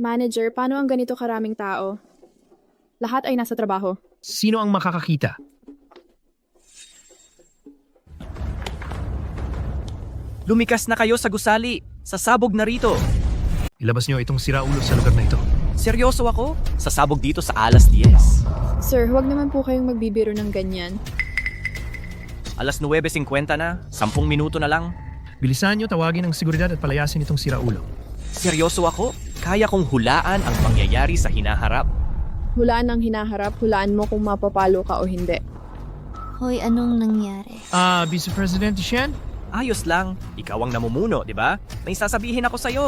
Manager, paano ang ganito karaming tao? Lahat ay nasa trabaho. Sino ang makakakita? Lumikas na kayo sa gusali. Sasabog na rito. Ilabas niyo itong siraulo sa lugar na ito. Seryoso ako? Sasabog dito sa alas 10. Sir, huwag naman po kayong magbibiro ng ganyan. Alas 9:50 na. 10 minuto na lang. Bilisan niyo, tawagin ang seguridad at palayasin itong siraulo. Seryoso ako? Kaya kong hulaan ang mangyayari sa hinaharap. Hulaan ang hinaharap, hulaan mo kung mapapalo ka o hindi. Hoy, anong nangyari? Vice President Shen? Ayos lang. Ikaw ang namumuno, di ba? May sasabihin ako sa'yo.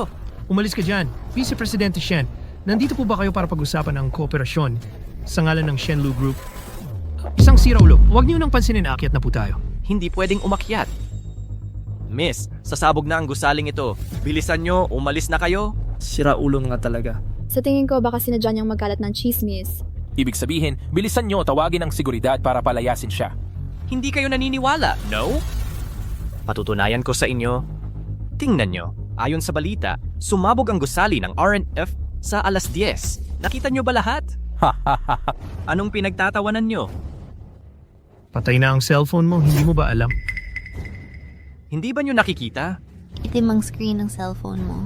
Umalis ka dyan. Vice President Shen, nandito po ba kayo para pag-usapan ng kooperasyon sa ngalan ng Shenlu Group? Isang siraulo. Huwag niyo nang pansinin, aakyat na po tayo. Hindi pwedeng umakyat. Miss, sasabog na ang gusaling ito. Bilisan nyo, umalis na kayo. Siraulo nga talaga. Sa tingin ko, baka sinadya niyang magkalat ng chismis. Ibig sabihin, bilisan nyo tawagin ang seguridad para palayasin siya. Hindi kayo naniniwala, no? Patutunayan ko sa inyo. Tingnan nyo, ayon sa balita, sumabog ang gusali ng RNF sa alas 10. Nakita nyo ba lahat? Anong pinagtatawanan nyo? Patay na ang cellphone mo, hindi mo ba alam? Hindi ba nyo nakikita? Itim ang screen ng cellphone mo.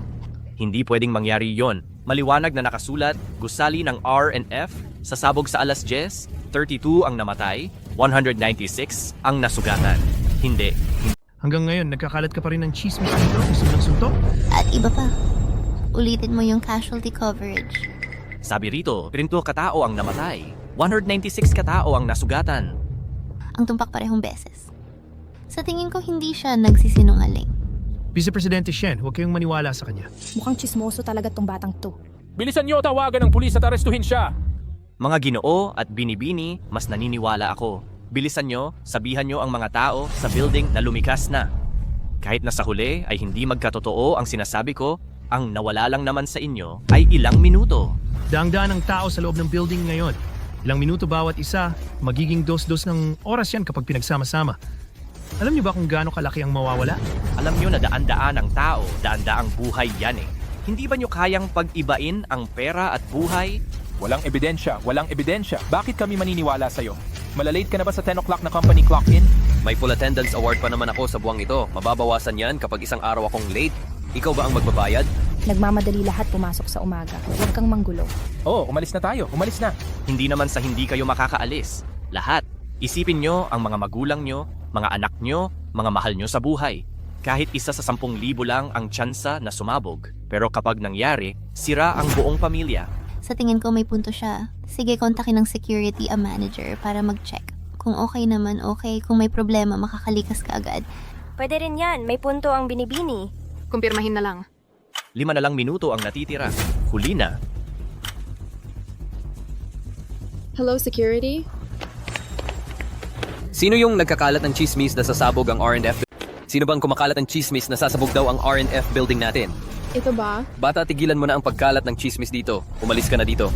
Hindi pwedeng mangyari yon. Maliwanag na nakasulat, gusali ng RNF, sasabog sa alas 10, 32 ang namatay, 196 ang nasugatan. Hindi. Hanggang ngayon, nagkakalat ka pa rin ng chismis dito, gusto mo ng suntok? At iba pa, ulitin mo yung casualty coverage. Sabi rito, 30 katao ang namatay, 196 katao ang nasugatan. Ang tumpak parehong beses. Sa tingin ko hindi siya nagsisinungaling. Vice Presidente Shen, huwag kayong maniwala sa kanya. Mukhang chismoso talaga tong batang to. Bilisan nyo tawagan ng pulis at arestuhin siya. Mga Ginoo at binibini, mas naniniwala ako. Bilisan nyo, sabihan nyo ang mga tao sa building na lumikas na. Kahit na sa huli ay hindi magkatotoo ang sinasabi ko, ang nawala lang naman sa inyo ay ilang minuto. Daang-daan ang tao sa loob ng building ngayon. Ilang minuto bawat isa, magiging dos-dos ng oras yan kapag pinagsama-sama. Alam niyo ba kung gaano kalaki ang mawawala? Alam nyo na daan-daan ang tao, daan-daang buhay yan eh. Hindi ba nyo kayang pag-ibain ang pera at buhay? Walang ebidensya, walang ebidensya. Bakit kami maniniwala sa'yo? Malalate ka na ba sa 10 o'clock na company clock-in? May full attendance award pa naman ako sa buwang ito. Mababawasan yan kapag isang araw akong late. Ikaw ba ang magbabayad? Nagmamadali lahat pumasok sa umaga. Huwag kang manggulo. Oo, umalis na tayo. Umalis na. Hindi naman sa hindi kayo makakaalis. Lahat. Isipin nyo ang mga magulang nyo, mga anak nyo, mga mahal nyo sa buhay. Kahit isa sa 10,000 lang ang tsansa na sumabog. Pero kapag nangyari, sira ang buong pamilya. Sa tingin ko may punto siya. Sige, kontakin ng security a manager para mag-check. Kung okay naman, okay. Kung may problema, makakalikas ka agad. Pwede rin yan. May punto ang binibini. Kumpirmahin na lang. 5 na lang minuto ang natitira. Huli na. Hello, security? Sino yung nagkakalat ng chismis na sasabog ang RNF? Sino bang kumakalat ng chismis na sasabog daw ang RNF building natin? Ito ba? Bata, tigilan mo na ang pagkalat ng chismis dito. Umalis ka na dito.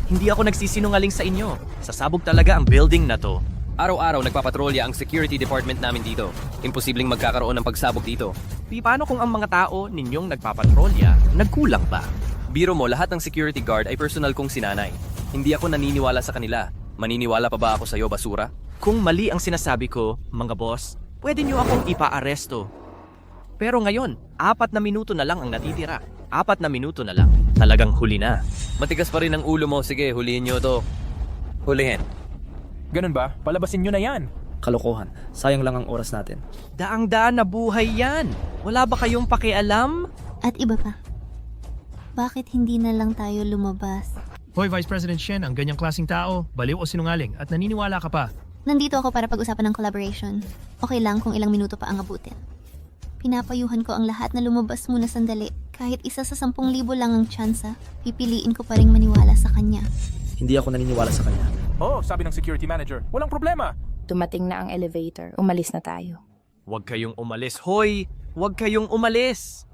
Hindi ako nagsisinungaling sa inyo. Sasabog talaga ang building na to. Araw-araw nagpapatrolya ang security department namin dito. Imposibleng magkakaroon ng pagsabog dito. Paano kung ang mga tao ninyong nagpapatrolya, nagkulang pa? Biro mo, lahat ng security guard ay personal kong sinanay. Hindi ako naniniwala sa kanila. Maniniwala pa ba ako sa'yo, basura? Kung mali ang sinasabi ko, mga boss, pwede nyo akong ipaaresto. Pero ngayon, 4 na minuto na lang ang natitira. 4 na minuto na lang. Talagang huli na. Matigas pa rin ang ulo mo. Sige, hulihin nyo to. Hulihin. Ganun ba? Palabasin nyo na yan. Kalokohan. Sayang lang ang oras natin. Daang-daan na buhay yan. Wala ba kayong pakialam? At iba pa, bakit hindi na lang tayo lumabas? Hoy, Vice President Shen, ang ganyang klaseng tao, baliw o sinungaling at naniniwala ka pa. Nandito ako para pag-usapan ng collaboration. Okay lang kung ilang minuto pa ang abutin. Pinapayuhan ko ang lahat na lumabas muna sandali. Kahit isa sa 10,000 lang ang tsansa, pipiliin ko pa rin maniwala sa kanya. Hindi ako naniniwala sa kanya. Oo, sabi ng security manager. Walang problema. Dumating na ang elevator. Umalis na tayo. Huwag kayong umalis, hoy! Huwag kayong umalis!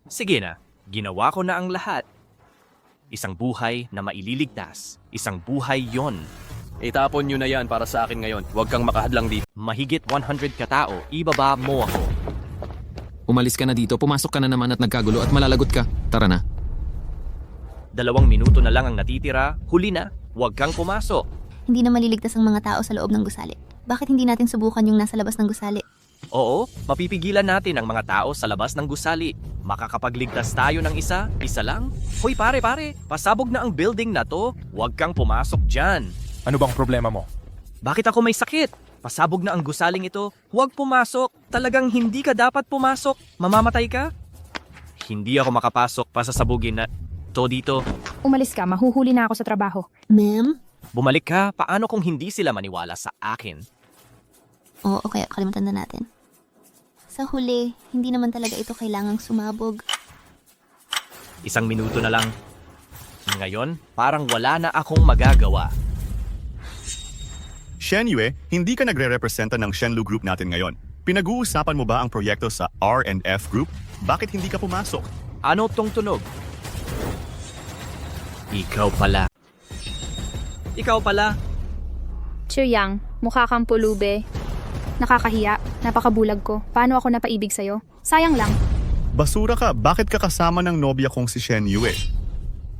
Sige na, ginawa ko na ang lahat. Isang buhay na maililigtas. Isang buhay yon. Itapon nyo na yan para sa akin ngayon. Huwag kang makahadlang dito. Mahigit 100 katao, ibaba mo ako. Umalis ka na dito, pumasok ka na naman at nagkagulo at malalagot ka. Tara na. 2 minuto na lang ang natitira, huli na, huwag kang pumasok. Hindi na maliligtas ang mga tao sa loob ng gusali. Bakit hindi natin subukan yung nasa labas ng gusali? Oo, mapipigilan natin ang mga tao sa labas ng gusali. Makakapagligtas tayo ng isa lang. Hoy pare, pasabog na ang building na to, huwag kang pumasok dyan. Ano bang problema mo? Bakit ako may sakit? Pasabog na ang gusaling ito, huwag pumasok. Talagang hindi ka dapat pumasok, mamamatay ka. Hindi ako makapasok, pasasabugin na to dito. Umalis ka, mahuhuli na ako sa trabaho. Ma'am? Bumalik ka, paano kung hindi sila maniwala sa akin? Oo, okay, kalimutan na natin. Sa huli, hindi naman talaga ito kailangang sumabog. 1 minuto na lang. Ngayon, parang wala na akong magagawa. Shen Yue, hindi ka nagre-representa ng Shenlu Group natin ngayon. Pinag-uusapan mo ba ang proyekto sa R&F Group? Bakit hindi ka pumasok? Ano tong tunog? Ikaw pala. Chuyang, mukha kang pulube. Nakakahiya, napakabulag ko. Paano ako napaibig sa'yo? Sayang lang. Basura ka, bakit ka kasama ng nobya kong si Shen Yue?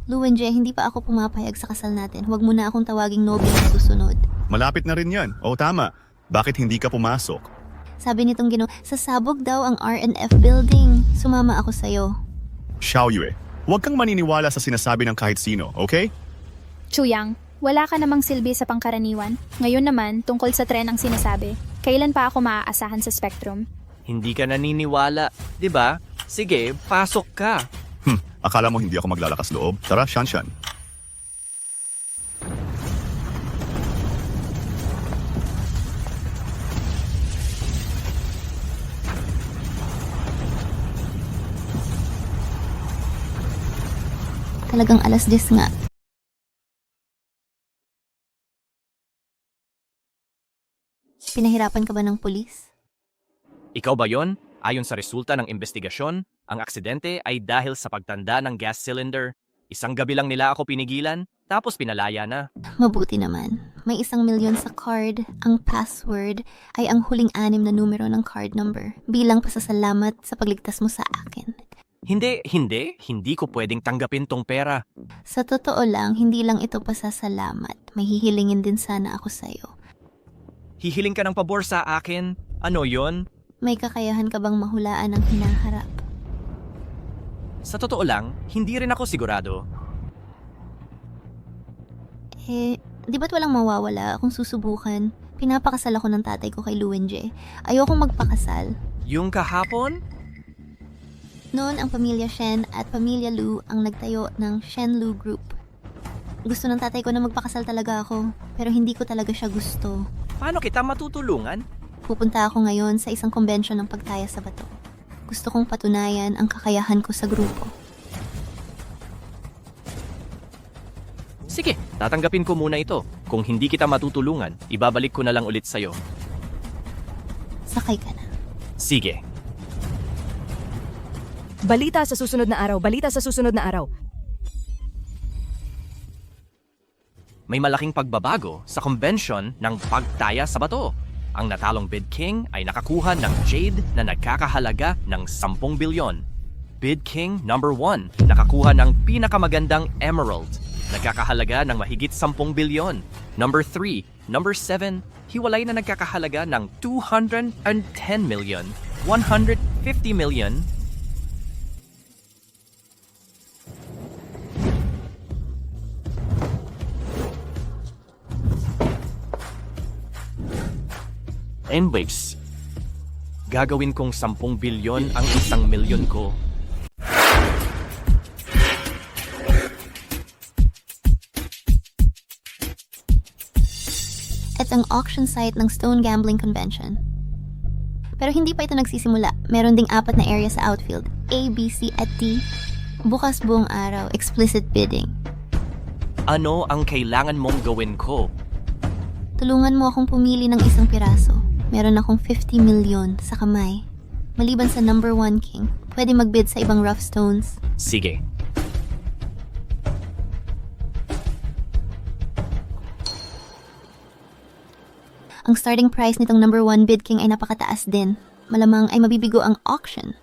Luwenje, hindi pa ako pumapayag sa kasal natin. Huwag mo na akong tawaging nobya sa susunod. Malapit na rin yan. O tama, bakit hindi ka pumasok? Sabi nitong sasabog daw ang R&F building. Sumama ako sa'yo. Xiao Yue, huwag kang maniniwala sa sinasabi ng kahit sino, okay? Chuyang, wala ka namang silbi sa pangkaraniwan. Ngayon naman, tungkol sa tren ang sinasabi. Kailan pa ako maaasahan sa Spectrum? Hindi ka naniniwala, di ba? Sige, pasok ka. Akala mo hindi ako maglalakas loob? Tara, Shanshan. Talagang 10:00 nga. Pinahirapan ka ba ng pulis? Ikaw ba yon? Ayon sa resulta ng investigasyon, ang aksidente ay dahil sa pagtanda ng gas cylinder. 1 gabi lang nila ako pinigilan, tapos pinalaya na. Mabuti naman. May 1 milyon sa card. Ang password ay ang huling 6 na numero ng card number. Bilang pasasalamat sa pagligtas mo sa akin. Hindi ko pwedeng tanggapin tong pera. Sa totoo lang, hindi lang ito pasasalamat. May hihilingin din sana ako sa'yo. Hihiling ka ng pabor sa akin? Ano yon? May kakayahan ka bang mahulaan ang hinaharap? Sa totoo lang, hindi rin ako sigurado. Di ba't walang mawawala kung susubukan? Pinapakasal ako ng tatay ko kay Luwenje. Ayokong magpakasal. Yung kahapon? Noon ang pamilya Shen at pamilya Lu ang nagtayo ng Shenlu Group. Gusto ng tatay ko na magpakasal talaga ako, pero hindi ko talaga siya gusto. Paano kita matutulungan? Pupunta ako ngayon sa isang convention ng pagtaya sa bato. Gusto kong patunayan ang kakayahan ko sa grupo. Sige, tatanggapin ko muna ito. Kung hindi kita matutulungan, ibabalik ko na lang ulit sa'yo. Sakay ka na. Sige. Balita sa susunod na araw. May malaking pagbabago sa convention ng pagtaya sa bato. Ang natalong Bid King ay nakakuha ng jade na nagkakahalaga ng 10 bilyon. Bid King number 1 nakakuha ng pinakamagandang emerald, nagkakahalaga ng mahigit 10 bilyon. Number 3, number 7, hiwalay na nagkakahalaga ng 210 million, 150 million, Anyways, gagawin kong 10 bilyon ang 1 milyon ko. At ang auction site ng Stone Gambling Convention. Pero hindi pa ito nagsisimula. Meron ding 4 na area sa outfield. A, B, C at D. Bukas buong araw, explicit bidding. Ano ang kailangan mong gawin ko? Tulungan mo akong pumili ng isang piraso. Meron akong 50 milyon sa kamay. Maliban sa number 1 king, pwede magbid sa ibang rough stones. Sige. Ang starting price nitong number 1 bid king ay napakataas din. Malamang ay mabibigo ang auction.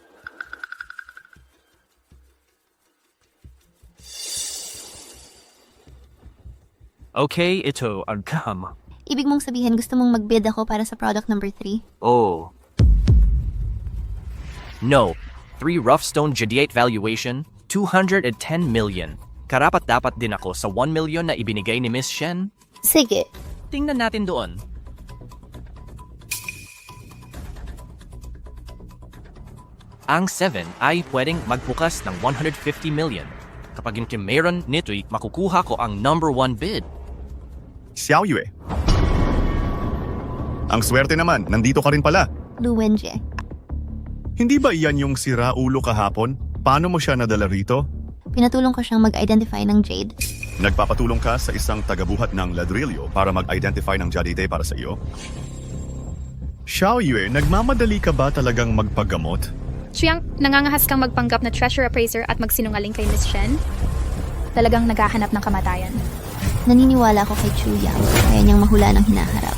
Okay, ito ang cam. Ibig mong sabihin gusto mong mag-bid ako para sa product number 3? Oh. No. 3 rough stone Jadiate valuation, 210 million. Karapat dapat din ako sa 1 million na ibinigay ni Miss Shen. Sige. Tingnan natin doon. Ang 7 ay pwedeng magbukas ng 150 million. Kapag yung mayroon nito'y makukuha ko ang number 1 bid. Xiao Yue. Ang swerte naman, nandito ka rin pala. Lu Wenjie. Hindi ba iyan yung sira ulo kahapon? Paano mo siya nadala rito? Pinatulong ko siyang mag-identify ng Jade. Nagpapatulong ka sa isang tagabuhat ng ladrillo para mag-identify ng Jadite para sa iyo? Xiao Yue, nagmamadali ka ba talagang magpagamot? Chuyang, nangangahas kang magpanggap na treasure appraiser at magsinungaling kay Miss Shen? Talagang naghahanap ng kamatayan. Naniniwala ako kay Chu Yang. Kaya niyang mahula ng hinaharap.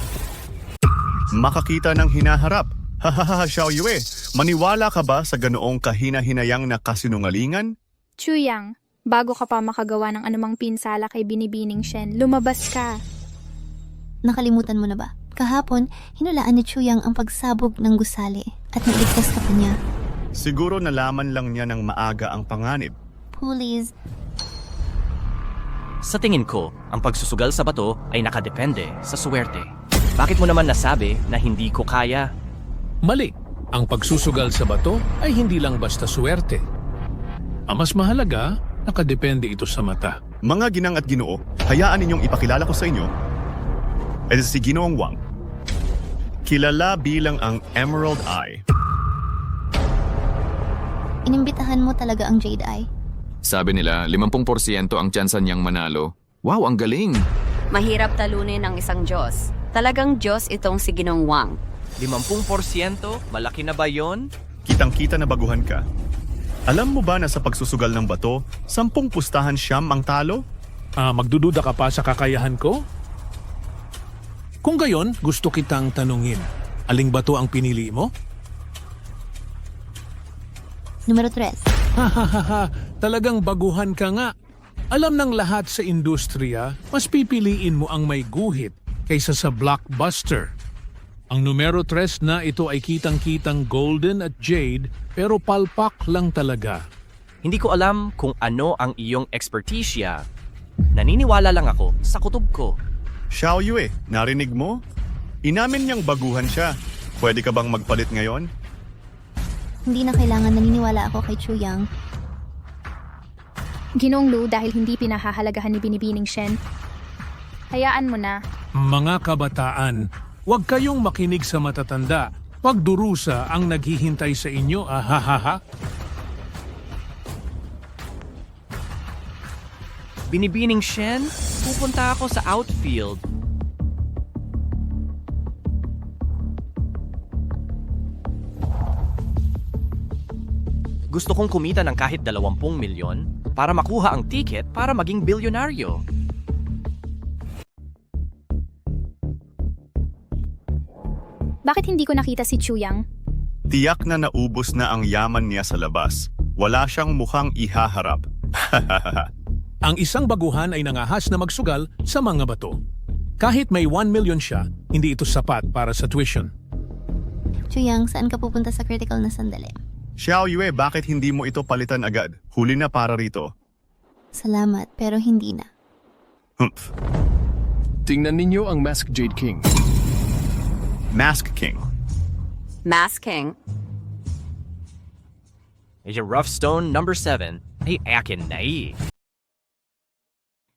Makakita ng hinaharap. Hahaha, Xiao Yue, maniwala ka ba sa ganoong kahina-hinayang na kasinungalingan? Chuyang, bago ka pa makagawa ng anumang pinsala kay Binibining Shen, lumabas ka. Nakalimutan mo na ba? Kahapon, hinulaan ni Chu Yang ang pagsabog ng gusali at nailigtas ka pa niya. Siguro nalaman lang niya ng maaga ang panganib. Please. Sa tingin ko, ang pagsusugal sa bato ay nakadepende sa suwerte. Bakit mo naman nasabi na hindi ko kaya? Mali. Ang pagsusugal sa bato ay hindi lang basta swerte. Ang mas mahalaga, nakadepende ito sa mata. Mga ginang at ginoo, hayaan ninyong ipakilala ko sa inyo. Ito si Ginoong Wang. Kilala bilang ang Emerald Eye. Inimbitahan mo talaga ang Jade Eye. Sabi nila, 50% ang tsansa niyang manalo. Wow, ang galing! Mahirap talunin ang isang Diyos. Talagang Diyos itong si Ginong Wang. 50%? Malaki na ba yon? Kitang-kita na baguhan ka. Alam mo ba na sa pagsusugal ng bato, 10 pustahan siyam ang talo? Magdududa ka pa sa kakayahan ko? Kung gayon, gusto kitang tanungin. Aling bato ang pinili mo? Numero 3. Hahaha, talagang baguhan ka nga. Alam ng lahat sa industriya, mas pipiliin mo ang may guhit kaysa sa blockbuster. Ang numero 3 na ito ay kitang-kitang golden at jade pero palpak lang talaga. Hindi ko alam kung ano ang iyong ekspertisya. Naniniwala lang ako sa kutob ko. Xiao Yue, narinig mo? Inamin niyang baguhan siya. Pwede ka bang magpalit ngayon? Hindi na kailangan naniniwala ako kay Chu Yang. Ginong Lu, dahil hindi pinahahalagahan ni Binibining Shen, hayaan mo na. Mga kabataan, huwag kayong makinig sa matatanda. Pagdurusa ang naghihintay sa inyo, ahahaha. Binibining Shen, pupunta ako sa outfield. Gusto kong kumita ng kahit 20 milyon para makuha ang ticket para maging bilyonaryo. Bakit hindi ko nakita si Chu Yang? Tiyak na naubos na ang yaman niya sa labas. Wala siyang mukhang ihaharap. Ang isang baguhan ay nangahas na magsugal sa mga bato. Kahit may 1 million siya, hindi ito sapat para sa tuition. Chu Yang, saan ka pupunta sa critical na sandali? Xiao Yue, bakit hindi mo ito palitan agad? Huli na para rito. Salamat, pero hindi na. Humph. Tingnan ninyo ang Mask Jade King. Mask King. Masking. Yung rough stone number 7 ay akin na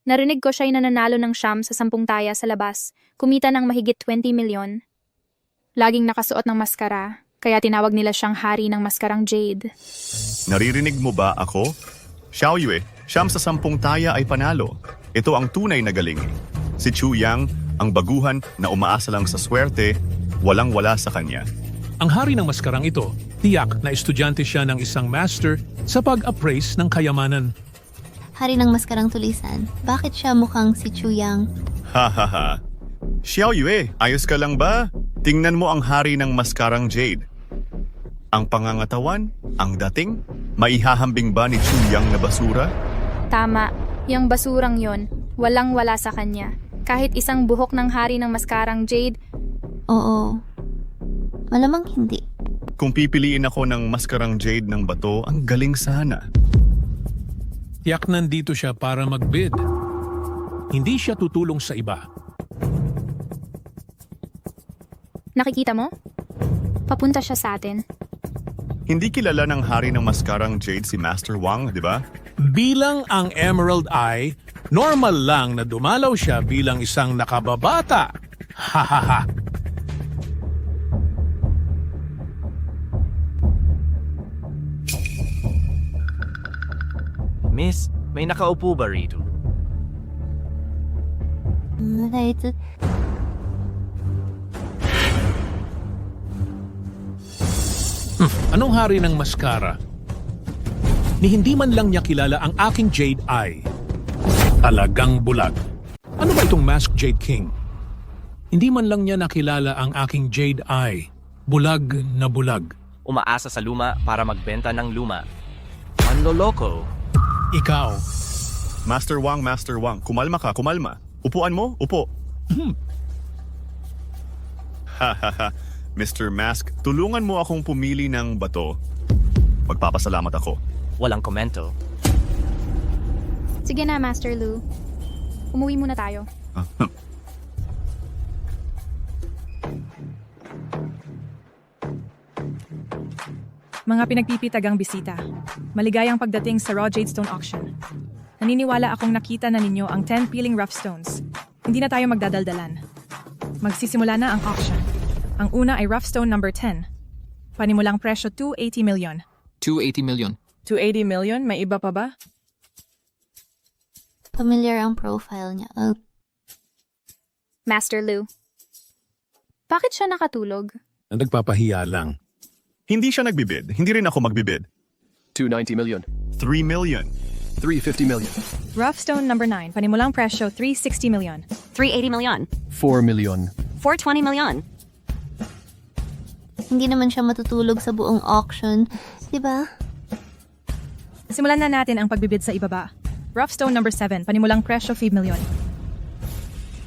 Narinig ko siya'y nananalo ng siyam sa 10 taya sa labas, kumita ng mahigit 20 milyon. Laging nakasuot ng maskara, kaya tinawag nila siyang hari ng maskarang Jade. Naririnig mo ba ako? Xiao Yue, siyam sa 10 taya ay panalo. Ito ang tunay na galing. Si Chu Yang, ang baguhan na umaasa lang sa swerte, walang-wala sa kanya. Ang hari ng maskarang ito, tiyak na estudyante siya ng isang master sa pag-appraise ng kayamanan. Hari ng maskarang tulisan, bakit siya mukhang si Chu Yang? Hahaha. Xiao Yue, ayos ka lang ba? Tingnan mo ang hari ng maskarang Jade. Ang pangangatawan, ang dating, maihahambing ba ni Chu Yang na basura? Tama, yung basurang yon, walang-wala sa kanya. Kahit isang buhok ng hari ng maskarang jade, Oo. Malamang hindi. Kung pipiliin ako ng maskarang jade ng bato, ang galing sana. Tiyak nandito siya para magbid. Hindi siya tutulong sa iba. nakikita mo? Papunta siya sa atin. Hindi kilala ng hari ng maskarang jade si Master Wang, di ba? Bilang ang Emerald Eye, normal lang na dumalaw siya bilang isang nakababata. Hahaha. Miss, may nakaupo ba rito? Right. Anong hari ng maskara? Ni hindi man lang niya kilala ang aking Jade Eye. Talagang bulag. Ano ba itong Mask Jade King? Hindi man lang niya nakilala ang aking Jade Eye. Bulag na bulag. Umaasa sa luma para magbenta ng luma. Manloloko. Ikaw. Master Wang, kumalma ka, kumalma. Upuan mo, upo. Hahaha. Mr. Mask, tulungan mo akong pumili ng bato. Magpapasalamat ako. Walang komento. Sige na, Master Lu. Umuwi muna tayo. Mga pinagpipitagang bisita, maligayang pagdating sa Raw Jadestone Auction. Naniniwala akong nakita na ninyo ang 10 peeling rough stones. Hindi na tayo magdadaldalan. Magsisimula na ang auction. Ang una ay rough stone number 10. Panimulang presyo 280 million. 280 million. 280 million? May iba pa ba? Familiar ang profile niya. Master Lu. Bakit siya nakatulog? Nagpapahiya lang. Hindi siya nagbibid. Hindi rin ako magbibid. 290 million. 3 million. 350 million. Rough stone number 9. Panimulang presyo 360 million. 380 million. 4 million. 420 million. Hindi naman siya matutulog sa buong auction, di ba? Simulan na natin ang pagbibid sa ibaba. Rough stone number 7. Panimulang presyo 5 million.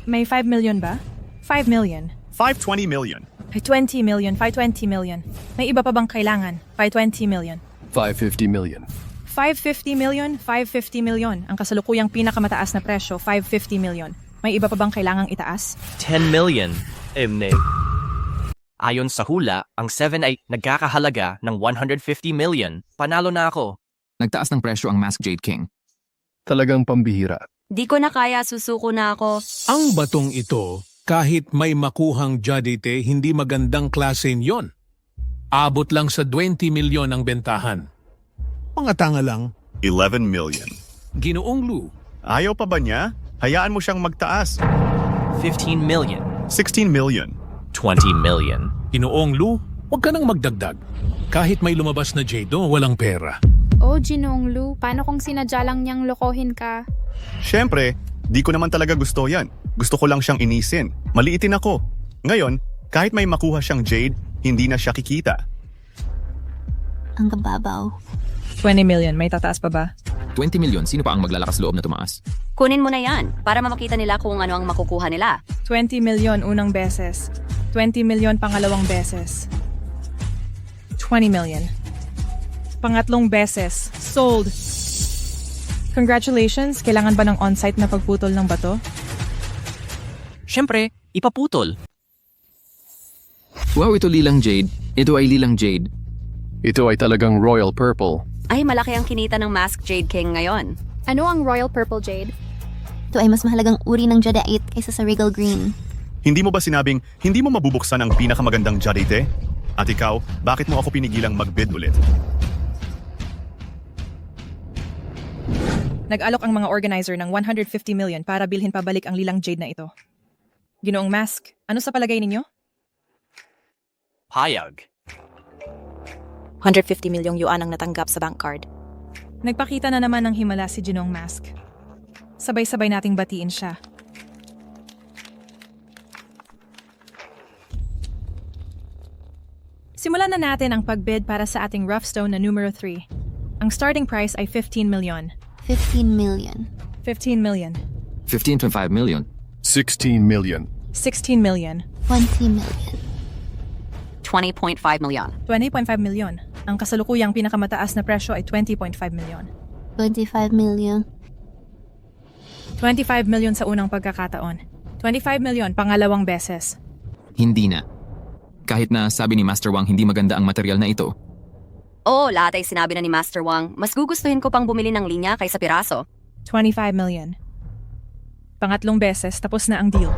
May 5 million ba? 5 million. 520 million. Ay 20 million, 520 million. May iba pa bang kailangan? 520 million. 550 million. 550 million, 550 million. Ang kasalukuyang pinakamataas na presyo, 550 million. May iba pa bang kailangang itaas? 10 million. Ayon sa hula, ang 7 ay nagkakahalaga ng 150 million. Panalo na ako. Nagtaas ng presyo ang Mask Jade King. Talagang pambihira. Di ko na kaya, susuko na ako. Ang batong ito, kahit may makuhang jadite, hindi magandang klase yon. Abot lang sa 20 milyon ang bentahan. Mga tanga lang. 11 million. Ginoong Lu. Ayaw pa ba niya? Hayaan mo siyang magtaas. 15 million. 16 million. 20 million. Ginoong Lu, huwag ka nang magdagdag. Kahit may lumabas na Jado, walang pera. Oh, Ginong Lu, paano kung sinadya lang niyang lokohin ka? Siyempre, di ko naman talaga gusto yan. Gusto ko lang siyang inisin. Maliitin ako. Ngayon, kahit may makuha siyang jade, hindi na siya kikita. Ang kababaw. 20 million, may tataas pa ba? 20 million, sino pa ang maglalakas loob na tumaas? Kunin mo na yan para makita nila kung ano ang makukuha nila. 20 million unang beses. 20 million pangalawang beses. 20 million. Pangatlong beses. Sold. Congratulations, kailangan ba ng on-site na pagputol ng bato? Siyempre, ipaputol. Wow, ito lilang Jade. Ito ay lilang Jade. Ito ay talagang royal purple. Ay, malaki ang kinita ng Mask Jade King ngayon. Ano ang Royal Purple Jade? Ito ay mas mahalagang uri ng jadeite kaysa sa regal green. Hindi mo ba sinabing hindi mo mabubuksan ang pinakamagandang jadite? At ikaw, bakit mo ako pinigilang magbid ulit? Nag-alok ang mga organizer ng 150 million para bilhin pabalik ang lilang Jade na ito. Ginoong Mask, ano sa palagay ninyo? Payag. 150 milyong yuan ang natanggap sa bank card. Nagpakita na naman ng himala si Ginong Mask. Sabay-sabay nating batiin siya. Simulan na natin ang pagbid para sa ating rough stone na numero 3. Ang starting price ay 15 million. 15 million. 15 million. 15.5 million. 16 million. 16 million. 20 million. 20.5 million. 20.5 million. Ang kasalukuyang pinakamataas na presyo ay 20.5 million. 25 million. 25 million sa unang pagkakataon. 25 million pangalawang beses. Hindi na. Kahit na sabi ni Master Wang hindi maganda ang material na ito. Oo, lahat ay sinabi na ni Master Wang. Mas gugustuhin ko pang bumili ng linya kaysa piraso. 25 million. Pangatlong beses, tapos na ang deal.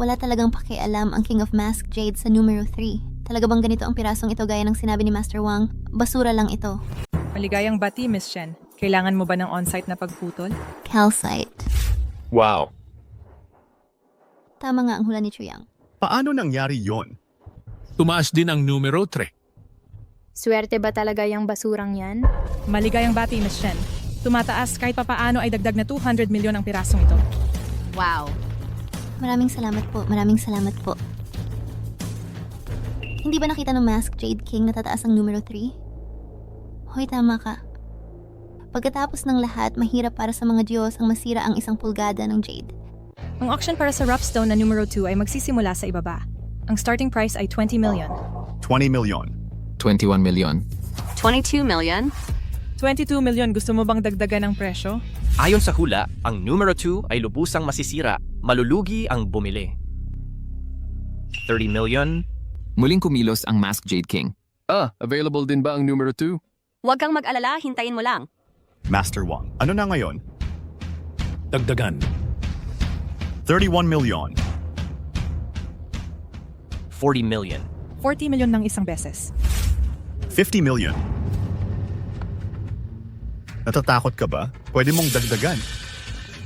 Wala talagang pakialam ang King of Mask Jade sa numero 3. Talaga bang ganito ang pirasong ito gaya ng sinabi ni Master Wang? Basura lang ito. Maligayang bati, Miss Shen. Kailangan mo ba ng on-site na pagputol? Calcite. Wow. Tama nga ang hula ni Chuyang. Paano nangyari yon? Tumaas din ang numero 3. Swerte ba talaga yung basurang yan? Maligayang bati, Miss Shen. Tumataas kahit papaano ay dagdag na 200 milyon ang pirasong ito. Wow. Maraming salamat po. Maraming salamat po. Hindi ba nakita ng Mask Jade King na tataas ang numero 3? Hoy, tama ka. Pagkatapos ng lahat, mahirap para sa mga Diyos ang masira ang 1 pulgada ng Jade. Ang auction para sa rough stone na numero 2 ay magsisimula sa ibaba. Ang starting price ay 20 million. 20 million. 21 million. 22 million. 22 million, gusto mo bang dagdagan ang presyo? Ayon sa hula, ang numero 2 ay lubusang masisira, malulugi ang bumili. 30 million. Muling kumilos ang Mask Jade King. Available din ba ang numero 2? Huwag kang mag-alala, hintayin mo lang. Master Wang, ano na ngayon? Dagdagan. 31 million. 40 million. 40 million ng isang beses. 50 million. Natatakot ka ba? Pwede mong dagdagan.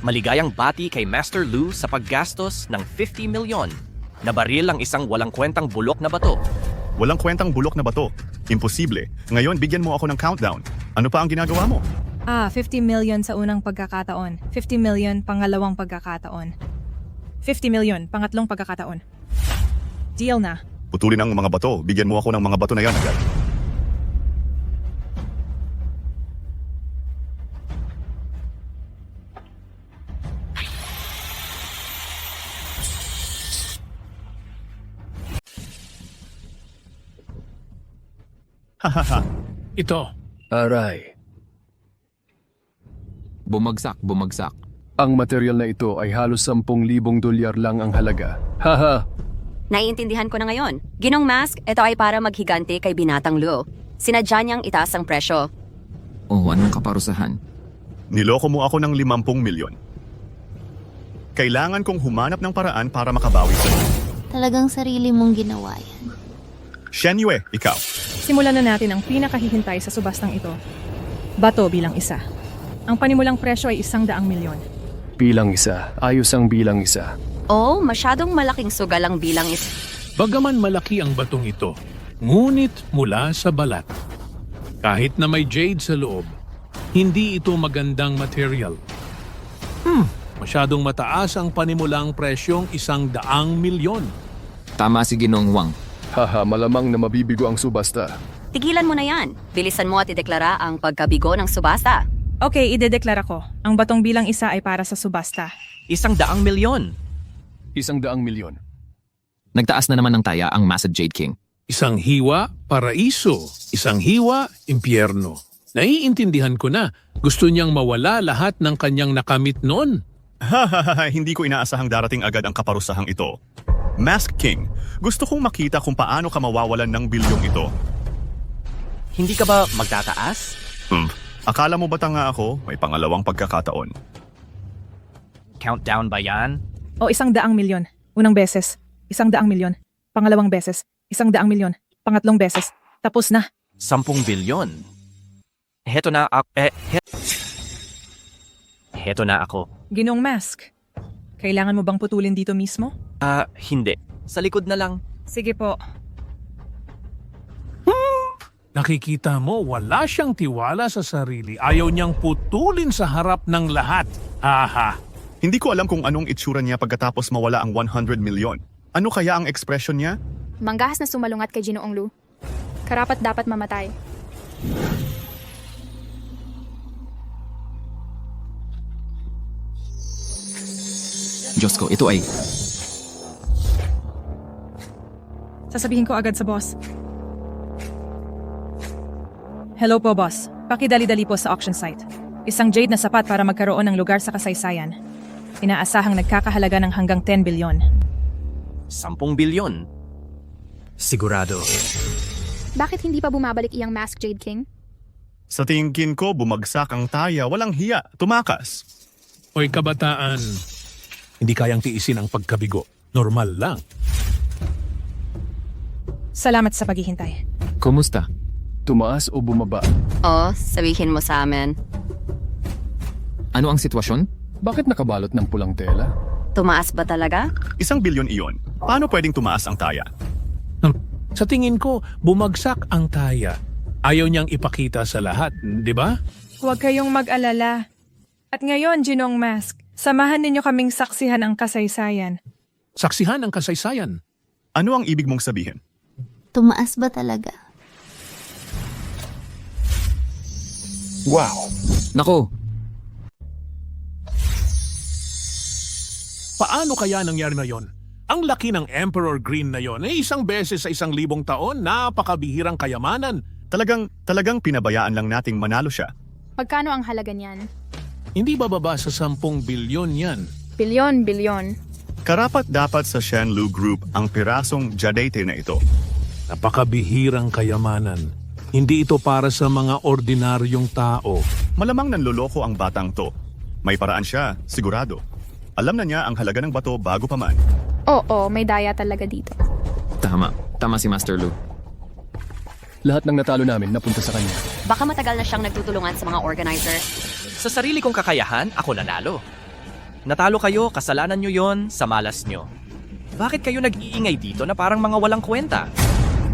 Maligayang bati kay Master Lu sa paggastos ng 50 milyon. Nabaril ang isang walang kwentang bulok na bato. Walang kwentang bulok na bato. Imposible. Ngayon, bigyan mo ako ng countdown. Ano pa ang ginagawa mo? 50 million sa unang pagkakataon. 50 million pangalawang pagkakataon. 50 million pangatlong pagkakataon. Deal na. Putulin ang mga bato. Bigyan mo ako ng mga bato na yan agad. Hahaha. Ito. Aray. Bumagsak. Ang material na ito ay halos 10,000 dolyar lang ang halaga. Haha. Naiintindihan ko na ngayon. Ginong Mask, ito ay para maghigante kay Binatang Lu. Sinadya niyang itaas ang presyo. Anong kaparusahan? Niloko mo ako ng 50 milyon. Kailangan kong humanap ng paraan para makabawi sa'yo. Talagang sarili mong ginawa yan. Shen Yue, ikaw. Simulan na natin ang pinakahihintay sa subastang ito. Bato bilang isa. Ang panimulang presyo ay 100 milyon. Bilang isa. Ayos ang bilang isa. Oh, masyadong malaking sugal ang bilang isa. Bagaman malaki ang batong ito, ngunit mula sa balat. Kahit na may jade sa loob, hindi ito magandang material. Masyadong mataas ang panimulang presyong 100 milyon. Tama si Ginong Wang. Haha, malamang na mabibigo ang subasta. Tigilan mo na yan. Bilisan mo at ideklara ang pagkabigo ng subasta. Okay, idedeklara ko. Ang batong bilang isa ay para sa subasta. 100 milyon. 100 milyon. Nagtaas na naman ng taya ang Masked Jade King. Isang hiwa, paraiso. Isang hiwa, impyerno. Naiintindihan ko na. Gusto niyang mawala lahat ng kanyang nakamit noon. Hindi ko inaasahang darating agad ang kaparusahang ito. Mask King, gusto kong makita kung paano ka mawawalan ng bilyong ito. Hindi ka ba magtataas? Akala mo ba tanga ako? May pangalawang pagkakataon. Countdown ba yan? O 100 milyon. Unang beses. 100 milyon. Pangalawang beses. 100 milyon. Pangatlong beses. Tapos na. 10 bilyon. Heto na ako. Heto na ako. Ginong Mask. Kailangan mo bang putulin dito mismo? Hindi. Sa likod na lang. Sige po. Nakikita mo, wala siyang tiwala sa sarili. Ayaw niyang putulin sa harap ng lahat. Haha. Hindi ko alam kung anong itsura niya pagkatapos mawala ang 100 milyon. Ano kaya ang ekspresyon niya? Manggahas na sumalungat kay Ginoong Lu. Karapat dapat mamatay. Diyos ko, ito ay... Sasabihin ko agad sa boss. Hello po, boss. Pakidali-dali po sa auction site. Isang jade na sapat para magkaroon ng lugar sa kasaysayan. Inaasahang nagkakahalaga ng hanggang 10 bilyon. 10 bilyon. Sigurado. Bakit hindi pa bumabalik iyang Mask Jade King? Sa tingin ko, bumagsak ang taya, walang hiya, tumakas. Oy kabataan, hindi kayang tiisin ang pagkabigo. Normal lang. Salamat sa paghihintay. Kumusta? Tumaas o bumaba? Oh, sabihin mo sa amin. Ano ang sitwasyon? Bakit nakabalot ng pulang tela? Tumaas ba talaga? 1 bilyon iyon. Paano pwedeng tumaas ang taya? Sa tingin ko, bumagsak ang taya. Ayaw niyang ipakita sa lahat, di ba? Huwag kayong mag-alala. At ngayon, Ginong Mask, samahan ninyo kaming saksihan ang kasaysayan. Saksihan ang kasaysayan. Ano ang ibig mong sabihin? Tumaas ba talaga? Wow! Nako, Paano kaya nangyari na yon? Ang laki ng Emperor Green na yon, isang beses sa 1,000 taon, napakabihirang kayamanan. Talagang pinabayaan lang nating manalo siya. Magkano ang halaga niyan? Hindi bababa sa 10 bilyon yan. Bilyon. Karapat dapat sa Shenlu Group ang pirasong jadete na ito. Napakabihirang kayamanan. Hindi ito para sa mga ordinaryong tao. Malamang nanloloko ang batang to. May paraan siya, sigurado. Alam na niya ang halaga ng bato bago pa man. Oo, may daya talaga dito. tama. Tama si Master Lu. Lahat ng natalo namin napunta sa kanya. Baka matagal na siyang nagtutulungan sa mga organizer. Sa sarili kong kakayahan, ako nanalo. Natalo kayo, kasalanan nyo yon, sa malas nyo. Bakit kayo nag-iingay dito na parang mga walang kwenta?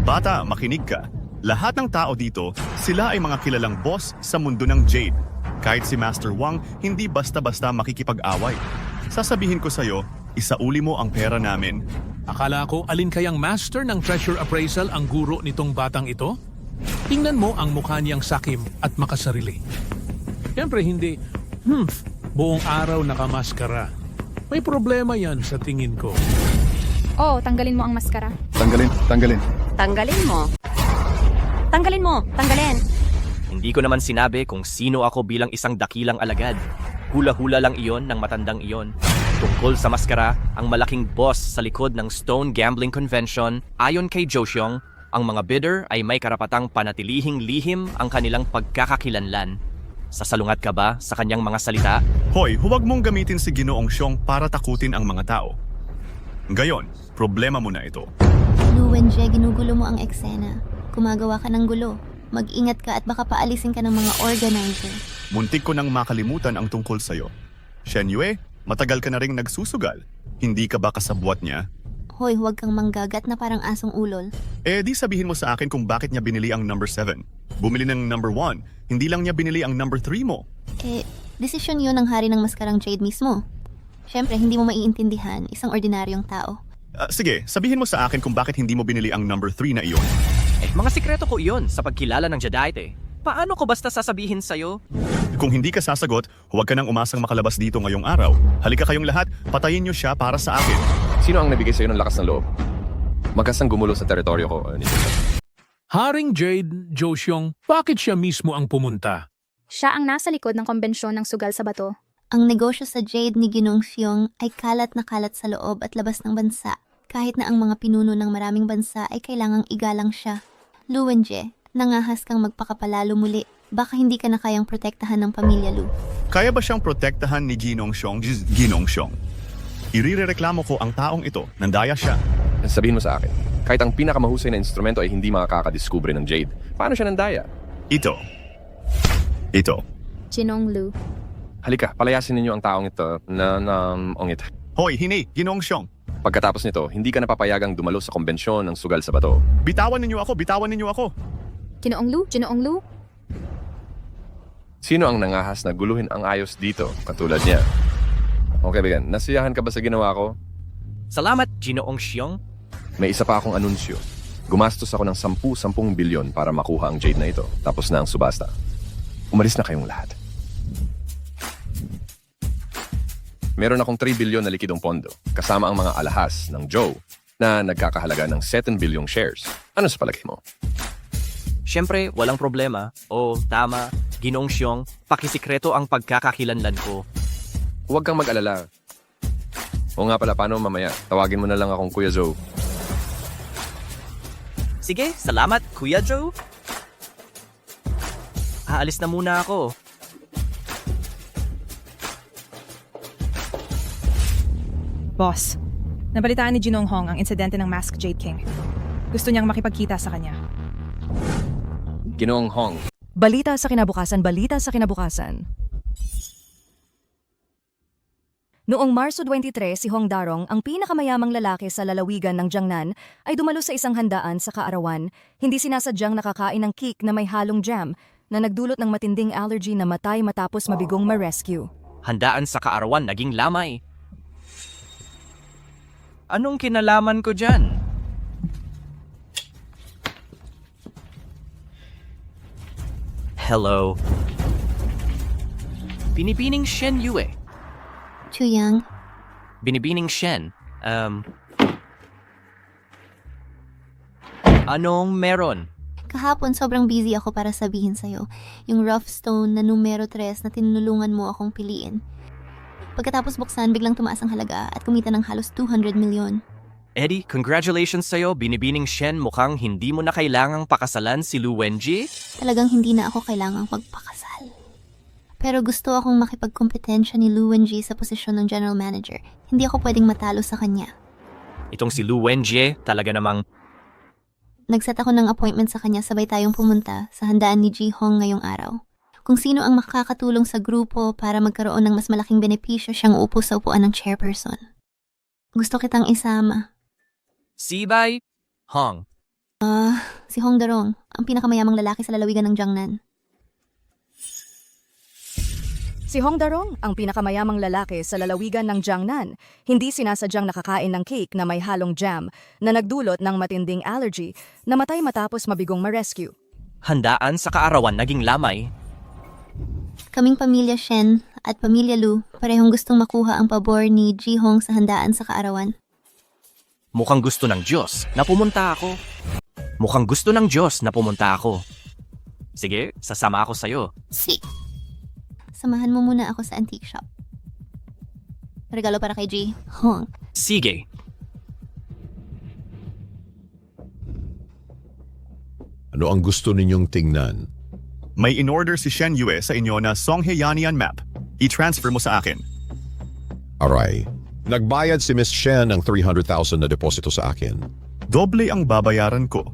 Bata, makinig ka. Lahat ng tao dito, sila ay mga kilalang boss sa mundo ng Jade. Kahit si Master Wang, hindi basta-basta makikipag-away. Sasabihin ko sa'yo, isauli mo ang pera namin. Akala ko alin kayang master ng treasure appraisal ang guro nitong batang ito? Tingnan mo ang mukha niyang sakim at makasarili. Siyempre hindi. Buong araw nakamaskara. May problema yan sa tingin ko. Oh, tanggalin mo ang maskara. Tanggalin. Tanggalin mo. Tanggalin. Hindi ko naman sinabi kung sino ako bilang isang dakilang alagad. Hula-hula lang iyon ng matandang iyon. Tungkol sa maskara, ang malaking boss sa likod ng Stone Gambling Convention, ayon kay Joseong, ang mga bidder ay may karapatang panatilihing lihim ang kanilang pagkakakilanlan. Sasalungat ka ba sa kanyang mga salita? Hoy, huwag mong gamitin si Ginoong Xiong para takutin ang mga tao. Gayon, problema mo na ito. Lu Wenjie, ginugulo mo ang eksena. Gumagawa ka ng gulo. Mag-ingat ka at baka paalisin ka ng mga organizer. Muntik ko nang makalimutan ang tungkol sa'yo. Shen Yue, matagal ka na ring nagsusugal. Hindi ka ba kasabwat niya? Hoy, huwag kang manggagat na parang asong ulol. Eh di sabihin mo sa akin kung bakit niya binili ang number 7. Bumili ng number 1, hindi lang niya binili ang number 3 mo. Desisyon yun ng hari ng maskarang Jade mismo. Siyempre, hindi mo maiintindihan isang ordinaryong tao. Sige, sabihin mo sa akin kung bakit hindi mo binili ang number 3 na iyon. Mga sikreto ko iyon sa pagkilala ng Jadaite. Paano ko basta sasabihin sa'yo? Kung hindi ka sasagot, huwag ka nang umasang makalabas dito ngayong araw. Halika kayong lahat, patayin niyo siya para sa akin. Sino ang nabigay sa'yo ng lakas ng loob? Magkasang gumulo sa teritoryo ko. Haring Jade, Joseong, bakit siya mismo ang pumunta? Siya ang nasa likod ng kombensyon ng sugal sa bato. Ang negosyo sa Jade ni Ginong Xiong ay kalat na kalat sa loob at labas ng bansa. Kahit na ang mga pinuno ng maraming bansa ay kailangang igalang siya. Lu Wenjie, nangahas kang magpakapalalo muli. Baka hindi ka na kayang protektahan ng pamilya Lu. Kaya ba siyang protektahan ni Ginong Xiong? Irireklamo ko ang taong ito. Nandaya siya. Sabihin mo sa akin, kahit ang pinakamahusay na instrumento ay hindi makakadiskubre ng Jade. Paano siya nandaya? Ito. Ginong Lu. Halika, palayasin ninyo ang taong ito na ongit. Hoy, hini, Ginong Xiong. Pagkatapos nito, hindi ka napapayagang dumalo sa kombensyon ng sugal sa bato. Bitawan ninyo ako. Ginoong Lu. Sino ang nangahas na guluhin ang ayos dito, katulad niya? Okay, Bigan, nasiyahan ka ba sa ginawa ko? Salamat, Ginoong Xiong. May isa pa akong anunsyo. Gumastos ako ng 10 bilyon para makuha ang Jade na ito. Tapos na ang subasta. Umalis na kayong lahat. Meron akong 3 bilyon na likidong pondo, kasama ang mga alahas ng Joe na nagkakahalaga ng 7 bilyong shares. Ano sa palagay mo? Siyempre, walang problema. O, tama, Ginoong Xiong, pakisikreto ang pagkakakilanlan ko. Huwag kang mag-alala. O nga pala, paano mamaya? Tawagin mo na lang akong Kuya Joe. Sige, salamat, Kuya Joe. Aalis na muna ako. Boss, nabalitaan ni Jinong Hong ang insidente ng Mask Jade King. Gusto niyang makipagkita sa kanya. Ginoong Hong. Balita sa kinabukasan. Noong Marso 23, si Hong Darong, ang pinakamayamang lalaki sa lalawigan ng Jiangnan, ay dumalo sa isang handaan sa Kaarawan, hindi sinasadyang nakakain ng cake na may halong jam na nagdulot ng matinding allergy na matay matapos mabigong ma-rescue. Handaan sa Kaarawan naging lamay. Anong kinalaman ko dyan? Hello. Binibining Shen Yue. Chuyang, Binibining Shen. Anong meron? kahapon sobrang busy ako para sabihin sa'yo yung rough stone na numero 3 na tinulungan mo akong piliin. Pagkatapos buksan, biglang tumaas ang halaga at kumita ng halos 200 milyon. Eddie, congratulations sa'yo. Binibining Shen, mukhang hindi mo na kailangang pakasalan si Lu Wenji. Talagang hindi na ako kailangang magpakasal. Pero gusto akong makipagkompetensya ni Lu Wenji sa posisyon ng general manager. Hindi ako pwedeng matalo sa kanya. Itong si Lu Wenji, talaga namang... Nagset ako ng appointment sa kanya, sabay tayong pumunta sa handaan ni Ji Hong ngayong araw. Kung sino ang makakatulong sa grupo para magkaroon ng mas malaking benepisyo, siyang uupo sa upuan ng chairperson. Gusto kitang isama. Sibay Hong. Si Hong Darong, ang pinakamayamang lalaki sa lalawigan ng Jiangnan. Si Hong Darong, ang pinakamayamang lalaki sa lalawigan ng Jiangnan, hindi sinasadyang nakakain ng cake na may halong jam na nagdulot ng matinding allergy na matay matapos mabigong ma-rescue. Handaan sa Kaarawan naging lamay. Kaming pamilya Shen at pamilya Lu, parehong gustong makuha ang pabor ni Ji Hong sa handaan sa Kaarawan. Mukhang gusto ng Diyos na pumunta ako. Sige, sasama ako sa'yo. Samahan mo muna ako sa antique shop. Regalo para kay Ji Hong. Sige. Ano ang gusto ninyong tingnan? May in-order si Shen Yue sa inyo na Songhe Yanian map. I-transfer mo sa akin. Aray, nagbayad si Miss Shen ng 300,000 na deposito sa akin. Doble ang babayaran ko.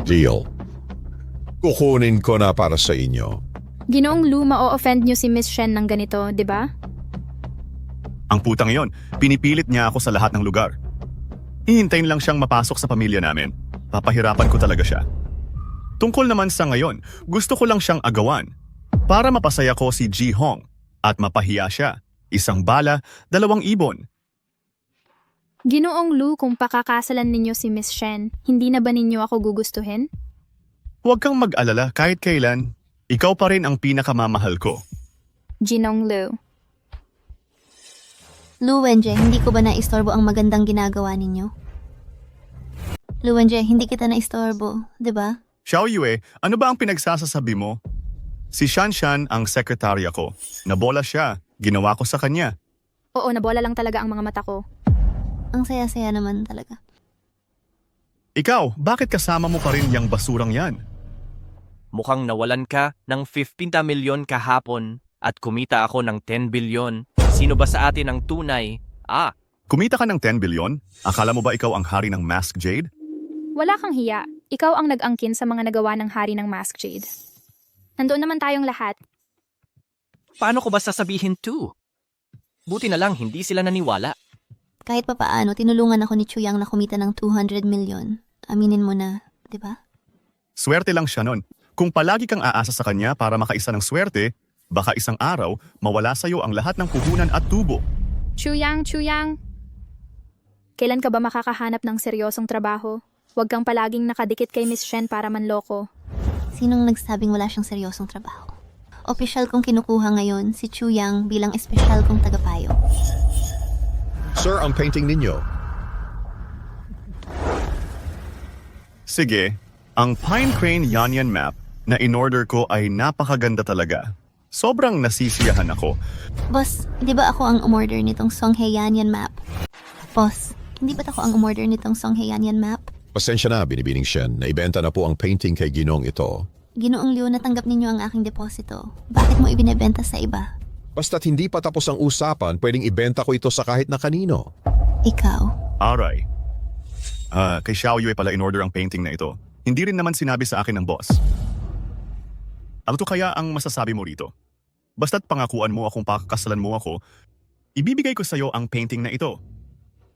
Deal. Kukunin ko na para sa inyo. Ginoong Lu, ma-offend niyo si Miss Shen ng ganito, di ba? Ang putang yon, pinipilit niya ako sa lahat ng lugar. Hihintayin lang siyang mapasok sa pamilya namin. Papahirapan ko talaga siya. Tungkol naman sa ngayon, gusto ko lang siyang agawan. Para mapasaya ko si Ji Hong at mapahiya siya. Isang bala, 2 ibon. Ginoong Lu, kung pakakasalan ninyo si Miss Shen, hindi na ba ninyo ako gugustuhin? Huwag kang mag-alala kahit kailan. Ikaw pa rin ang pinakamamahal ko. Ginong Lu. Lu Wenji, hindi ko ba naistorbo ang magandang ginagawa ninyo? Lu Wenji, hindi kita naistorbo, di ba? Xiao Yue, ano ba ang pinagsasasabi mo? Si Shanshan ang sekretarya ko. Nabola siya. Ginawa ko sa kanya. Oo, nabola lang talaga ang mga mata ko. Ang saya-saya naman talaga. Ikaw, bakit kasama mo pa rin yung basurang yan? Mukhang nawalan ka ng 15 milyon kahapon at kumita ako ng 10 bilyon. Sino ba sa atin ang tunay? Kumita ka ng 10 bilyon? Akala mo ba ikaw ang hari ng Mask Jade? Wala kang hiya. Ikaw ang nag-angkin sa mga nagawa ng hari ng Mask Jade. Nandoon naman tayong lahat. Paano ko ba sasabihin to? Buti na lang hindi sila naniwala. Kahit pa paano, tinulungan ako ni Chuyang na kumita ng 200 milyon. Aminin mo na, di ba? Swerte lang siya nun. Kung palagi kang aasa sa kanya para makaisa ng swerte, baka isang araw mawala sa'yo ang lahat ng puhunan at tubo. Chuyang. Kailan ka ba makakahanap ng seryosong trabaho? Huwag kang palaging nakadikit kay Miss Shen para manloko. Sinong nagsabing wala siyang seryosong trabaho? Opisyal kong kinukuha ngayon si Chu Yang bilang espesyal kong tagapayo. Sir, ang painting ninyo. Sige, ang Pine Crane Yanyan map na in-order ko ay napakaganda talaga. Sobrang nasisiyahan ako. Boss, di ba ako ang umorder nitong Songhae Yanyan map? Boss, hindi ba't ako ang umorder nitong Songhae Yanyan map? Pasensya na, Binibining Shen, naibenta na po ang painting kay Ginong ito. Ginoong Liu, natanggap ninyo ang aking deposito. Bakit mo ibinebenta sa iba? Basta't hindi pa tapos ang usapan, pwedeng ibenta ko ito sa kahit na kanino. Ikaw. Aray. Kay Xiaoyue pala in-order ang painting na ito. Hindi rin naman sinabi sa akin ng boss. Ano to kaya ang masasabi mo rito? Basta't pangakuan mo akong pakakasalan mo ako, ibibigay ko sa'yo ang painting na ito.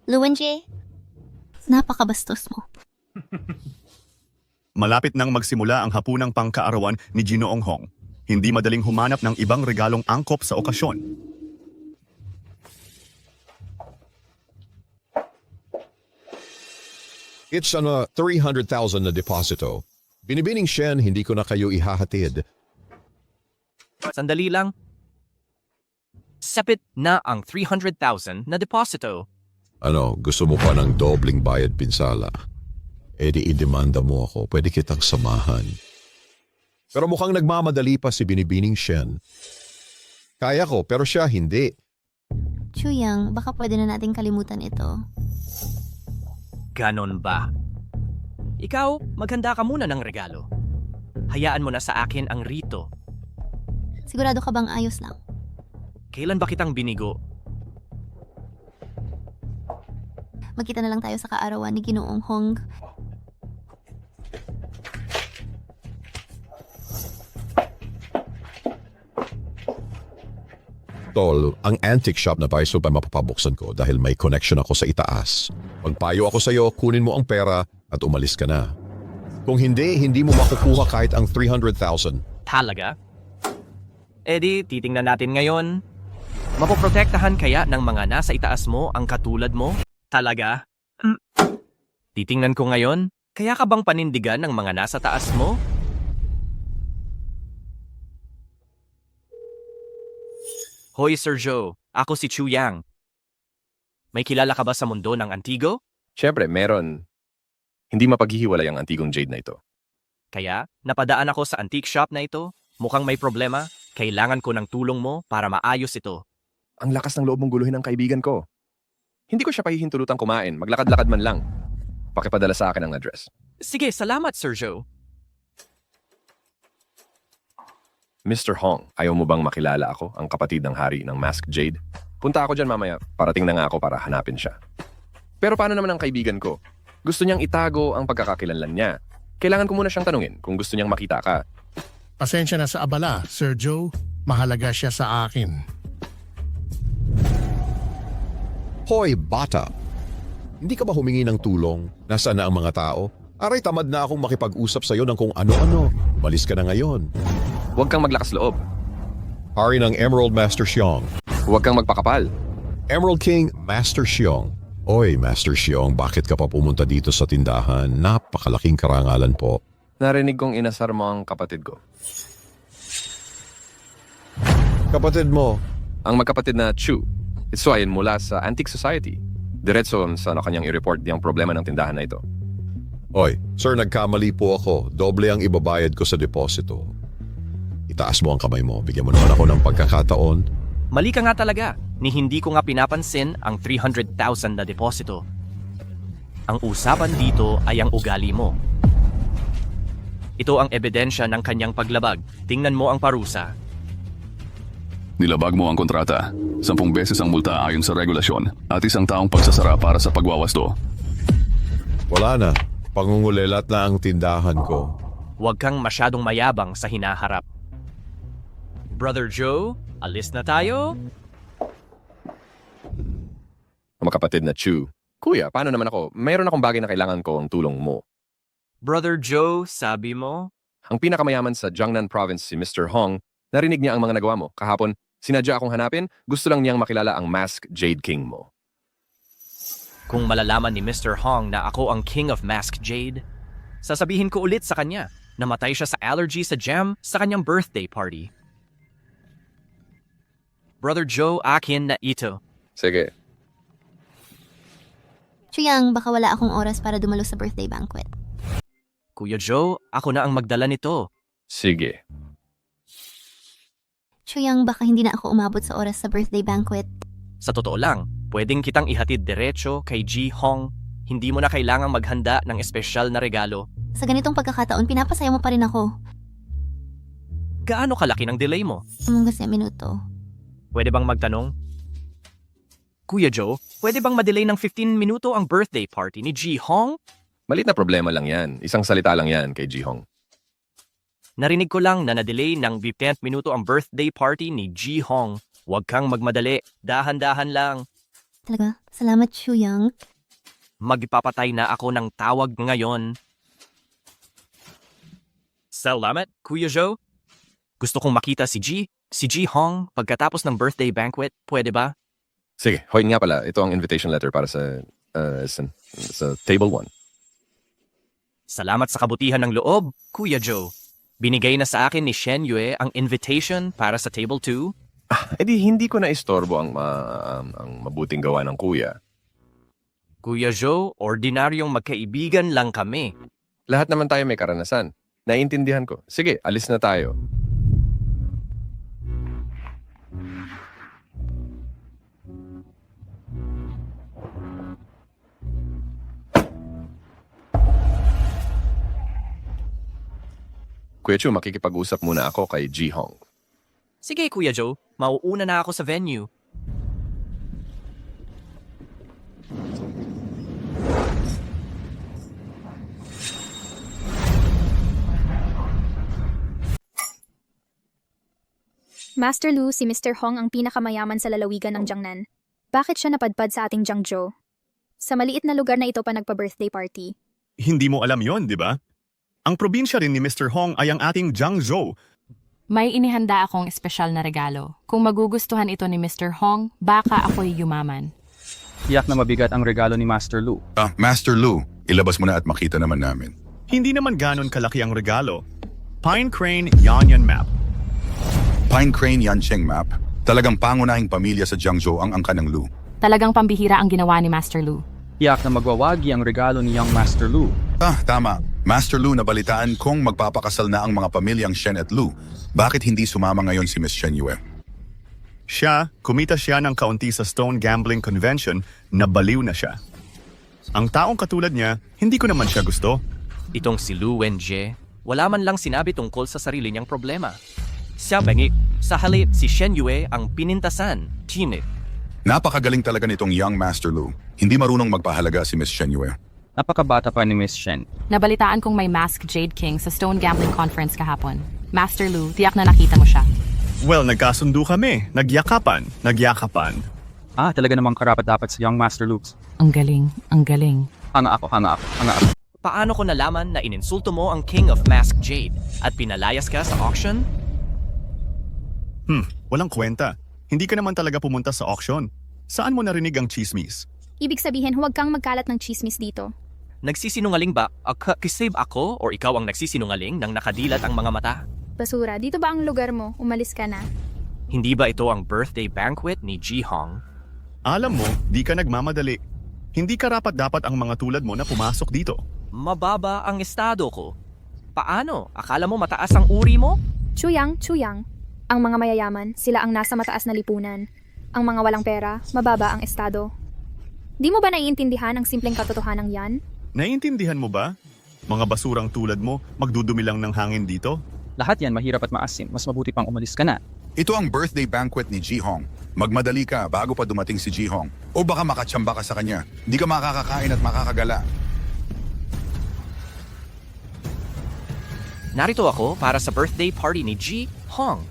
Luwenje, napakabastos mo. Malapit nang magsimula ang hapunang pangkaarawan ni Ginoong Hong. Hindi madaling humanap ng ibang regalong angkop sa okasyon. It's 300,000 na deposito. Binibining Shen, hindi ko na kayo ihahatid. Sandali lang. Sapit na ang 300,000 na deposito. Ano, gusto mo pa ng dobling bayad pinsala? E di idemanda mo ako, pwede kitang samahan. Pero mukhang nagmamadali pa si Binibining Shen. Kaya ko, pero siya hindi. Chu Yang, baka pwede na nating kalimutan ito. Ganon ba? Ikaw, maghanda ka muna ng regalo. Hayaan mo na sa akin ang rito. Sigurado ka bang ayos lang? Kailan ba kitang binigo? Magkita na lang tayo sa kaarawan ni Ginoong Hong. Tol, ang antique shop na Viso pa mapapabuksan ko dahil may connection ako sa itaas. Magpayo ako sa'yo, kunin mo ang pera at umalis ka na. Kung hindi, hindi mo makukuha kahit ang 300,000. Talaga? Eddie, titingnan natin ngayon. Mapoprotektahan kaya ng mga nasa itaas mo ang katulad mo? Talaga? Titingnan ko ngayon, kaya ka bang panindigan ng mga nasa taas mo? Hoy Sir Joe, ako si Chu Yang. May kilala ka ba sa mundo ng Antigo? Siyempre, meron. Hindi mapaghihiwalay ang antigong jade na ito. Kaya, napadaan ako sa antique shop na ito. Mukhang may problema. Kailangan ko ng tulong mo para maayos ito. Ang lakas ng loob mong guluhin ng kaibigan ko. Hindi ko siya pahihintulutang kumain, maglakad-lakad man lang. Pakipadala sa akin ang address. Sige, salamat Sir Joe. Mr. Hong, ayaw mo bang makilala ako, ang kapatid ng hari ng Masked Jade? Punta ako dyan mamaya, parating na nga ako para hanapin siya. Pero paano naman ang kaibigan ko? Gusto niyang itago ang pagkakakilanlan niya. Kailangan ko muna siyang tanungin kung gusto niyang makita ka. Pasensya na sa abala, Sir Joe. Mahalaga siya sa akin. Hoy, bata! Hindi ka ba humingi ng tulong? Nasaan na ang mga tao? Aray, tamad na akong makipag-usap sa'yo ng kung ano-ano. Malis ka na ngayon. Huwag kang maglakas loob. Hari ng Emerald Master Xiong. Huwag kang magpakapal. Emerald King Master Xiong. Oy, Master Xiong, bakit ka pa pumunta dito sa tindahan? Napakalaking karangalan po. Narinig kong inasar mo ang kapatid ko. Kapatid mo? Ang magkapatid na Chu. Itsuayin mula sa Antique Society. Diretso sa kanyang i-report diyang problema ng tindahan na ito. Oy, sir, nagkamali po ako. Doble ang ibabayad ko sa deposito. Itaas mo ang kamay mo. Bigyan mo naman ako ng pagkakataon. Mali ka nga talaga, ni hindi ko nga pinapansin ang 300,000 na deposito. Ang usapan dito ay ang ugali mo. Ito ang ebidensya ng kanyang paglabag. Tingnan mo ang parusa. Nilabag mo ang kontrata. 10 beses ang multa ayon sa regulasyon at 1 taong pagsasara para sa pagwawasto. Wala na. Pangungulilat na ang tindahan ko. Huwag kang masyadong mayabang sa hinaharap. Brother Joe, alis na tayo? Ang kapatid na Chu. Kuya, paano naman ako? Mayroon akong bagay na kailangan ko ang tulong mo. Brother Joe, sabi mo? Ang pinakamayaman sa Jiangnan Province si Mr. Hong, narinig niya ang mga nagawa mo. Kahapon, sinadya akong hanapin, gusto lang niyang makilala ang Masked Jade King mo. Kung malalaman ni Mr. Hong na ako ang King of Masked Jade, sasabihin ko ulit sa kanya, namatay siya sa allergy sa jam sa kanyang birthday party. Brother Joe, akin na ito. Sige. Chuyang, baka wala akong oras para dumalo sa birthday banquet. Kuya Joe, ako na ang magdala nito. Sige. Chuyang, baka hindi na ako umabot sa oras sa birthday banquet. Sa totoo lang, pwedeng kitang ihatid diretso kay Ji Hong. Hindi mo na kailangang maghanda ng espesyal na regalo. Sa ganitong pagkakataon, pinapasaya mo pa rin ako. Gaano kalaki ng delay mo? Kasi minuto. Pwede bang magtanong? Kuya Joe, pwede bang madelay ng 15 minuto ang birthday party ni Ji Hong? Malit na problema lang yan. Isang salita lang yan kay Ji Hong. Narinig ko lang na nadelay ng 15 minuto ang birthday party ni Ji Hong. Huwag kang magmadali. Dahan-dahan lang. Talaga? Salamat, Chuyang. Magpapatay na ako ng tawag ngayon. Salamat, Kuya Joe. Gusto kong makita si Ji Hong pagkatapos ng birthday banquet. Pwede ba? Sige, hoy nga pala. Ito ang invitation letter para sa table 1. Salamat sa kabutihan ng loob, Kuya Joe. Binigay na sa akin ni Shen Yue ang invitation para sa table 2. Hindi ko na istorbo ang mabuting gawa ng kuya. Kuya Joe, ordinaryong magkaibigan lang kami. Lahat naman tayo may karanasan. Naiintindihan ko. Sige, alis na tayo. Kuya Chu, makikipag-usap muna ako kay Ji Hong. Sige, Kuya Joe. Mauuna na ako sa venue. Master Lu, si Mr. Hong ang pinakamayaman sa lalawigan ng Jiangnan. Bakit siya napadpad sa ating Jiangzhou? Sa maliit na lugar na ito pa nagpa-birthday party. Hindi mo alam yon, di ba? Ang probinsya rin ni Mr. Hong ay ang ating Jiangzhou. May inihanda akong espesyal na regalo. Kung magugustuhan ito ni Mr. Hong, baka ako'y yumaman. Tiyak na mabigat ang regalo ni Master Lu. Master Lu, ilabas mo na at makita naman namin. Hindi naman ganon kalaki ang regalo. Pine Crane Yanyan Map. Pine Crane Yancheng Map. Talagang pangunahing pamilya sa Jiangzhou ang angka ng Lu. Talagang pambihira ang ginawa ni Master Lu. Tiyak na magwawagi ang regalo ni Young Master Lu. Tama. Master Lu, nabalitaan kong magpapakasal na ang mga pamilyang Shen at Lu. Bakit hindi sumama ngayon si Miss Shen Yue? Kumita siya ng kaunti sa Stone Gambling Convention na baliw na siya. Ang taong katulad niya, hindi ko naman siya gusto. Itong si Lu Wenjie, wala man lang sinabi tungkol sa sarili niyang problema. Siya bangik, sa halip si Shen Yue ang pinintasan, Chinit. Napakagaling talaga nitong Young Master Lu. Hindi marunong magpahalaga si Miss Shen Yue. Napakabata pa ni Miss Shen. Nabalitaan kong may Mask Jade King sa Stone Gambling Conference kahapon. Master Lu, tiyak na nakita mo siya. Well, nagkasundo kami. Nagyakapan. Talaga namang karapat-dapat sa Young Master Lu. Ang galing, ang galing. Hanga ako. Paano ko nalaman na ininsulto mo ang King of Mask Jade at pinalayas ka sa auction? Walang kwenta. Hindi ka naman talaga pumunta sa auction. Saan mo narinig ang chismis? Ibig sabihin, huwag kang magkalat ng chismis dito. Nagsisinungaling ba? Kisave ako o ikaw ang nagsisinungaling nang nakadilat ang mga mata? Basura, dito ba ang lugar mo? Umalis ka na. Hindi ba ito ang birthday banquet ni Ji Hong? Alam mo, di ka nagmamadali. Hindi karapat-dapat ang mga tulad mo na pumasok dito. Mababa ang estado ko. Paano? Akala mo mataas ang uri mo? Chuyang. Ang mga mayayaman, sila ang nasa mataas na lipunan. Ang mga walang pera, mababa ang estado. Di mo ba naiintindihan ang simpleng katotohanan yan? Naiintindihan mo ba? Mga basurang tulad mo, magdudumi lang ng hangin dito? Lahat yan mahirap at maasim. Mas mabuti pang umalis ka na. Ito ang birthday banquet ni Ji Hong. Magmadali ka bago pa dumating si Ji Hong. O baka makatsamba ka sa kanya. Di ka makakakain at makakagala. Narito ako para sa birthday party ni Ji Hong.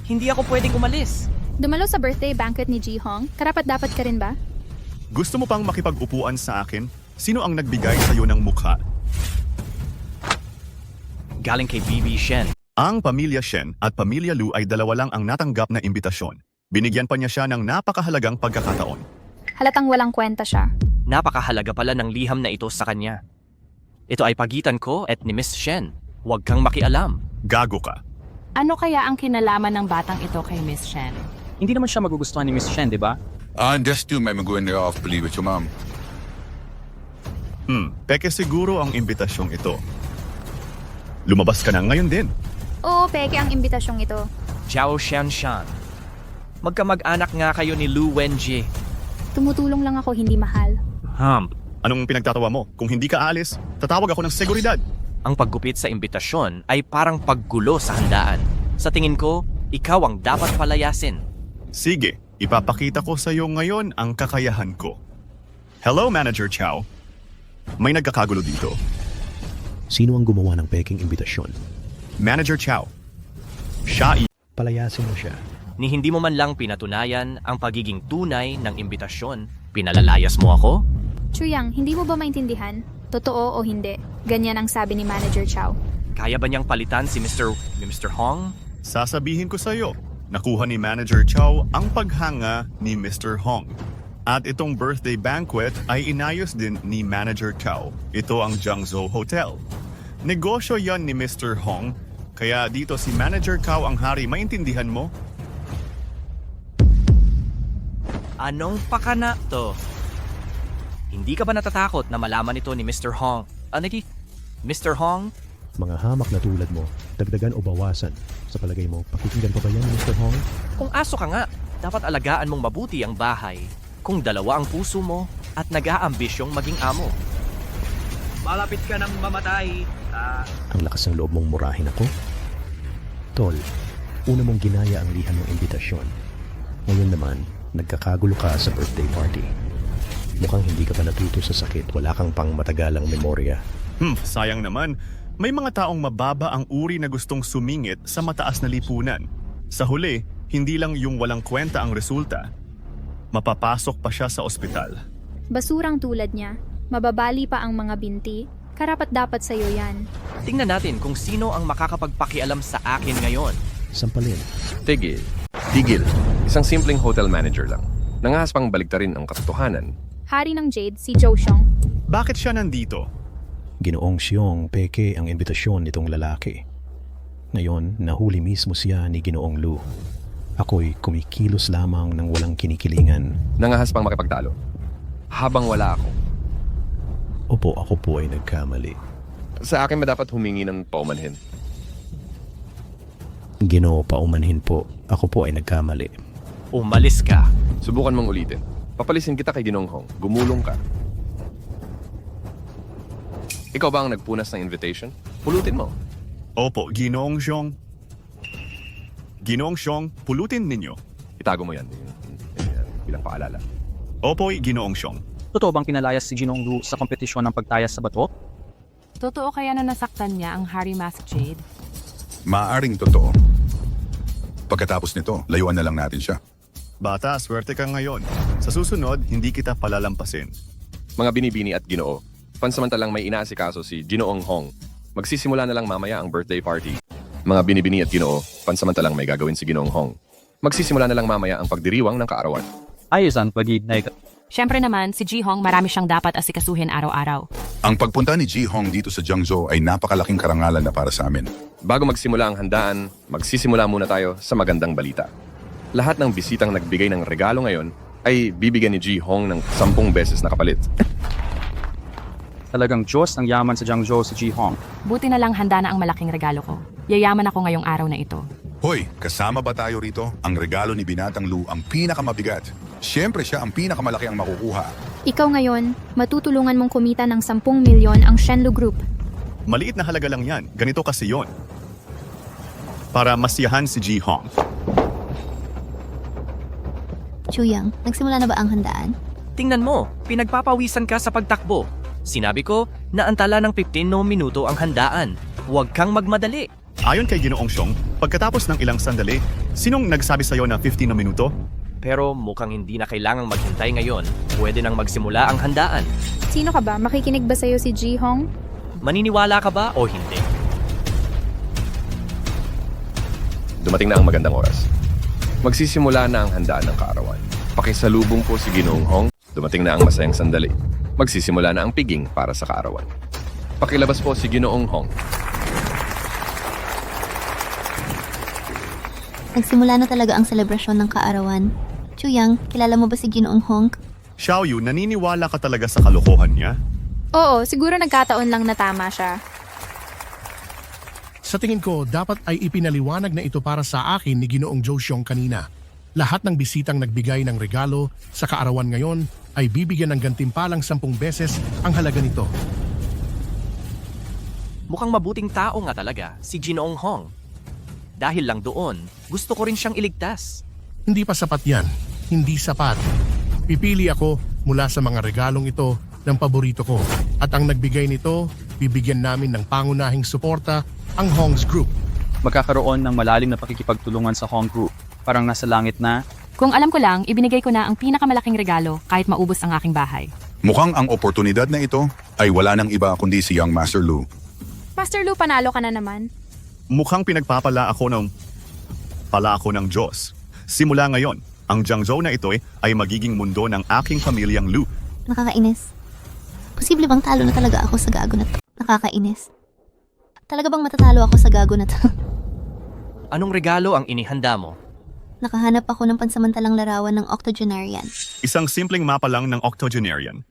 Hindi ako pwedeng umalis. Dumalo sa birthday banquet ni Ji Hong, karapat-dapat ka rin ba? Gusto mo pang makipag-upuan sa akin? Sino ang nagbigay sa iyo ng mukha? Galing kay Bibi Shen. Ang pamilya Shen at pamilya Lu ay dalawa lang ang natanggap na imbitasyon. Binigyan pa niya siya ng napakahalagang pagkakataon. Halatang walang kwenta siya. Napakahalaga pala ng liham na ito sa kanya. Ito ay pagitan ko at ni Miss Shen. Huwag kang makialam. Gago ka. Ano kaya ang kinalaman ng batang ito kay Miss Shen? Hindi naman siya magugustuhan ni Miss Shen, di ba? Just do may mag-go in there off believe it, ma'am. Peke siguro ang imbitasyong ito. Lumabas ka na ngayon din. Oo, peke ang imbitasyong ito. Zhao Xianshan. Magkamag-anak nga kayo ni Lu Wenjie. Tumutulong lang ako, hindi mahal. Anong pinagtatawa mo? Kung hindi ka alis, tatawag ako ng seguridad. Ang paggupit sa imbitasyon ay parang paggulo sa handaan. Sa tingin ko, ikaw ang dapat palayasin. Sige, ipapakita ko sa iyo ngayon ang kakayahan ko. Hello, Manager Chow. May nagkakagulo dito. Sino ang gumawa ng peking imbitasyon? Manager Chow. Siya Palayasin mo siya. Ni hindi mo man lang pinatunayan ang pagiging tunay ng imbitasyon, pinalalayas mo ako? Chuyang, hindi mo ba maintindihan? Totoo o hindi? Ganyan ang sabi ni Manager Chow. Kaya ba niyang palitan si Mr. Hong? Sasabihin ko sa iyo, nakuha ni Manager Chow ang paghanga ni Mr. Hong. At itong birthday banquet ay inayos din ni Manager Chow. Ito ang Jiangzhou Hotel. Negosyo yan ni Mr. Hong, kaya dito si Manager Chow ang hari, maintindihan mo? Anong pakana to? Hindi ka ba natatakot na malaman ito ni Mr. Hong? Mr. Hong? Mga hamak na tulad mo, dagdagan o bawasan. Sa palagay mo, pakikinggan pa ba yan ni Mr. Hong? Kung aso ka nga, dapat alagaan mong mabuti ang bahay. Kung dalawa ang puso mo at nag-aambisyong maging amo. Malapit ka nang mamatay. Ang lakas ng loob mong murahin ako? Tol, una mong ginaya ang lihan ng imbitasyon. Ngayon naman, nagkakagulo ka sa birthday party. Mukhang hindi ka pa natuto sa sakit, wala kang pang matagalang memorya. Sayang naman. May mga taong mababa ang uri na gustong sumingit sa mataas na lipunan. Sa huli, hindi lang yung walang kwenta ang resulta. Mapapasok pa siya sa ospital. Basurang tulad niya, mababali pa ang mga binti, karapat-dapat sa'yo yan. Tingnan natin kung sino ang makakapagpakialam sa akin ngayon. Sampalin. Tigil. Isang simpleng hotel manager lang. Nangahas pang baliktarin ang katotohanan. Hari ng Jade, si Zhou Xiong. Bakit siya nandito? Ginoong Xiong, peke ang imbitasyon nitong lalaki. Ngayon, nahuli mismo siya ni Ginoong Lu. Ako'y kumikilos lamang ng walang kinikilingan. Nangahas pang makipagtalo. Habang wala ako. Opo, ako po ay nagkamali. Sa akin ba dapat humingi ng paumanhin? Ginoo, paumanhin po. Ako po ay nagkamali. Umalis ka. Subukan mong ulitin. Papalisin kita kay Ginong Hong. Gumulong ka. Ikaw ba ang nagpunas ng invitation? Pulutin mo. Opo, Ginoong Xiong. Ginoong Xiong, pulutin ninyo. Itago mo yan. Bilang paalala. Opo, Ginoong Xiong. Totoo bang pinalayas si Ginong Lu sa kompetisyon ng pagtayas sa bato? Totoo kaya na nasaktan niya ang Hari Mask Jade? Maaring totoo. Pagkatapos nito, layuan na lang natin siya. Bata, swerte ka ngayon. Sa susunod, hindi kita palalampasin. Mga binibini at Ginoo, pansamantalang may inaasikaso si Ginoong Hong. Magsisimula na lang mamaya ang birthday party. Mga binibini at Ginoo, pansamantalang may gagawin si Ginoong Hong. Magsisimula na lang mamaya ang pagdiriwang ng kaarawan. Ayos ang pag-ignay. Siyempre naman, si Ji Hong marami siyang dapat asikasuhin araw-araw. Ang pagpunta ni Ji Hong dito sa Jiangzhou ay napakalaking karangalan na para sa amin. Bago magsimula ang handaan, magsisimula muna tayo sa magandang balita. Lahat ng bisitang nagbigay ng regalo ngayon ay bibigyan ni Ji Hong ng 10 beses na kapalit. Talagang Diyos ng yaman sa Jiangzhou si Ji Hong. Buti na lang handa na ang malaking regalo ko. Yayaman ako ngayong araw na ito. Hoy, kasama ba tayo rito? Ang regalo ni Binatang Lu ang pinakamabigat. Siyempre siya ang pinakamalaki ang makukuha. Ikaw ngayon, matutulungan mong kumita ng 10 milyon ang Shenlu Group. Maliit na halaga lang yan. Ganito kasi yon. Para masiyahan si Ji Hong. Chuyang, nagsimula na ba ang handaan? Tingnan mo, pinagpapawisan ka sa pagtakbo. Sinabi ko na antala ng 15 minuto ang handaan. Huwag kang magmadali. Ayon kay Ginoong Xiong, pagkatapos ng ilang sandali, sinong nagsabi sa'yo na 15 na minuto? Pero mukhang hindi na kailangang maghintay ngayon. Pwede nang magsimula ang handaan. Sino ka ba? Makikinig ba sa'yo si Ji Hong? Maniniwala ka ba o hindi? Dumating na ang magandang oras. Magsisimula na ang handaan ng kaarawan. Pakisalubong po si Ginoong Hong. Dumating na ang masayang sandali. Magsisimula na ang piging para sa kaarawan. Pakilabas po si Ginoong Hong. Nagsimula na talaga ang selebrasyon ng kaarawan. Chuyang, kilala mo ba si Ginoong Hong? Xiaoyu, naniniwala ka talaga sa kalokohan niya? Oo, siguro nagkataon lang na tama siya. Sa tingin ko, dapat ay ipinaliwanag na ito para sa akin ni Ginoong Zhou Xiong kanina. Lahat ng bisitang nagbigay ng regalo sa kaarawan ngayon ay bibigyan ng gantimpalang 10 beses ang halaga nito. Mukhang mabuting tao nga talaga si Ginoong Hong. Dahil lang doon, gusto ko rin siyang iligtas. Hindi pa sapat yan. Hindi sapat. Pipili ako mula sa mga regalong ito ng paborito ko. At ang nagbigay nito, bibigyan namin ng pangunahing suporta ang Hong's Group. Magkakaroon ng malalim na pakikipagtulungan sa Hong Group. Parang nasa langit na. Kung alam ko lang, ibinigay ko na ang pinakamalaking regalo kahit maubos ang aking bahay. Mukhang ang oportunidad na ito ay wala nang iba kundi si Young Master Lu. Master Lu, panalo ka na naman. Mukhang pinagpapala ako ng Diyos. Simula ngayon, ang Jiangzhou na ito ay magiging mundo ng aking pamilyang Lu. Nakakainis. Posible bang talo na talaga ako sa gago na to? Nakakainis. Talaga bang matatalo ako sa gago na to? Anong regalo ang inihanda mo? Nakahanap ako ng pansamantalang larawan ng octogenarian. Isang simpleng mapa lang ng octogenarian.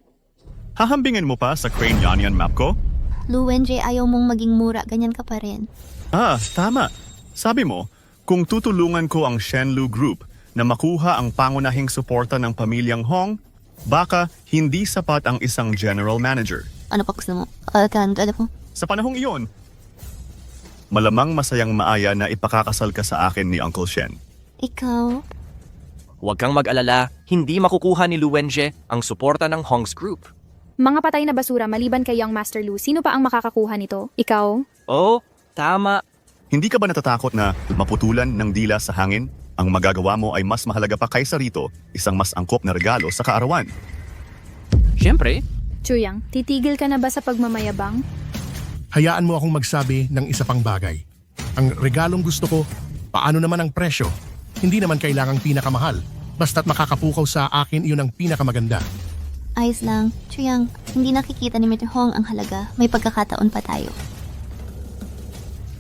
Hahambingin mo pa sa Cranionian map ko? Lu Wenjie, ayaw mong maging mura, ganyan ka pa rin. Tama. Sabi mo, kung tutulungan ko ang Shenlu Group na makuha ang pangunahing suporta ng pamilyang Hong, baka hindi sapat ang isang general manager. Ano pa gusto mo? Ano po? Sa panahong iyon, malamang masayang maaya na ipakakasal ka sa akin ni Uncle Shen. Ikaw? Huwag kang mag-alala, hindi makukuha ni Lu Wenjie ang suporta ng Hong's Group. Mga patay na basura maliban kay Young Master Lu, sino pa ang makakakuha nito? Ikaw? Oh, tama. Hindi ka ba natatakot na maputulan ng dila sa hangin? Ang magagawa mo ay mas mahalaga pa kaysa rito, isang mas angkop na regalo sa kaarawan. Siyempre. Chuyang, titigil ka na ba sa pagmamayabang? Hayaan mo akong magsabi ng isa pang bagay. Ang regalong gusto ko, paano naman ang presyo? Hindi naman kailangang pinakamahal. Basta't makakapukaw sa akin, iyon ang pinakamaganda. Ayos lang. Chuyang, hindi nakikita ni Mr. Hong ang halaga. May pagkakataon pa tayo.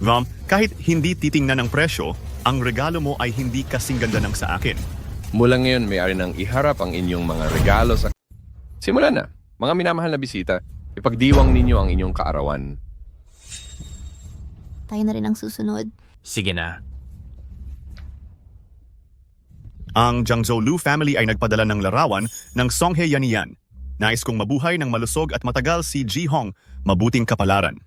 Rom, kahit hindi titingnan ng presyo, ang regalo mo ay hindi kasing ganda ng sa akin. Mula ngayon, may-ari nang iharap ang inyong mga regalo sa... Simulan na, mga minamahal na bisita. Ipagdiwang ninyo ang inyong kaarawan. Tayo na rin ang susunod. Sige na. Ang Jiangzhou Lu family ay nagpadala ng larawan ng Songhe Yanian. Nais kong mabuhay ng malusog at matagal si Ji Hong, mabuting kapalaran.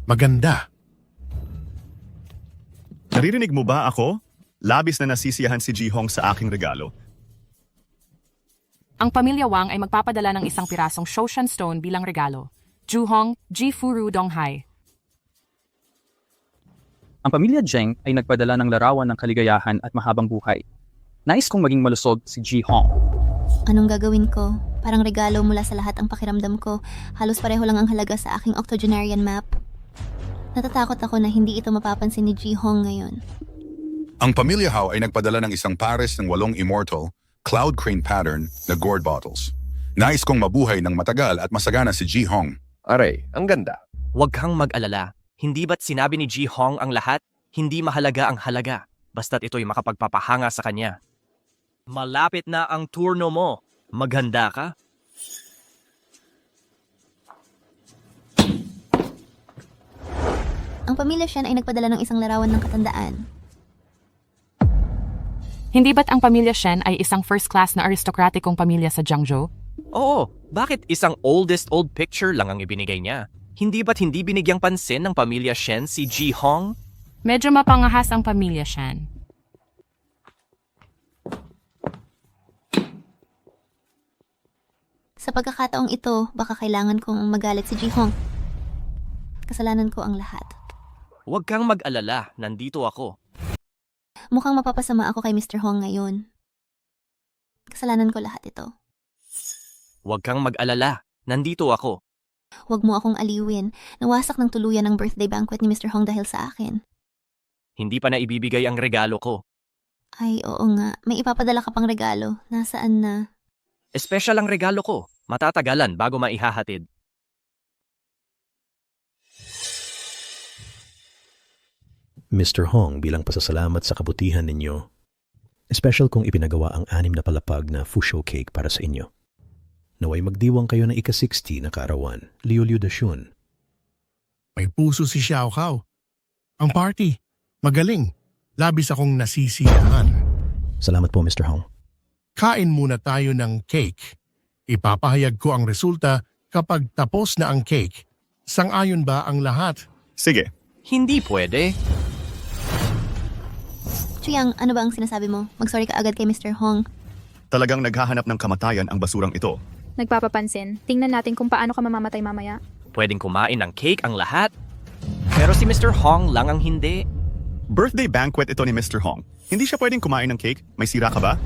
Maganda. Naririnig mo ba ako? Labis na nasisiyahan si Ji Hong sa aking regalo. Ang pamilya Wang ay magpapadala ng isang pirasong Shoshan Stone bilang regalo. Ju Hong, Ji Furu Donghai. Ang pamilya Zheng ay nagpadala ng larawan ng kaligayahan at mahabang buhay. Nais kong maging malusog si Ji Hong. Anong gagawin ko? Parang regalo mula sa lahat ang pakiramdam ko. Halos pareho lang ang halaga sa aking octogenarian map. Natatakot ako na hindi ito mapapansin ni Ji Hong ngayon. Ang pamilya Hao ay nagpadala ng isang pares ng 8 immortal, cloud crane pattern na gourd bottles. Nais kong mabuhay ng matagal at masagana si Ji Hong. Aray, ang ganda. Huwag kang mag-alala. Hindi ba't sinabi ni Ji Hong ang lahat? Hindi mahalaga ang halaga. Basta't ito'y makapagpapahanga sa kanya. Malapit na ang turno mo. Maghanda ka? Ang pamilya Shen ay nagpadala ng isang larawan ng katandaan. Hindi ba't ang pamilya Shen ay isang first-class na aristokratikong pamilya sa Jiangzhou? Oo, bakit isang oldest old picture lang ang ibinigay niya? Hindi ba't hindi binigyang pansin ng pamilya Shen si Ji Hong? Medyo mapangahas ang pamilya Shen. Sa pagkakataong ito, baka kailangan kong magalit si Ji Hong. Kasalanan ko ang lahat. Huwag kang mag-alala, nandito ako. Mukhang mapapasama ako kay Mr. Hong ngayon. Kasalanan ko lahat ito. Huwag kang mag-alala, nandito ako. Huwag mo akong aliwin. Nawasak ng tuluyan ang birthday banquet ni Mr. Hong dahil sa akin. Hindi pa na ibibigay ang regalo ko. Ay, oo nga. May ipapadala ka pang regalo. Nasaan na? Espesyal ang regalo ko. Matatagalan bago maihahatid. Mr. Hong, bilang pasasalamat sa kabutihan ninyo, special kong ipinagawa ang 6 na palapag na fusho cake para sa inyo. Naway magdiwang kayo ng ika-60 na kaarawan, Liu Liu Dashun. May puso si Xiao Kao. Ang party, magaling. Labis akong nasisiyahan. Salamat po, Mr. Hong. Kain muna tayo ng cake. Ipapahayag ko ang resulta kapag tapos na ang cake. Sang-ayon ba ang lahat? Sige. Hindi pwede. Chuyang, ano ba ang sinasabi mo? Mag-sorry ka agad kay Mr. Hong. Talagang naghahanap ng kamatayan ang basurang ito. Nagpapapansin. Tingnan natin kung paano ka mamamatay mamaya. Pwedeng kumain ng cake ang lahat. Pero si Mr. Hong lang ang hindi. Birthday banquet ito ni Mr. Hong. Hindi siya pwedeng kumain ng cake. May sira ka ba?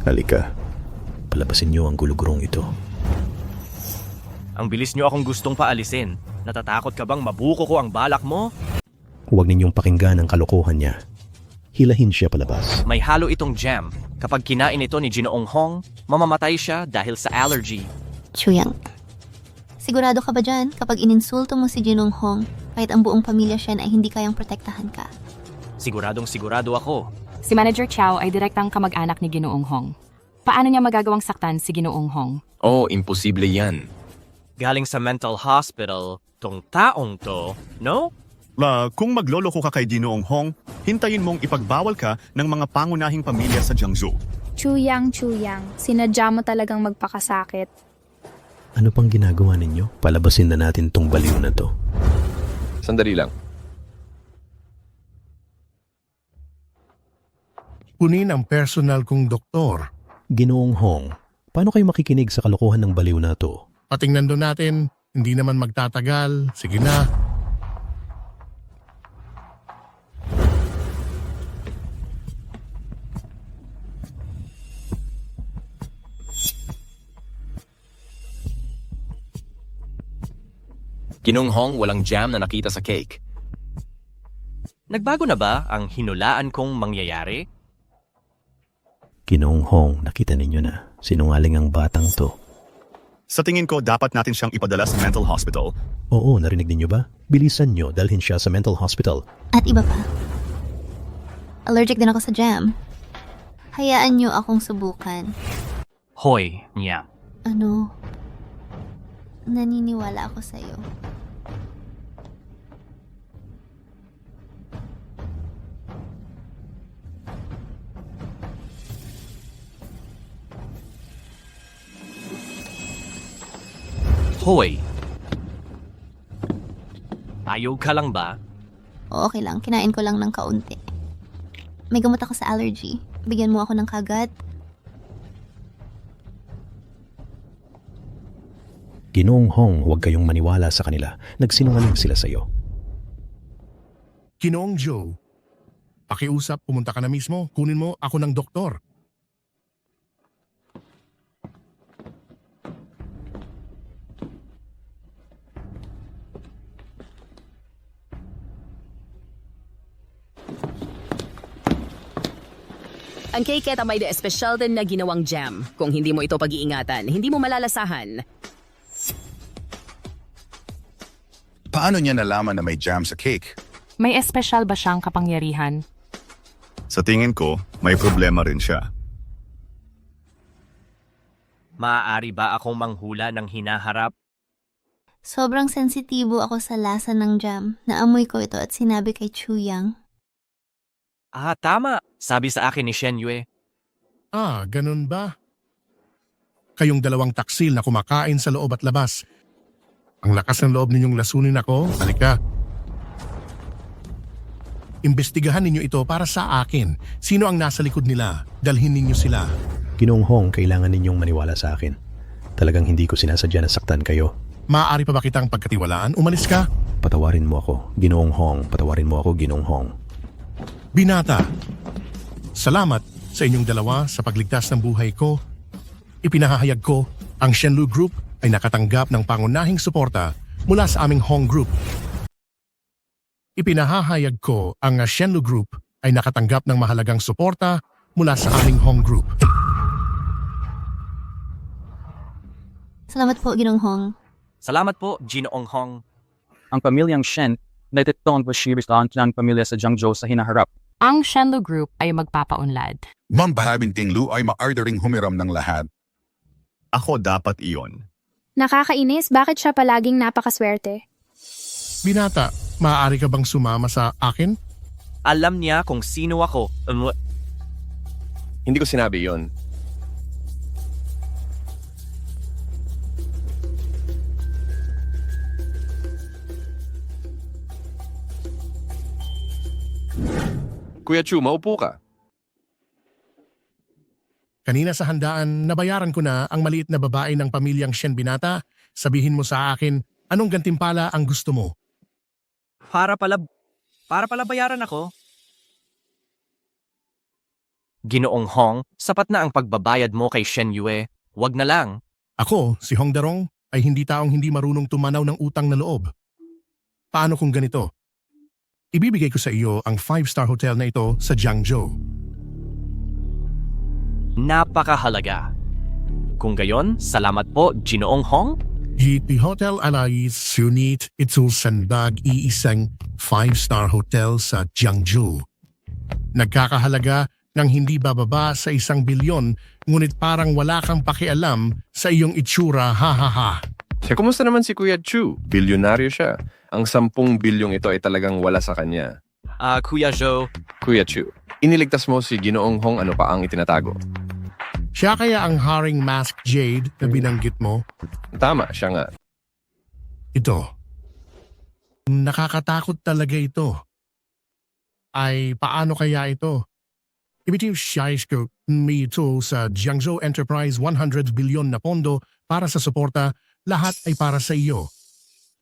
Halika, palabasin niyo ang gulugurong ito. Ang bilis nyo akong gustong paalisin. Natatakot ka bang mabuko ko ang balak mo? Huwag ninyong pakinggan ang kalokohan niya. Hilahin siya palabas. May halo itong jam. Kapag kinain ito ni Ginoong Hong, mamamatay siya dahil sa allergy. Chuyang, sigurado ka ba dyan kapag ininsulto mo si Jinong Hong, kahit ang buong pamilya siya ay hindi kayang protektahan ka? Siguradong sigurado ako. Si Manager Chow ay direktang kamag-anak ni Ginoong Hong. Paano niya magagawang saktan si Ginoong Hong? Oh, imposible yan. Galing sa mental hospital, tong taong to, no? Kung magloloko ka kay Ginoong Hong, hintayin mong ipagbawal ka ng mga pangunahing pamilya sa Jiangsu. Chuyang, sinadya mo talagang magpakasakit. Ano pang ginagawa ninyo? Palabasin na natin tong baliw na to. Sandali lang. Kunin ang personal kong doktor. Ginoong Hong, paano kayo makikinig sa kalokohan ng baliw na to? Patingnan doon natin, hindi naman magtatagal. Sige na. Ginoong Hong, walang jam na nakita sa cake. Nagbago na ba ang hinulaan kong mangyayari? Ginoong Hong, nakita ninyo na. Sinungaling ang batang to. Sa tingin ko, dapat natin siyang ipadala sa mental hospital. Oo, narinig ninyo ba? Bilisan nyo, dalhin siya sa mental hospital. At iba pa. Allergic din ako sa jam. Hayaan niyo akong subukan. Hoy, niya. Ano? Naniniwala ako sa'yo. Hoy. Ayaw ka lang ba? O, okay lang, kinain ko lang ng kaunti. May gamot ako sa allergy. Bigyan mo ako ng kagat. Ginoong Hong, huwag kayong maniwala sa kanila. Nagsinungaling sila sa'yo. Ginoong Joe, pakiusap, pumunta ka na mismo. Kunin mo ako ng doktor. Ang cake ay may espesyal din na ginawang jam. Kung hindi mo ito pag-iingatan, hindi mo malalasahan. Paano niya nalaman na may jam sa cake? May espesyal ba siyang kapangyarihan? Sa tingin ko, may problema rin siya. Maaari ba akong manghula ng hinaharap? Sobrang sensitibo ako sa lasa ng jam. Naamoy ko ito at sinabi kay Chuyang. Ah, tama. Sabi sa akin ni Shen Yue. Ah, ganun ba? Kayong dalawang taksil na kumakain sa loob at labas. Ang lakas ng loob ninyong lasunin ako. Halika. Imbestigahan ninyo ito para sa akin. Sino ang nasa likod nila? Dalhin ninyo sila. Ginoong Hong, kailangan ninyong maniwala sa akin. Talagang hindi ko sinasadya na saktan kayo. Maaari pa ba kitang pagkatiwalaan? Umalis ka? Patawarin mo ako, Ginoong Hong. Patawarin mo ako, Ginoong Hong. Binata, salamat sa inyong dalawa sa pagligtas ng buhay ko. Ipinahahayag ko, ang Shenlu Group ay nakatanggap ng pangunahing suporta mula sa aming Hong Group. Ipinahahayag ko, ang Shenlu Group ay nakatanggap ng mahalagang suporta mula sa aming Hong Group. Salamat po, Ginoong Hong. Salamat po, Ginoong Hong. Ang pamilyang Shen Natitong basibistaan ng pamilya sa Jiangzhou sa hinaharap. Ang Shenlu Group ay magpapaunlad. Mang Bahabin Ting Lu ay ma-ordering humiram ng lahat. Ako dapat iyon. Nakakainis, bakit siya palaging napakaswerte? Binata, maaari ka bang sumama sa akin? Alam niya kung sino ako. Hindi ko sinabi yon. Kuya Chu, maupo ka. Kanina sa handaan, nabayaran ko na ang maliit na babae ng pamilyang Shen Binata. Sabihin mo sa akin, anong gantimpala ang gusto mo? Para pala bayaran ako. Ginoong Hong, sapat na ang pagbabayad mo kay Shen Yue. Wag na lang. Ako, si Hong Darong, ay hindi taong hindi marunong tumanaw ng utang na loob. Paano kung ganito? Ibibigay ko sa iyo ang 5-star hotel na ito sa Jiangzhou. Napakahalaga. Kung gayon, salamat po, Ginoong Hong. GT Hotel Alais Sunit Itsulsanbag iisang 5-star hotel sa Jiangzhou. Nagkakahalaga ng hindi bababa sa 1 bilyon, ngunit parang wala kang pakialam sa iyong itsura, ha ha ha. Kumusta naman si Kuya Chu? Bilyonaryo siya. Ang 10 bilyong ito ay talagang wala sa kanya. Kuya Zhou. Kuya Chu, iniligtas mo si Ginoong Hong, ano pa ang itinatago? Siya kaya ang Haring Mask Jade na binanggit mo? Tama, siya nga. Ito. Nakakatakot talaga ito. Ay, paano kaya ito? Ibitin siya ko ito sa Jiangzhou Enterprise 100 bilyon na pondo para sa suporta, lahat ay para sa iyo.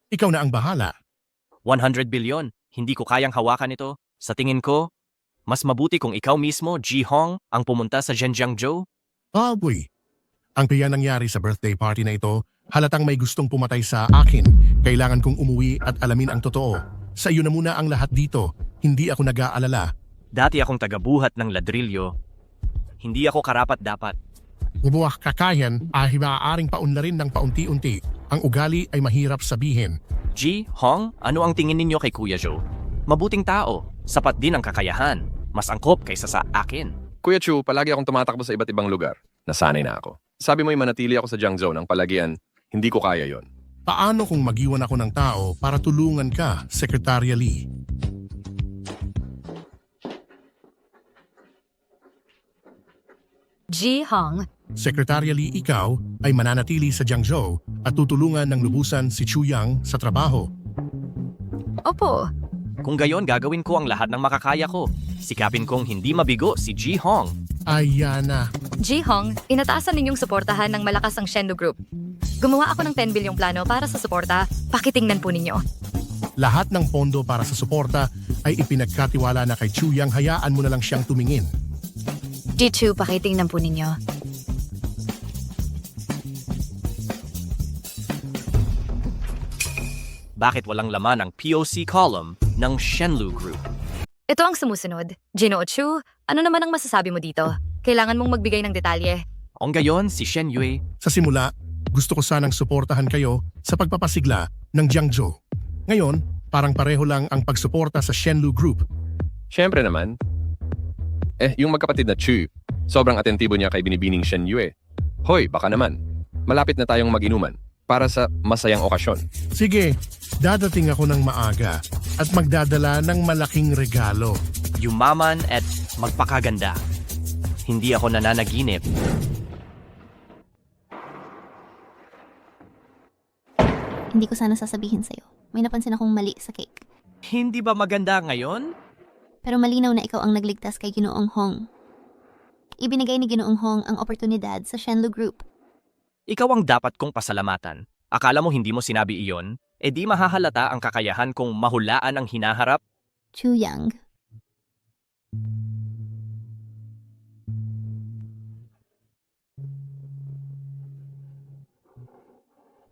Ikaw na ang bahala. 100 bilyon. Hindi ko kayang hawakan ito. Sa tingin ko, mas mabuti kung ikaw mismo, Ji Hong, ang pumunta sa Zhenjiangzhou. Boy. Ang kaya nangyari sa birthday party na ito, halatang may gustong pumatay sa akin. Kailangan kong umuwi at alamin ang totoo. Sa iyo na muna ang lahat dito. Hindi ako nag-aalala. Dati akong tagabuhat ng ladrilyo. Hindi ako karapat-dapat. Ubuwak kakayan ay maaaring paunlarin ng paunti-unti. Ang ugali ay mahirap sabihin. Ji Hong, ano ang tingin ninyo kay Kuya Zhou? Mabuting tao. Sapat din ang kakayahan. Mas angkop kaysa sa akin. Kuya Chu, palagi akong tumatakbo sa iba't ibang lugar. Nasanay na ako. Sabi mo'y manatili ako sa Jiangzhou ng palagian. Hindi ko kaya yon. Paano kung mag-iwan ako ng tao para tulungan ka, Secretary Lee? Ji Hong, Secretary Lee, ikaw ay mananatili sa Jiangzhou at tutulungan ng lubusan si Chu Yang sa trabaho. Opo. Kung gayon, gagawin ko ang lahat ng makakaya ko. Sikapin kong hindi mabigo si Ji Hong. Ayana. Ji Hong, inataasan ninyong suportahan ng malakas ang Shenlu Group. Gumawa ako ng 10 bilyong plano para sa suporta. Pakitingnan po ninyo. Lahat ng pondo para sa suporta ay ipinagkatiwala na kay Chu Yang. Hayaan mo na lang siyang tumingin. Ji-Chu, pakitingnan po ninyo. Bakit walang laman ang POC column ng Shenlu Group? Ito ang sumusunod. Gino Chu, ano naman ang masasabi mo dito? Kailangan mong magbigay ng detalye. Ang gayon, si Shen Yue. Sa simula, gusto ko sanang suportahan kayo sa pagpapasigla ng Jiangzhou. Ngayon, parang pareho lang ang pagsuporta sa Shenlu Group. Siyempre naman. Yung magkapatid na Chu, sobrang atentibo niya kay binibining Shen Yue. Hoy, baka naman. Malapit na tayong mag-inuman para sa masayang okasyon. Sige, dadating ako ng maaga at magdadala ng malaking regalo. Yumaman at magpakaganda. Hindi ako nananaginip. Hindi ko sana sasabihin sa'yo. May napansin akong mali sa cake. Hindi ba maganda ngayon? Pero malinaw na ikaw ang nagligtas kay Ginoong Hong. Ibinigay ni Ginoong Hong ang oportunidad sa Shenlu Group. Ikaw ang dapat kong pasalamatan. Akala mo hindi mo sinabi iyon? E di mahahalata ang kakayahan kong mahulaan ang hinaharap? Chu Yang.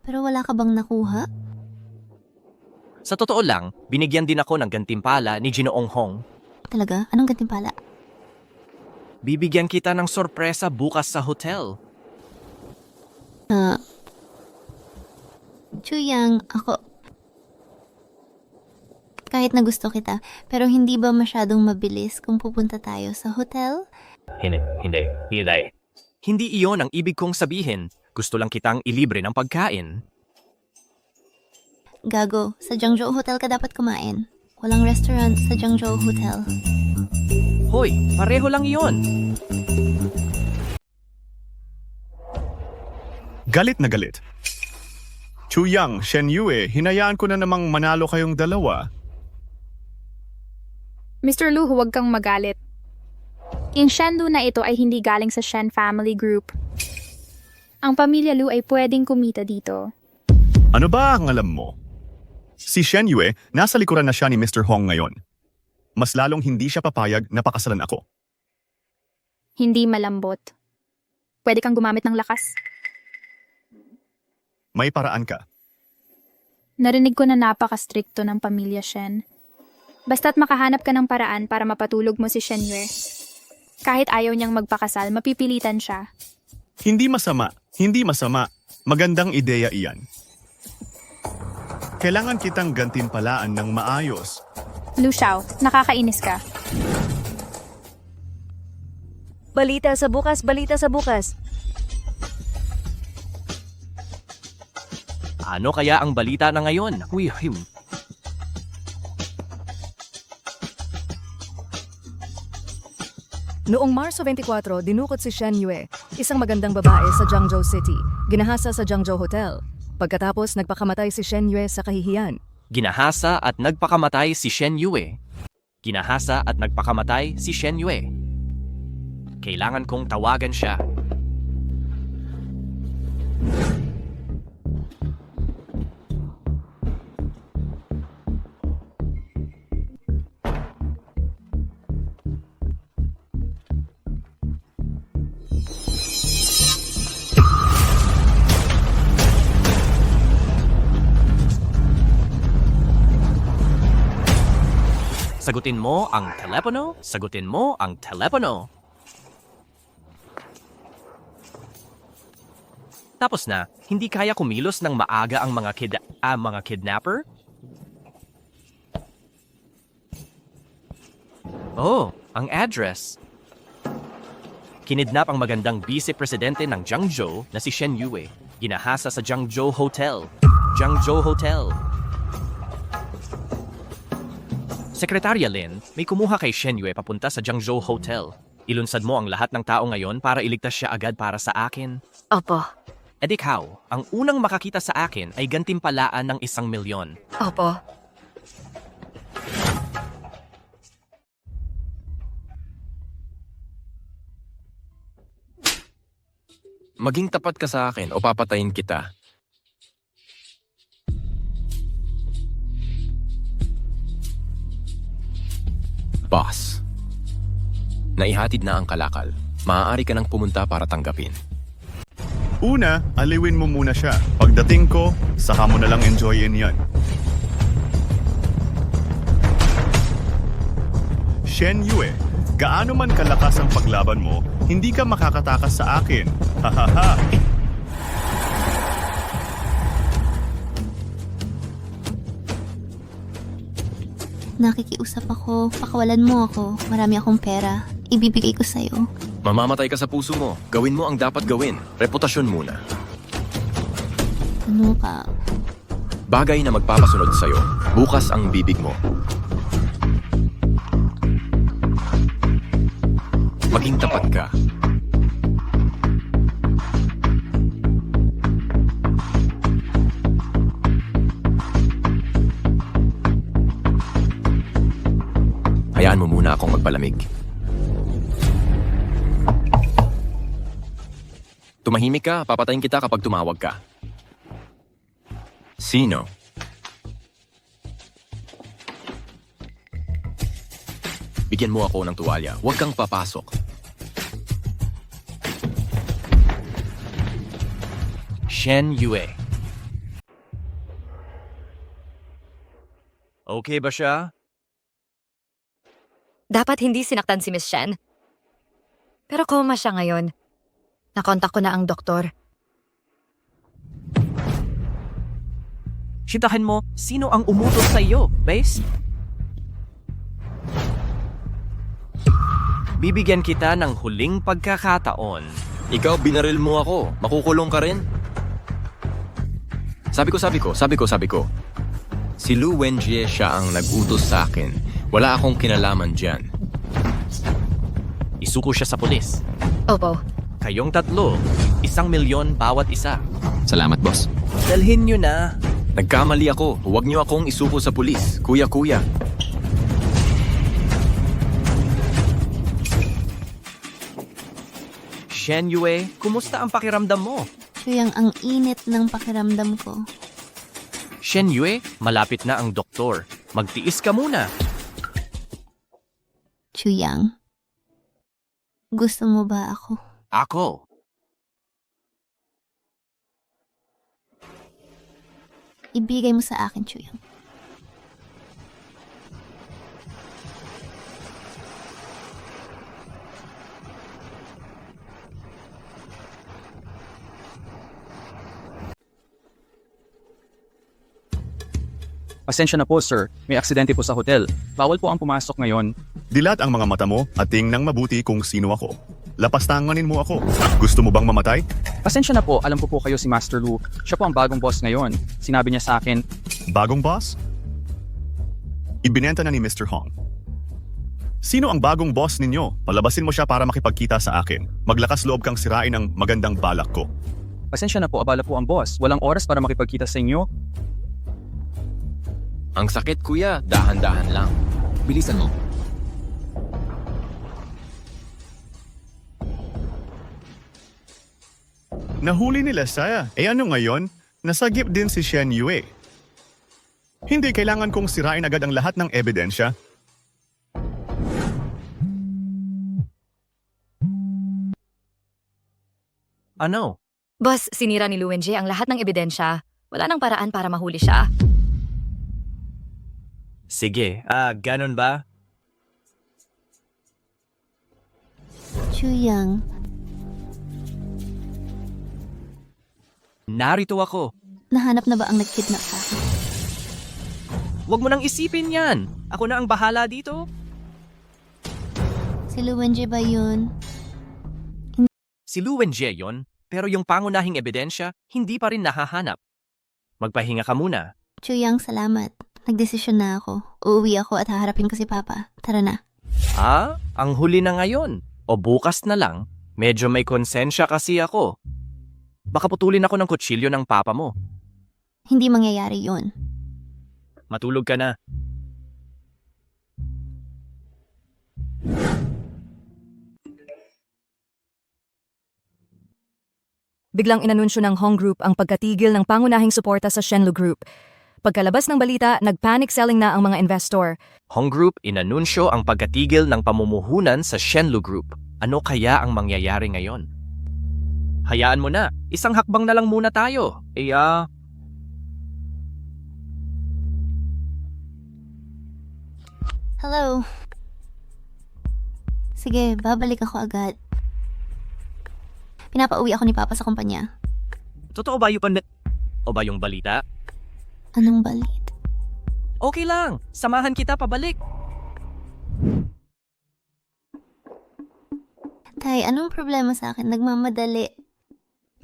Pero wala ka bang nakuha? Sa totoo lang, binigyan din ako ng gantimpala ni Ginoong Hong. Talaga? Anong gantimpala? Bibigyan kita ng sorpresa bukas sa hotel. Chu Yang, ako... Kahit na gusto kita, pero hindi ba masyadong mabilis kung pupunta tayo sa hotel? Hindi. Hindi iyon ang ibig kong sabihin. Gusto lang kitang ilibre ng pagkain. Gago, sa Jiangzhou Hotel ka dapat kumain. Walang restaurant sa Jiangzhou Hotel. Hoy, pareho lang iyon. Galit na galit. Chu Yang, Shen Yue, hinayaan ko na namang manalo kayong dalawa. Mr. Lu, huwag kang magalit. Yung Shen Lu na ito ay hindi galing sa Shen family group. Ang pamilya Lu ay pwedeng kumita dito. Ano ba ang alam mo? Si Shen Yue, nasa likuran na siya ni Mr. Hong ngayon. Mas lalong hindi siya papayag na pakasalan ako. Hindi malambot. Pwede kang gumamit ng lakas. May paraan ka. Narinig ko na napaka-stricto ng pamilya Shen. Basta't makahanap ka ng paraan para mapatulog mo si Shen Yue. Kahit ayaw niyang magpakasal, mapipilitan siya. Hindi masama. Magandang ideya iyan. Kailangan kitang gantimpalaan ng maayos. Lu Xiao, nakakainis ka. Balita sa bukas. Ano kaya ang balita na ngayon? Noong Marso 24, dinukot si Shen Yue, isang magandang babae sa Jiangzhou City. Ginahasa sa Jiangzhou Hotel. Pagkatapos, nagpakamatay si Shen Yue sa kahihiyan. Ginahasa at nagpakamatay si Shen Yue. Kailangan kong tawagan siya. Sagutin mo ang telepono. Tapos na, hindi kaya kumilos ng maaga ang mga kidnapper? Oh, ang address. Kinidnap ang magandang vice-presidente ng Jiangzhou na si Shen Yue. Ginahasa sa Jiangzhou Hotel. Sekretarya Lin, may kumuha kay Shen Yue papunta sa Jiangzhou Hotel. Ilunsad mo ang lahat ng tao ngayon para iligtas siya agad para sa akin. Opo. Ikaw, ang unang makakita sa akin ay gantimpalaan ng 1,000,000. Opo. Maging tapat ka sa akin o papatayin kita. Boss. Naihatid na ang kalakal. Maaari ka nang pumunta para tanggapin. Una, aliwin mo muna siya. Pagdating ko, saka mo na lang enjoyin yan. Shen Yue, gaano man kalakas ang paglaban mo, hindi ka makakatakas sa akin. Hahaha. Nakikiusap ako, pakawalan mo ako. Marami akong pera. Ibibigay ko sa'yo. Mamamatay ka sa puso mo. Gawin mo ang dapat gawin. Reputasyon muna. Ano ka? Bagay na magpapasunod sa'yo. Bukas ang bibig mo. Maging tapat ka. Hayaan mo muna akong magpalamig. Tumahimik ka, papatayin kita kapag tumawag ka. Sino? Bigyan mo ako ng tuwalya. Huwag kang papasok. Shen Yue. Okay ba siya? Dapat hindi sinaktan si Miss Shen. Pero koma siya ngayon. Nakontak ko na ang doktor. Sitahin mo, sino ang umutos sa iyo, base? Bibigyan kita ng huling pagkakataon. Ikaw, binaril mo ako. Makukulong ka rin. Sabi ko. Si Lu Wenjie siya ang nag-utos sa akin. Wala akong kinalaman dyan. Isuko siya sa pulis. Opo. Kayong tatlo, 1,000,000 bawat isa. Salamat, boss. Dalhin nyo na. Nagkamali ako. Huwag niyo akong isuko sa pulis. Kuya. Shen Yue, kumusta ang pakiramdam mo? Chuyang, ang init ng pakiramdam ko. Shen Yue, malapit na ang doktor. Magtiis ka muna. Chuyang, gusto mo ba ako? Ako. Ibigay mo sa akin, Chuyang. Pasensya na po, sir. May aksidente po sa hotel. Bawal po ang pumasok ngayon. Dilat ang mga mata mo at tingnan mabuti kung sino ako. Lapastanganin mo ako. Gusto mo bang mamatay? Pasensya na po, alam ko po kayo si Master Lu. Siya po ang bagong boss ngayon. Sinabi niya sa akin, Bagong boss? Ibinenta na ni Mr. Hong. Sino ang bagong boss ninyo? Palabasin mo siya para makipagkita sa akin. Maglakas loob kang sirain ang magandang balak ko. pasensya na po, abala po ang boss. Walang oras para makipagkita sa inyo. Ang sakit, kuya. Dahan-dahan lang. Bilisan mo. Nahuli nila saya. Ano ngayon? Nasagip din si Shen Yue. Hindi kailangan kong sirain agad ang lahat ng ebidensya. Ano? Boss, sinira ni Lu Wenjie ang lahat ng ebidensya. Wala nang paraan para mahuli siya. Sige, ganun ba? Chuyang, Narito ako. nahanap na ba ang nagkidnap sa akin? Huwag mo nang isipin yan. Ako na ang bahala dito. Si Lu Wenjie ba yun? Si Lu Wenjie yon, pero yung pangunahing ebidensya, hindi pa rin nahahanap. Magpahinga ka muna. Chuyang, salamat. Nagdesisyon na ako. Uuwi ako at haharapin ko si Papa. Tara na. Ang huli na ngayon. O bukas na lang. Medyo may konsensya kasi ako. Baka putulin ako ng kutsilyo ng papa mo. Hindi mangyayari yun. Matulog ka na. Biglang inanunsyo ng Hong Group ang pagkatigil ng pangunahing suporta sa Shenlu Group. Pagkalabas ng balita, nag-panic selling na ang mga investor. Hong Group inanunsyo ang pagkatigil ng pamumuhunan sa Shenlu Group. Ano kaya ang mangyayari ngayon? Hayaan mo na. Isang hakbang na lang muna tayo. Hello. Sige, babalik ako agad. Pinapauwi ako ni Papa sa kumpanya. Totoo ba o ba yung balita? Anong balit? Okay lang. Samahan kita pabalik. Tay, anong problema sa akin? Nagmamadali.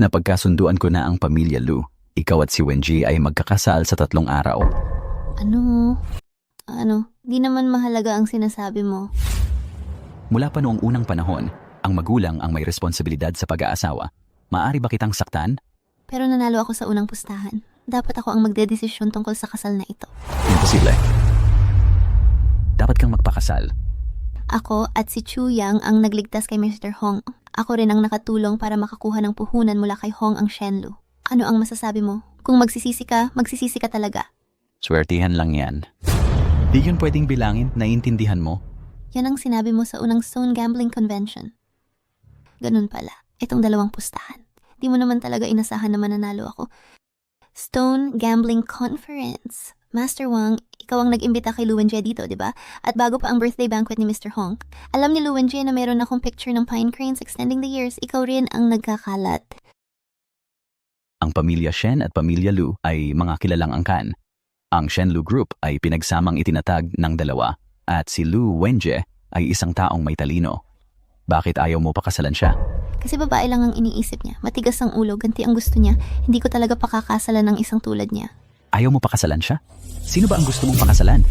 Napagkasunduan ko na ang pamilya Lu. Ikaw at si Wenjie ay magkakasal sa 3 araw. Ano? Di naman mahalaga ang sinasabi mo. Mula pa noong unang panahon, ang magulang ang may responsibilidad sa pag-aasawa. Maaari ba kitang saktan? Pero nanalo ako sa unang pustahan. Dapat ako ang magdedesisyon tungkol sa kasal na ito. Imposible. Dapat kang magpakasal. Ako at si Chuyang ang nagligtas kay Mr. Hong. Ako rin ang nakatulong para makakuha ng puhunan mula kay Hong ang Shenlu. Ano ang masasabi mo? Kung magsisisi ka talaga. Swertihan lang yan. Di yun pwedeng bilangin, naiintindihan mo? Yan ang sinabi mo sa unang Stone Gambling Convention. Ganun pala, itong 2 pustahan. Di mo naman talaga inasahan na mananalo ako. Stone Gambling Conference. Master Wang, ikaw ang nag-imbita kay Lu Wenjie dito, di ba? At bago pa ang birthday banquet ni Mr. Hong. Alam ni Lu Wenjie na meron akong picture ng pine cranes extending the years. Ikaw rin ang nagkakalat. Ang pamilya Shen at pamilya Lu ay mga kilalang angkan. Ang Shenlu Group ay pinagsamang itinatag ng 2 at si Lu Wenjie ay isang taong may talino. Bakit ayaw mo pakasalan siya? Kasi babae lang ang iniisip niya. Matigas ang ulo, ganti ang gusto niya. Hindi ko talaga pakakasalan ng isang tulad niya. Ayaw mo pakasalan siya? Sino ba ang gusto mong pakasalan?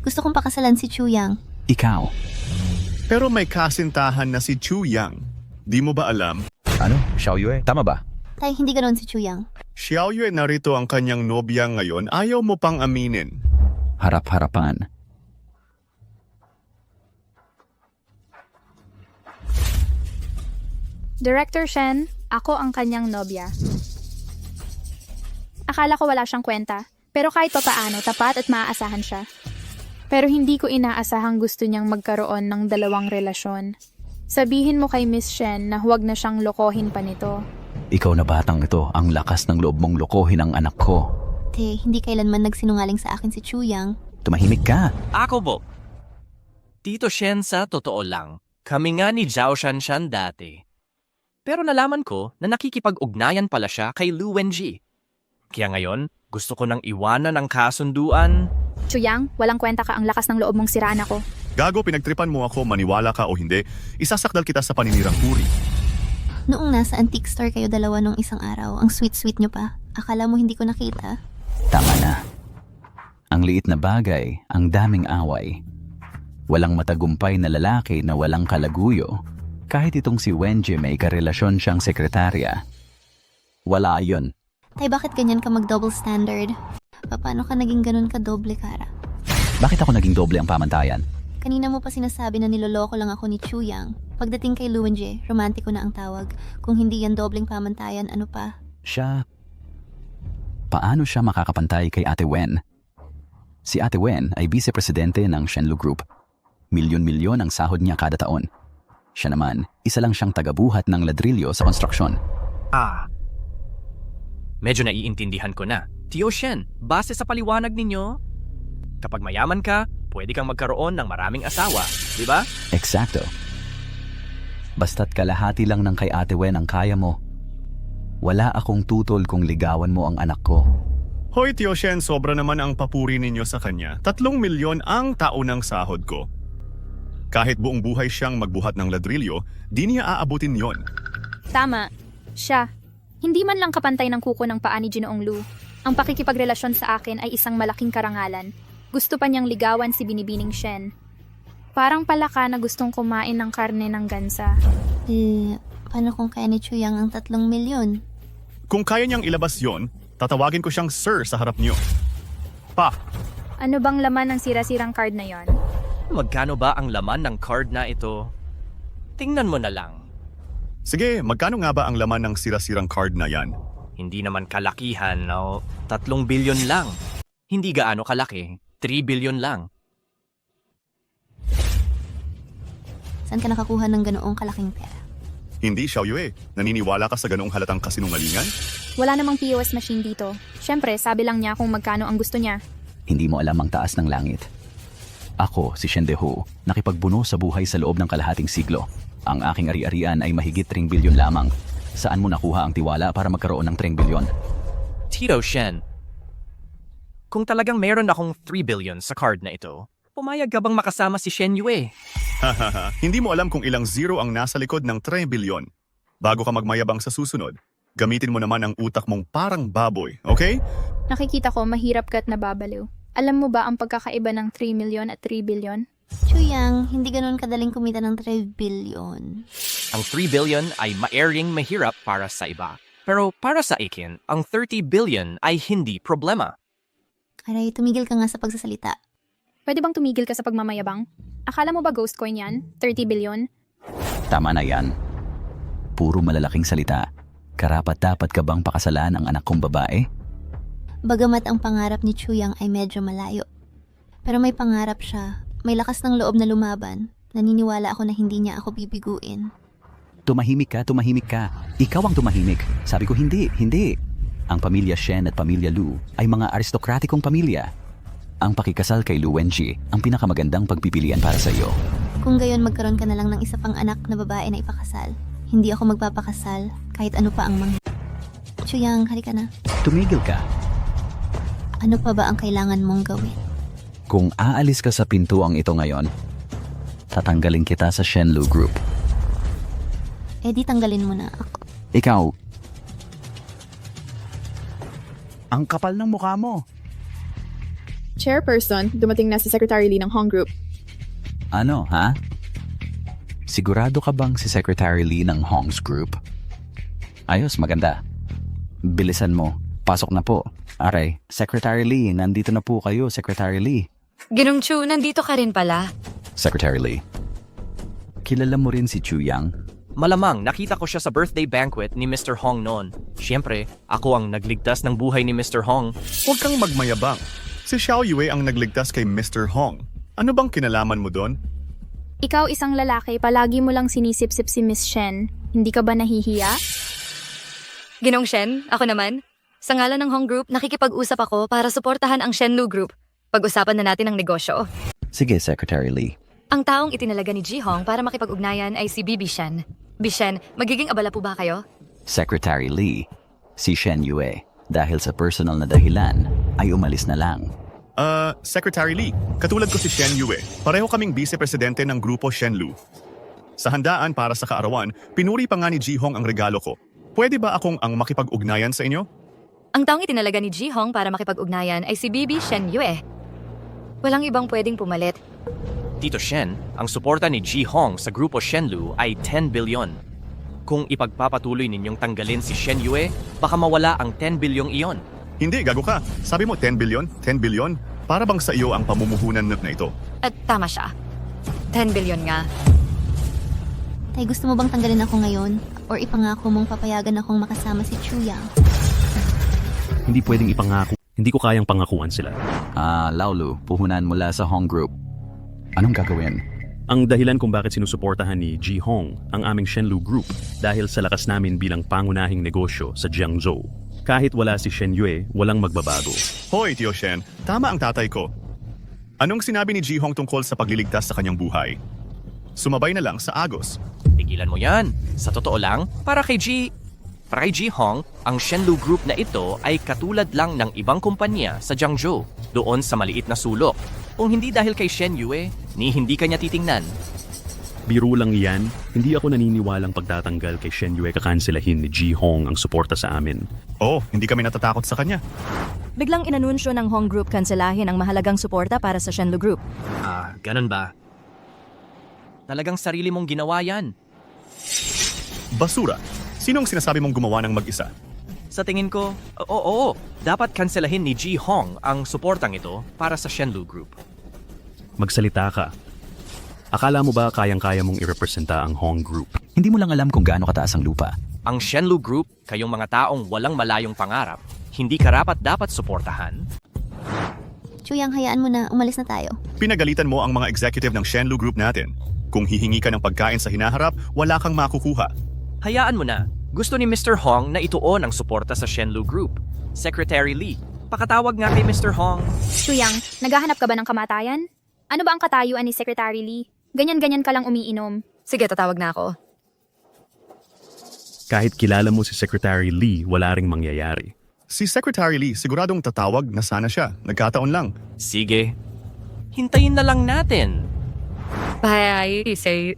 Gusto kong pakasalan si Chu Yang. Ikaw. Pero may kasintahan na si Chu Yang. Di mo ba alam? Ano? Xiao Yue? Tama ba? Tay, hindi ganoon si Chu Yang. Xiao Yue narito ang kanyang nobya ngayon, ayaw mo pang aminin. Harap-harapan. Director Shen, ako ang kanyang nobya. Akala ko wala siyang kwenta, pero kahit papaano, tapat at maaasahan siya. Pero hindi ko inaasahang gusto niyang magkaroon ng dalawang relasyon. Sabihin mo kay Miss Shen na huwag na siyang lokohin pa nito. Ikaw na batang ito, ang lakas ng loob mong lokohin ang anak ko. Te, hindi kailanman nagsinungaling sa akin si Chu Yang. Tumahimik ka. Ako po. Tito Shen, sa totoo lang, kami nga ni Zhao Shanshan dati. Pero nalaman ko na nakikipag-ugnayan pala siya kay Lu Wenji. Kaya ngayon, gusto ko nang iwanan ang kasunduan. Chu Yang, walang kwenta ka, ang lakas ng loob mong siraan ako. Gago, pinagtripan mo ako, maniwala ka o hindi, isasakdal kita sa paninirang puri. Noong nasa antique store kayo dalawa nung isang araw, ang sweet-sweet nyo pa. Akala mo hindi ko nakita? Tama na. Ang liit na bagay, ang daming away. Walang matagumpay na lalaki na walang kalaguyo. Kahit itong si Wenji may karelasyon siyang sekretarya. Wala yun. Tay, bakit ganyan ka mag-double standard? Paano ka naging ganun ka doble kara? Bakit ako naging doble ang pamantayan? Kanina mo pa sinasabi na niloloko lang ako ni Chu Yang. Pagdating kay Lu Wenji, romantiko na ang tawag. Kung hindi yan dobleng pamantayan, ano pa? Siya... Paano siya makakapantay kay Ate Wen? Si Ate Wen ay vice-presidente ng Shenlu Group. Milyon-milyon ang sahod niya kada taon. Siya naman, isa lang siyang tagabuhat ng ladrilyo sa konstruksyon. Medyo naiintindihan ko na. Tio Shen, base sa paliwanag ninyo, kapag mayaman ka, pwede kang magkaroon ng maraming asawa, di ba? Eksakto. Basta't kalahati lang ng kay Ate Wen ang kaya mo. Wala akong tutol kung ligawan mo ang anak ko. Hoy Tio Shen, sobra naman ang papuri ninyo sa kanya. 3 milyon ang taonang sahod ko. Kahit buong buhay siyang magbuhat ng ladrilyo, di niya aabutin yon. Tama. Siya. Hindi man lang kapantay ng kuko ng paa ni Ginoong Lu. Ang pakikipagrelasyon sa akin ay isang malaking karangalan. Gusto pa niyang ligawan si Binibining Shen. Parang palaka na gustong kumain ng karne ng gansa. Paano kung kaya ni Chu Yang ang 3 milyon? Kung kaya niyang ilabas yon, tatawagin ko siyang sir sa harap niyo. Pa! Ano bang laman ng sira-sirang card na yon? Magkano ba ang laman ng card na ito? Tingnan mo na lang. Sige, magkano nga ba ang laman ng sira-sirang card na yan? Hindi naman kalakihan, no? 3 bilyon lang. Hindi gaano kalaki. 3 bilyon lang. Saan ka nakakuha ng ganoong kalaking pera? Hindi, Xiao Yue. Naniniwala ka sa ganoong halatang kasinungalingan? Wala namang POS machine dito. Siyempre, sabi lang niya kung magkano ang gusto niya. Hindi mo alam ang taas ng langit. Ako, si Shen Deho, nakipagbuno sa buhay sa loob ng kalahating siglo. Ang aking ari-arian ay mahigit 3 bilyon lamang. Saan mo nakuha ang tiwala para magkaroon ng 3 bilyon? Tito Shen, kung talagang meron akong 3 billion sa card na ito, pumayag ka bang makasama si Shen Yue? Hahaha, hindi mo alam kung ilang zero ang nasa likod ng 3 bilyon. Bago ka magmayabang sa susunod, gamitin mo naman ang utak mong parang baboy, okay? Nakikita ko mahirap ka at nababaliw. Alam mo ba ang pagkakaiba ng 3 million at 3 billion? Chu Yang, hindi ganoon kadaling kumita ng 3 billion. Ang 3 billion ay maaring mahirap para sa iba. Pero para sa akin, ang 30 billion ay hindi problema. Aray, tumigil ka nga sa pagsasalita. Pwede bang tumigil ka sa pagmamayabang? Akala mo ba ghost coin yan? 30 billion? Tama na yan. Puro malalaking salita. Karapat-dapat ka bang pakasalan ang anak kong babae? Bagamat ang pangarap ni Chu Yang ay medyo malayo. Pero may pangarap siya. May lakas ng loob na lumaban. Naniniwala ako na hindi niya ako bibiguin. Tumahimik ka, tumahimik ka. Ikaw ang tumahimik. Sabi ko hindi. Ang pamilya Shen at pamilya Lu ay mga aristokratikong pamilya. Ang pakikasal kay Lu Wenji ang pinakamagandang pagpipilian para sa iyo. Kung gayon magkaroon ka na lang ng isa pang anak na babae na ipakasal. Hindi ako magpapakasal kahit ano pa ang Chu Yang, halika na. Tumigil ka. Ano pa ba ang kailangan mong gawin? Kung aalis ka sa pintuang ito ngayon, tatanggalin kita sa Shenlu Group. Eh di tanggalin mo na ako. Ikaw, ang kapal ng mukha mo. Chairperson, dumating na si Secretary Lee ng Hong Group. Ano, ha? Sigurado ka bang si Secretary Lee ng Hong's Group? Ayos, maganda. Bilisan mo. Pasok na po. Aray, Secretary Lee, nandito na po kayo, Secretary Lee. Ginong Chu, nandito ka rin pala. Secretary Lee, kilala mo rin si Chu Yang? Malamang nakita ko siya sa birthday banquet ni Mr. Hong noon. Siyempre, ako ang nagligtas ng buhay ni Mr. Hong. Huwag kang magmayabang. Si Xiao Yue ang nagligtas kay Mr. Hong. Ano bang kinalaman mo doon? Ikaw isang lalaki, palagi mo lang sinisip-sip si Miss Shen. Hindi ka ba nahihiya? Ginong Shen, ako naman. Sa ngalan ng Hong Group, nakikipag-usap ako para suportahan ang Shenlu Group. Pag-usapan na natin ang negosyo. Sige, Secretary Lee. Ang taong itinalaga ni Ji Hong para makipag-ugnayan ay si Bibi Shen. Bishen, magiging abala po ba kayo? Secretary Lee, si Shen Yue, dahil sa personal na dahilan, ay umalis na lang. Secretary Lee, katulad ko si Shen Yue. Pareho kaming vice-presidente ng grupo Shenlu. Sa handaan para sa kaarawan, pinuri pa nga ni Ji Hong ang regalo ko. Pwede ba akong ang makipag-ugnayan sa inyo? Ang taong itinalaga ni Ji Hong para makipag-ugnayan ay si Bibi Shen Yue. Walang ibang pwedeng pumalit. Tito Shen, ang suporta ni Ji Hong sa grupo Shenlu ay 10 bilyon. Kung ipagpapatuloy ninyong tanggalin si Shen Yue, baka mawala ang 10 bilyong iyon. Hindi, gago ka. Sabi mo 10 bilyon? 10 bilyon? Para bang sa iyo ang pamumuhunan na ito? At tama siya. 10 bilyon nga. Tay, gusto mo bang tanggalin ako ngayon? Or ipangako mong papayagan akong makasama si Chu Yang? Hindi pwedeng ipangako. Hindi ko kayang pangakuan sila. Laulu, puhunan mula sa Hong Group. Anong gagawin? Ang dahilan kung bakit sinusuportahan ni Ji Hong ang aming Shenlu Group dahil sa lakas namin bilang pangunahing negosyo sa Jiangzhou. Kahit wala si Shen Yue, walang magbabago. Hoy, Tio Shen, tama ang tatay ko. Anong sinabi ni Ji Hong tungkol sa pagliligtas sa kanyang buhay? Sumabay na lang sa Agos. Tigilan mo yan. Sa totoo lang, para kay Ji Hong, ang Shenlu Group na ito ay katulad lang ng ibang kumpanya sa Jiangzhou, doon sa maliit na sulok. Kung hindi dahil kay Shen Yue, hindi kanya titingnan. Biro lang yan, hindi ako naniniwalang pagtatanggal kay Shen Yue kakanselahin ni Ji Hong ang suporta sa amin. Hindi kami natatakot sa kanya. Biglang inanunsyo ng Hong Group kanselahin ang mahalagang suporta para sa Shenlu Group. Ganun ba? Talagang sarili mong ginawa yan. Basura. Sinong sinasabi mong gumawa ng mag-isa? Sa tingin ko, oo, dapat kanselahin ni Ji Hong ang suportang ito para sa Shenlu Group. Magsalita ka. Akala mo ba kayang-kaya mong irepresenta ang Hong Group? Hindi mo lang alam kung gaano kataas ang lupa. Ang Shenlu Group, kayong mga taong walang malayong pangarap, hindi karapat-dapat suportahan. Chu Yang, hayaan mo na, umalis na tayo. Pinagalitan mo ang mga executive ng Shenlu Group natin. Kung hihingi ka ng pagkain sa hinaharap, wala kang makukuha. Hayaan mo na. Gusto ni Mr. Hong na ituon ang suporta sa Shenlu Group. Secretary Lee, pakatawag nga kay Mr. Hong. Chu Yang, naghahanap ka ba ng kamatayan? Ano ba ang katayuan ni Secretary Lee? Ganyan-ganyan ka lang umiinom. Sige, tatawag na ako. Kahit kilala mo si Secretary Lee, wala ring mangyayari. Si Secretary Lee, siguradong tatawag na sana siya. Nagkataon lang. Sige. Hintayin na lang natin.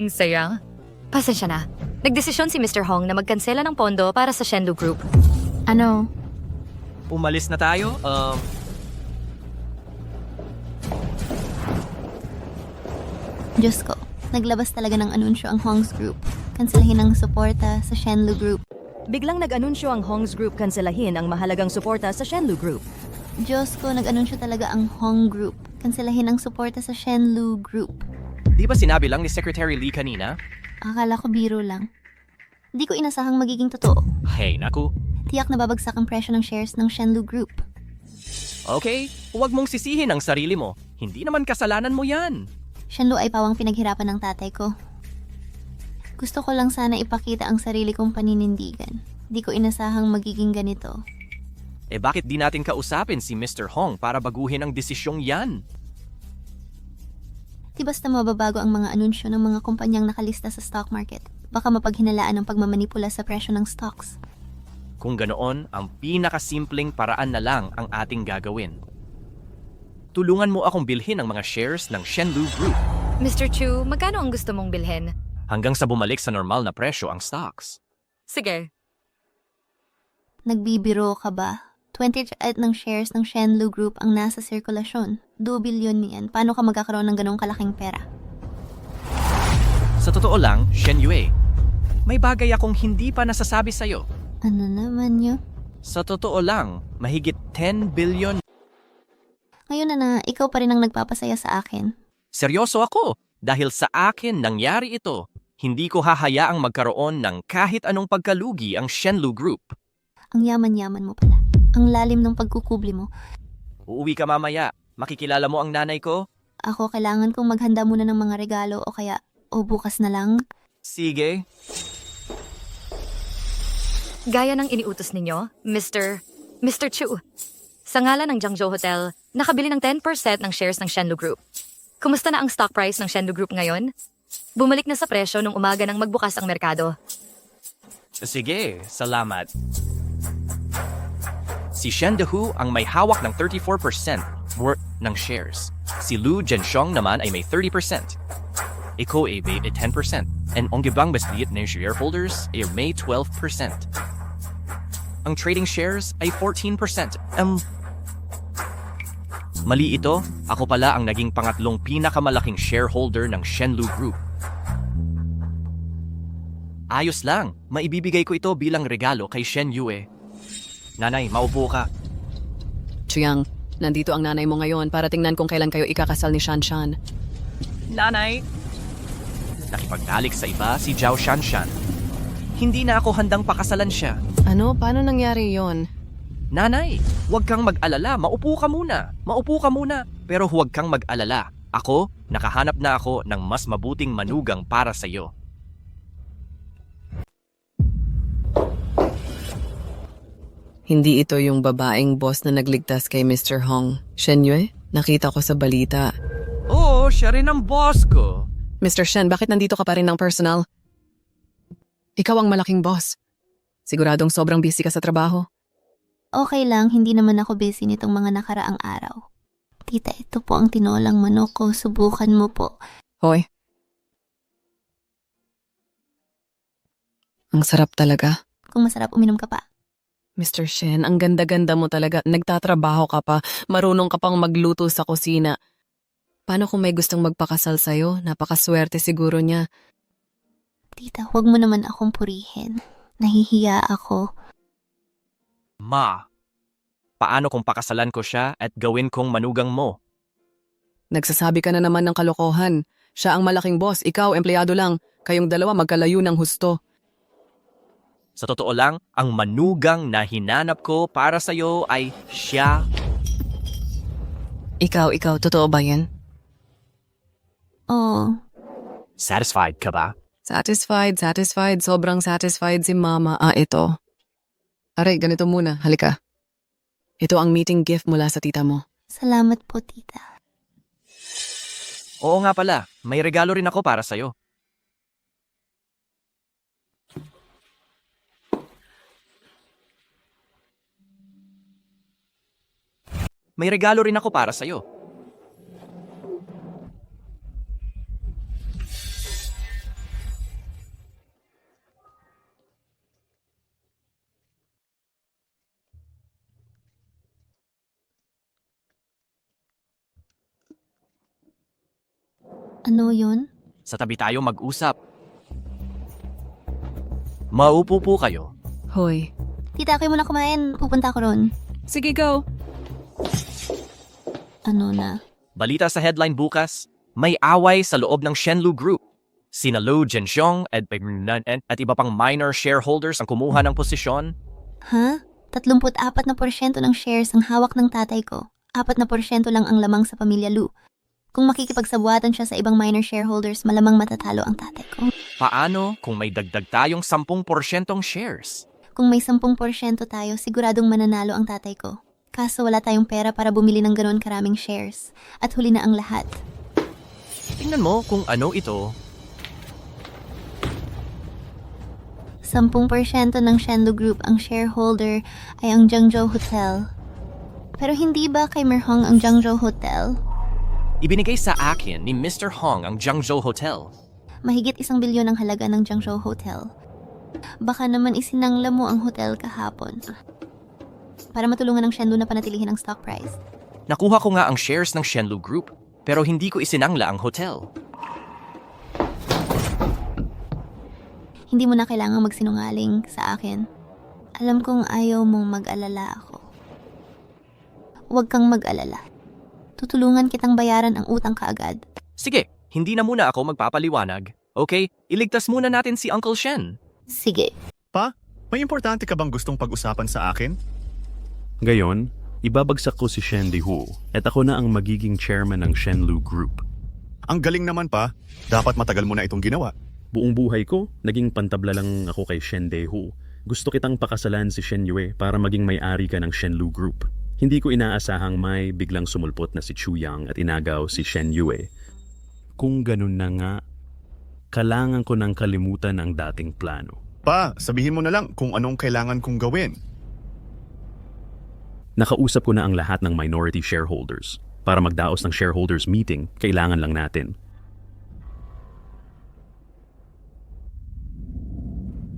Sayang. Pasensya na. Nagdesisyon si Mr. Hong na magkansela ng pondo para sa Shenlu Group. Ano? Umalis na tayo? Diyos ko, naglabas talaga ng anunsyo ang Hong's Group. Kanselahin ang suporta sa Shenlu Group. Biglang nag-anunsyo ang Hong's Group kanselahin ang mahalagang suporta sa Shenlu Group. Diyos ko, nag-anunsyo talaga ang Hong Group. Kanselahin ang suporta sa Shenlu Group. Di ba sinabi lang ni Secretary Lee kanina? Akala ko biro lang. Di ko inasahang magiging totoo. Hey, naku. Tiyak na babagsak ang presyo ng shares ng Shenlu Group. Okay, huwag mong sisihin ang sarili mo. Hindi naman kasalanan mo yan. Shenlu ay pawang pinaghirapan ng tatay ko. Gusto ko lang sana ipakita ang sarili kong paninindigan. Di ko inasahang magiging ganito. Bakit di natin kausapin si Mr. Hong para baguhin ang desisyong yan? Di basta mababago ang mga anunsyo ng mga kumpanyang nakalista sa stock market. Baka mapaghinalaan ang pagmamanipula sa presyo ng stocks. Kung ganoon, ang pinakasimpleng paraan na lang ang ating gagawin. Tulungan mo akong bilhin ang mga shares ng Shenlu Group. Mr. Chu, magkano ang gusto mong bilhin? Hanggang sa bumalik sa normal na presyo ang stocks. Sige. Nagbibiro ka ba? 20% ng shares ng Shenlu Group ang nasa sirkulasyon. 2 bilyon yan. Paano ka magkakaroon ng ganong kalaking pera? Sa totoo lang, Shen Yue, may bagay akong hindi pa nasasabi sa'yo. Ano naman yun? Sa totoo lang, mahigit 10 billion. Ngayon na ikaw pa rin ang nagpapasaya sa akin. Seryoso ako, dahil sa akin nangyari ito. Hindi ko hahayaang magkaroon ng kahit anong pagkalugi ang Shenlu Group. Ang yaman-yaman mo pala. Ang lalim ng pagkukubli mo. Uuwi ka mamaya. Makikilala mo ang nanay ko? Ako, kailangan kong maghanda muna ng mga regalo o bukas na lang. Sige. Gaya ng iniutos ninyo, Mr. Chu. Sa ngalan ng Jiangzhou Hotel, nakabili ng 10% ng shares ng Shenlu Group. Kumusta na ang stock price ng Shenlu Group ngayon? Bumalik na sa presyo nung umaga nang magbukas ang merkado. Sige, salamat. Si Shen Dehu ang may hawak ng 34% worth ng shares. Si Lu Zhenxiong naman ay may 30%. Ikaw ay may 10%. And ang ibang basliit ng shareholders ay may 12%. Ang trading shares ay 14%. Mali ito, ako pala ang naging pangatlong pinakamalaking shareholder ng Shenlu Group. Ayos lang, maibibigay ko ito bilang regalo kay Shen Yue. Nanay, maupo ka. Chiang, nandito ang nanay mo ngayon para tingnan kung kailan kayo ikakasal ni Shanshan. Nanay! Nakipagdalik sa iba si Zhao Shanshan. Hindi na ako handang pakasalan siya. Ano? Paano nangyari yon? Nanay, huwag kang mag-alala. Maupo ka muna. Pero huwag kang mag-alala. Ako, nakahanap na ako ng mas mabuting manugang para sa'yo. Hindi ito yung babaeng boss na nagligtas kay Mr. Hong. Shen Yue, nakita ko sa balita. Oo, siya rin ang boss ko. Mr. Shen, bakit nandito ka pa rin ng personal? Ikaw ang malaking boss. Siguradong sobrang busy ka sa trabaho. Okay lang, hindi naman ako busy nitong mga nakaraang araw. Tita, ito po ang tinolang manok ko. Subukan mo po. Hoy. Ang sarap talaga. Kung masarap, uminom ka pa. Mr. Shen, ang ganda-ganda mo talaga. Nagtatrabaho ka pa. Marunong ka pang magluto sa kusina. Paano kung may gustong magpakasal sa'yo? Napakaswerte siguro niya. Tita, huwag mo naman akong purihin. Nahihiya ako. Ma, paano kung pakasalan ko siya at gawin kong manugang mo? Nagsasabi ka na naman ng kalokohan. Siya ang malaking boss, ikaw empleyado lang. Kayong dalawa magkalayo ng husto. Sa totoo lang, ang manugang na hinanap ko para sa'yo ay siya. Ikaw, totoo ba yan? Oo. Satisfied ka ba? Satisfied. Sobrang satisfied si Mama. Ito. Aray, ganito muna. Halika. Ito ang meeting gift mula sa tita mo. Salamat po, tita. Oo nga pala, may regalo rin ako para sa'yo. May regalo rin ako para sa'yo. Ano yun? Sa tabi tayo mag-usap. Maupo po kayo. Hoy. Tita, kayo muna kumain. Pupunta ako ron. Sige, go. Ano na? Balita sa headline bukas, may away sa loob ng Shenlu Group. Sina Lu Zhenxiong at iba pang minor shareholders ang kumuha ng posisyon. Ha? 34% ng shares ang hawak ng tatay ko. 4% lang ang lamang sa pamilya Lu. Kung makikipagsabuatan siya sa ibang minor shareholders, malamang matatalo ang tatay ko. Paano kung may dagdag tayong 10% shares? Kung may 10% tayo, siguradong mananalo ang tatay ko. Kaso wala tayong pera para bumili ng ganoon karaming shares. At huli na ang lahat. Tingnan mo kung ano ito. 10% ng Shenlu Group ang shareholder ay ang Jiangzhou Hotel. Pero hindi ba kay Merhong ang Jiangzhou Hotel? Ibinigay sa akin ni Mr. Hong ang Jiangzhou Hotel. Mahigit 1 bilyon ang halaga ng Jiangzhou Hotel. Baka naman isinangla mo ang hotel kahapon. Para matulungan ng Shenlu na panatilihin ang stock price. Nakuha ko nga ang shares ng Shenlu Group, pero hindi ko isinangla ang hotel. Hindi mo na kailangang magsinungaling sa akin. Alam kong ayaw mong mag-alala ako. Huwag kang mag-alala. Tutulungan kitang bayaran ang utang kaagad. Sige, hindi na muna ako magpapaliwanag. Okay, iligtas muna natin si Uncle Shen. Sige. Pa, may importante ka bang gustong pag-usapan sa akin? Ngayon, ibabagsak ko si Shen Dehu at ako na ang magiging chairman ng Shenlu Group. Ang galing naman pa. Dapat matagal mo na itong ginawa. Buong buhay ko, naging pantabla lang ako kay Shen Dehu. Gusto kitang pakasalan si Shen Yue para maging may-ari ka ng Shenlu Group. Hindi ko inaasahang may biglang sumulpot na si Chu Yang at inagaw si Shen Yue. Kung ganun na nga, kailangan ko nang kalimutan ang dating plano. Pa, sabihin mo na lang kung anong kailangan kong gawin. Nakausap ko na ang lahat ng minority shareholders. Para magdaos ng shareholders meeting, kailangan lang natin.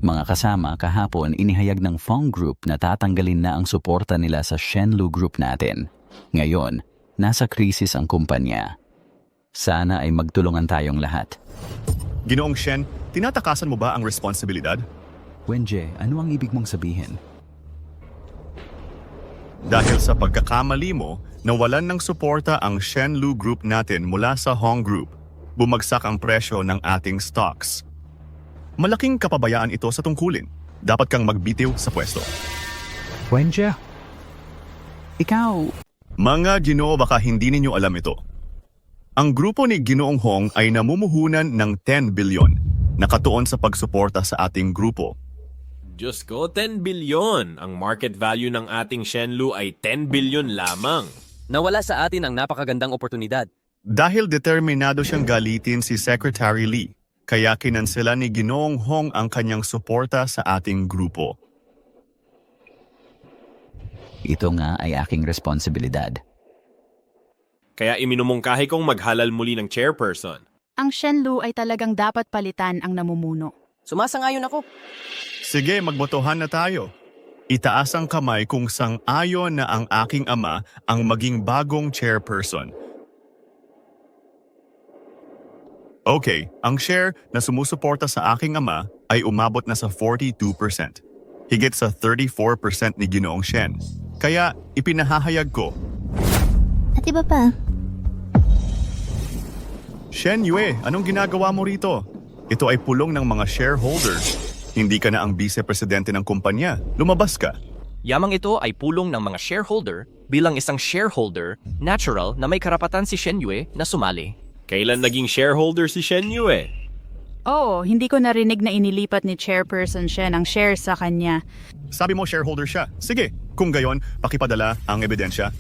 Mga kasama, kahapon inihayag ng Fong Group na tatanggalin na ang suporta nila sa Shenlu Group natin. Ngayon, nasa krisis ang kumpanya. Sana ay magtulungan tayong lahat. Ginoong Shen, tinatakasan mo ba ang responsibilidad? Wenjie, ano ang ibig mong sabihin? Dahil sa pagkakamali mo, nawalan ng suporta ang Shenlu Group natin mula sa Hong Group. Bumagsak ang presyo ng ating stocks. Malaking kapabayaan ito sa tungkulin. Dapat kang magbitiw sa pwesto. Wenjie, ikaw... Mga Ginoo, baka hindi ninyo alam ito. Ang grupo ni Ginoong Hong ay namumuhunan ng 10 bilyon, nakatuon sa pagsuporta sa ating grupo. Diyos ko, 10 bilyon. Ang market value ng ating Shenlu ay 10 bilyon lamang. Nawala sa atin ang napakagandang oportunidad. Dahil determinado siyang galitin si Secretary Lee, kaya kinansela ni Ginoong Hong ang kanyang suporta sa ating grupo. Ito nga ay aking responsibilidad. Kaya iminumungkahi kong maghalal muli ng chairperson. Ang Shenlu ay talagang dapat palitan ang namumuno. Sumasangayon ako. Sige, magbotohan na tayo. Itaas ang kamay kung sang-ayon na ang aking ama ang maging bagong chairperson. Okay, ang share na sumusuporta sa aking ama ay umabot na sa 42%. Higit sa 34% ni Ginoong Shen. Kaya ipinahahayag ko. At iba pa? Shen Yue, anong ginagawa mo rito? Ito ay pulong ng mga shareholders. Hindi ka na ang vice-presidente ng kumpanya. Lumabas ka. Yamang ito ay pulong ng mga shareholder. Bilang isang shareholder, natural na may karapatan si Shen Yue na sumali. Kailan naging shareholder si Shen Yue? Oo, hindi ko narinig na inilipat ni Chairperson Shen ang shares sa kanya. Sabi mo shareholder siya. Sige, kung gayon, pakipadala ang ebidensya.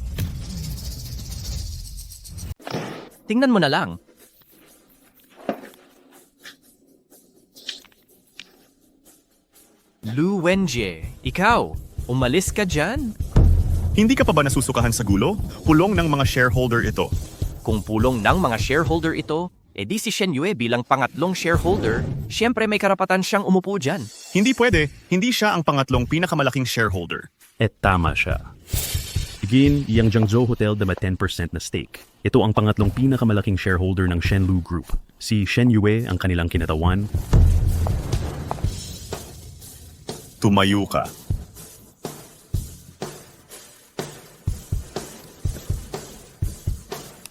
Tingnan mo na lang. Lu Wenjie, ikaw, umalis ka dyan? Hindi ka pa ba nasusukahan sa gulo? Pulong ng mga shareholder ito. Kung pulong ng mga shareholder ito, edi si Shen Yue bilang pangatlong shareholder, siyempre may karapatan siyang umupo dyan. Hindi pwede, hindi siya ang pangatlong pinakamalaking shareholder. At tama siya. Again, yung Jiangzhou Hotel na may 10% na stake. Ito ang pangatlong pinakamalaking shareholder ng Shenlu Group. Si Shen Yue ang kanilang kinatawan. Tumayo ka.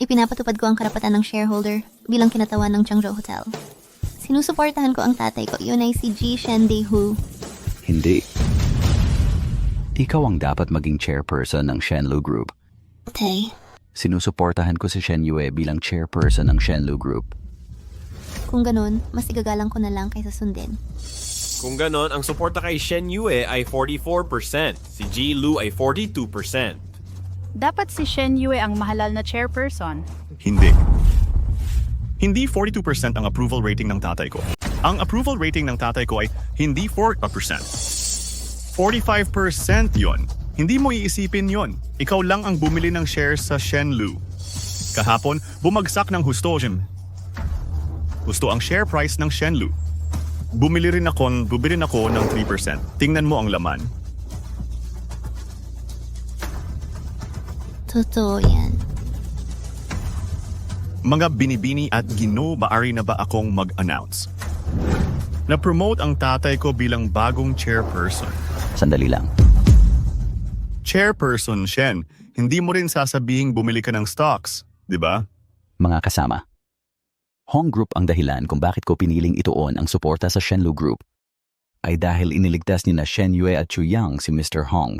Ipinapatupad ko ang karapatan ng shareholder bilang kinatawan ng Jiangzhou Hotel. Sinusuportahan ko ang tatay ko, yun ay si Ji Shen Dehu. Hindi. Ikaw ang dapat maging chairperson ng Shenlu Group. Tay. Sinusuportahan ko si Shen Yue bilang chairperson ng Shenlu Group. Kung ganun, mas igagalang ko na lang kaysa sundin. Kung ganon, ang suporta kay Shen Yue ay 44%. Si Ji Lu ay 42%. Dapat si Shen Yue ang mahalal na chairperson. Hindi. Hindi 42% ang approval rating ng tatay ko. Ang approval rating ng tatay ko ay hindi 4%. 45% yon. Hindi mo iisipin yon. Ikaw lang ang bumili ng shares sa Shenlu. Kahapon, bumagsak ng husto ang share price ng Shenlu. Bumili rin ako ng 3%. Tingnan mo ang laman. Totoo yan. Mga binibini at Gino, maaari na ba akong mag-announce? Na-promote ang tatay ko bilang bagong chairperson. Sandali lang. Chairperson Shen, hindi mo rin sasabihing bumili ka ng stocks, di ba? Mga kasama, Hong Group ang dahilan kung bakit ko piniling ituon ang suporta sa Shenlu Group ay dahil iniligtas ni na Shen Yue at Chu Yang si Mr. Hong.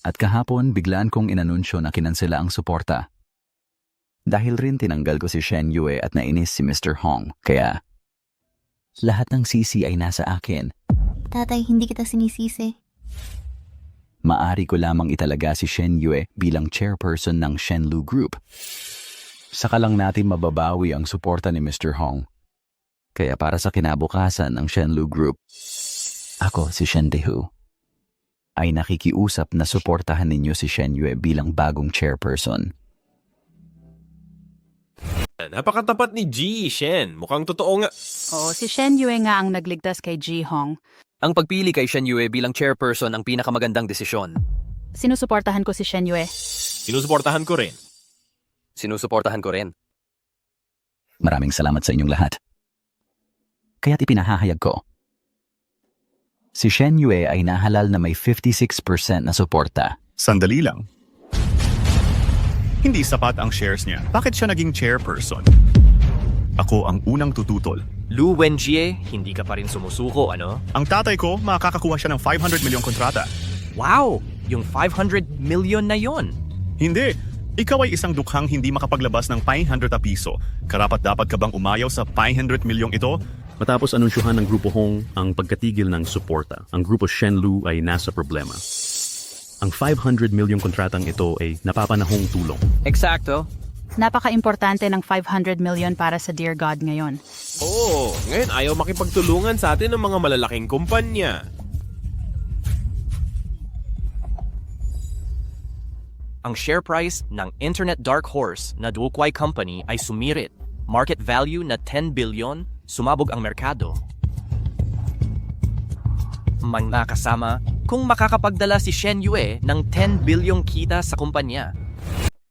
At kahapon biglaan kong inanunsyo na kinansela ang suporta. Dahil rin tinanggal ko si Shen Yue at nainis si Mr. Hong, kaya lahat ng sisi ay nasa akin. Tatay, hindi kita sinisisi. Maari ko lamang italaga si Shen Yue bilang chairperson ng Shenlu Group. Saka lang natin mababawi ang suporta ni Mr. Hong. Kaya para sa kinabukasan ng Shenlu Group, ako si Shen Dehu ay nakikiusap na suportahan ninyo si Shen Yue bilang bagong chairperson. Napakatapat ni G, Shen. Mukhang totoo nga. Oo, si Shen Yue nga ang nagligtas kay Ji Hong. Ang pagpili kay Shen Yue bilang chairperson ang pinakamagandang desisyon. Sinusuportahan ko si Shen Yue. Sinusuportahan ko rin. Sinusuportahan ko rin. Maraming salamat sa inyong lahat. Kaya't ipinahahayag ko. Si Shen Yue ay nahalal na may 56% na suporta. Sandali lang. Hindi sapat ang shares niya. Bakit siya naging chairperson? Ako ang unang tututol. Lu Wenjie, hindi ka pa rin sumusuko, ano? Ang tatay ko, makakakuha siya ng 500 milyong kontrata. Wow! Yung 500 million na yon. Hindi. Ikaw ay isang dukhang hindi makapaglabas ng 500 na piso. Karapat-dapat ka bang umayaw sa 500 milyong ito? Matapos anunsyuhan ng Grupo Hong ang pagkatigil ng suporta, ang Grupo Shenlu ay nasa problema. Ang 500 milyong kontratang ito ay napapanahong tulong. Eksakto. Napaka-importante ng 500 million para sa Dear God ngayon. Oo, ngayon ayaw makipagtulungan sa atin ng mga malalaking kumpanya. Ang share price ng Internet Dark Horse na Dukwai Company ay sumirit. Market value na 10 billion, sumabog ang merkado. Mga kasama, kung makakapagdala si Shen Yue ng 10 bilyong kita sa kumpanya.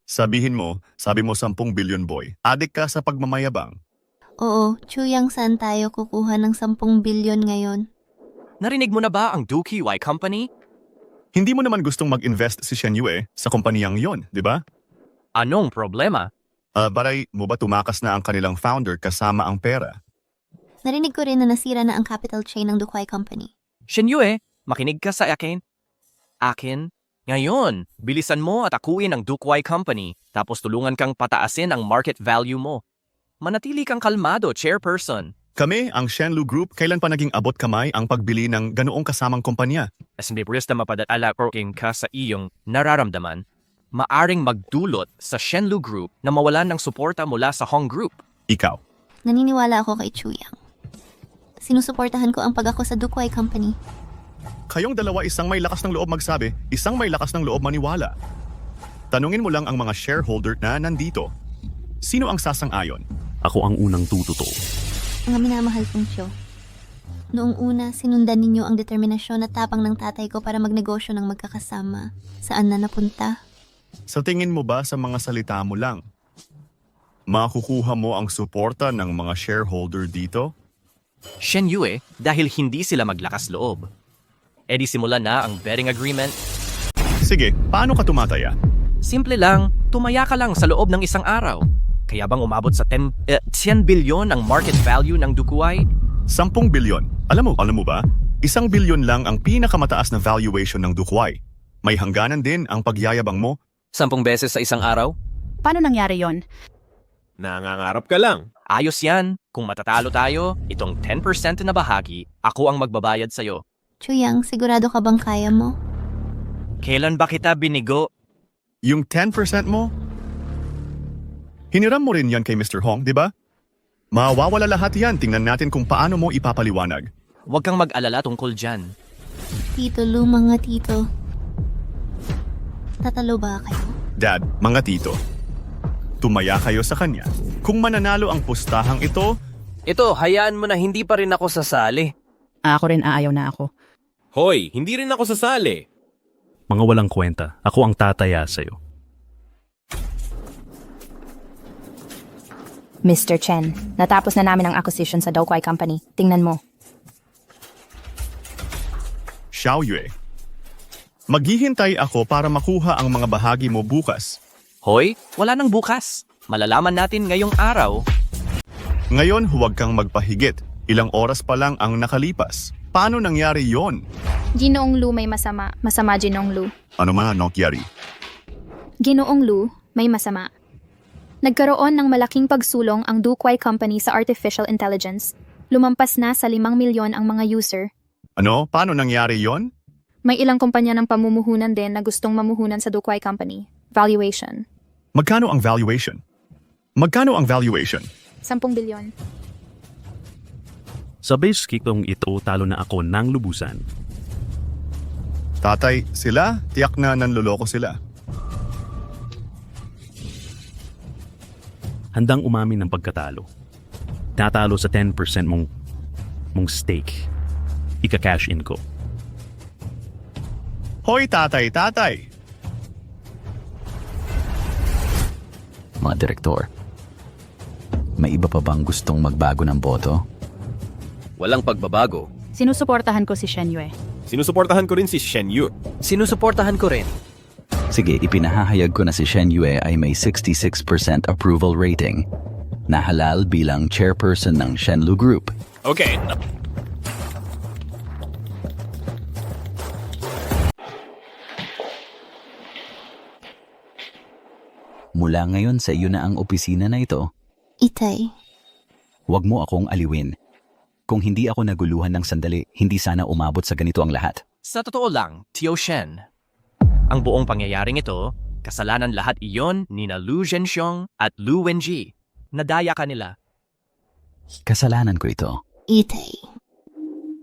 Sabi mo 10 billion boy. Adik ka sa pagmamayabang. Oo, Chu Yang, saan tayo kukuha ng 10 bilyon ngayon? Narinig mo na ba ang Dukwai Company? Hindi mo naman gustong mag-invest si Shen Yue sa kumpanyang yon, di ba? Anong problema? Baray mo ba tumakas na ang kanilang founder kasama ang pera? Narinig ko rin na nasira na ang capital chain ng Dukwai Company. Shen Yue, makinig ka sa akin. Akin? Ngayon, bilisan mo at akuin ang Dukwai Company tapos tulungan kang pataasin ang market value mo. Manatili kang kalmado, chairperson. Kami, ang Shenlu Group, kailan pa naging abot kamay ang pagbili ng ganoong kasamang kumpanya? As mabilis na mapadala ko ka sa iyong nararamdaman, maaring magdulot sa Shenlu Group na mawalan ng suporta mula sa Hong Group. Ikaw. Naniniwala ako kay Chu Yang. Sinusuportahan ko ang pag-ako sa Dukwai Company. Kayong dalawa isang may lakas ng loob magsabi, isang may lakas ng loob maniwala. Tanungin mo lang ang mga shareholder na nandito. Sino ang sasang-ayon? Ako ang unang tututo. Mga minamahal kong Chu. Noong una, sinundan ninyo ang determinasyon at tapang ng tatay ko para magnegosyo ng magkakasama. Saan na napunta? Sa tingin mo ba sa mga salita mo lang? Makukuha mo ang suporta ng mga shareholder dito? Shen Yue, dahil hindi sila maglakas loob. E di simulan na ang betting agreement. Sige, paano ka tumataya? Simple lang, tumaya ka lang sa loob ng isang araw. Kaya bang umabot sa 10 bilyon ang market value ng Dukwai? 10 bilyon. Alam mo ba? 1 bilyon lang ang pinakamataas na valuation ng Dukwai. May hangganan din ang pagyayabang mo. 10 beses sa isang araw? Paano nangyari yon? Nangangarap ka lang. Ayos yan. Kung matatalo tayo, itong 10% na bahagi, ako ang magbabayad sa'yo. Chu Yang, sigurado ka bang kaya mo? Kailan ba kita binigo? Yung 10% mo? Hiniram mo rin yan kay Mr. Hong, di ba? Mawawala lahat yan. Tingnan natin kung paano mo ipapaliwanag. Huwag kang mag-alala tungkol dyan. Tito Lu, mga tito. Tatalo ba kayo? Dad, mga tito. Tumaya kayo sa kanya. Kung mananalo ang pustahang ito, Ito, hayaan mo na hindi pa rin ako sasali. Ako rin aayaw na ako. Hoy, hindi rin ako sasali. Mga walang kwenta, ako ang tataya sa'yo. Mr. Chen, natapos na namin ang acquisition sa Doukwai Company. Tingnan mo. Xiaoyue. Maghihintay ako para makuha ang mga bahagi mo bukas. Hoy, wala nang bukas. Malalaman natin ngayong araw. Ngayon huwag kang magpahigit. Ilang oras pa lang ang nakalipas. Paano nangyari yon? Ginoong Lu may masama. Masama, Ginoong Lu. Ano man ang nangyari? Ginoong Lu, may masama. Nagkaroon ng malaking pagsulong ang Doukwai Company sa artificial intelligence. Lumampas na sa 5 milyon ang mga user. Ano? Paano nangyari yon? May ilang kumpanya ng pamumuhunan din na gustong mamuhunan sa Doukwai Company. Valuation. Magkano ang valuation? Magkano ang valuation? 10 bilyon. Sa base kickong ito, talo na ako ng lubusan. Tatay, sila? Tiyak na nanloloko sila. Handang umamin ng pagkatalo. Tatalo sa 10% mong stake. Ika-cash in ko. Hoy tatay, tatay! Mga direktor, may iba pa bang gustong magbago ng boto? Walang pagbabago. Sinusuportahan ko si Shen Yue. Sinusuportahan ko rin si Shen Yu. Sinusuportahan ko rin. Sige, ipinahahayag ko na si Shen Yue ay may 66% approval rating na halal bilang chairperson ng Shenlu Group. Okay. Mula ngayon sa iyo na ang opisina na ito. Itay, Huwag mo akong aliwin. Kung hindi ako naguluhan ng sandali, hindi sana umabot sa ganito ang lahat. Sa totoo lang, Tio Shen, ang buong pangyayaring ito, kasalanan lahat iyon ni na Lu Zhenxiong at Lu Wenji. Nadaya ka nila. Kasalanan ko ito. Itay.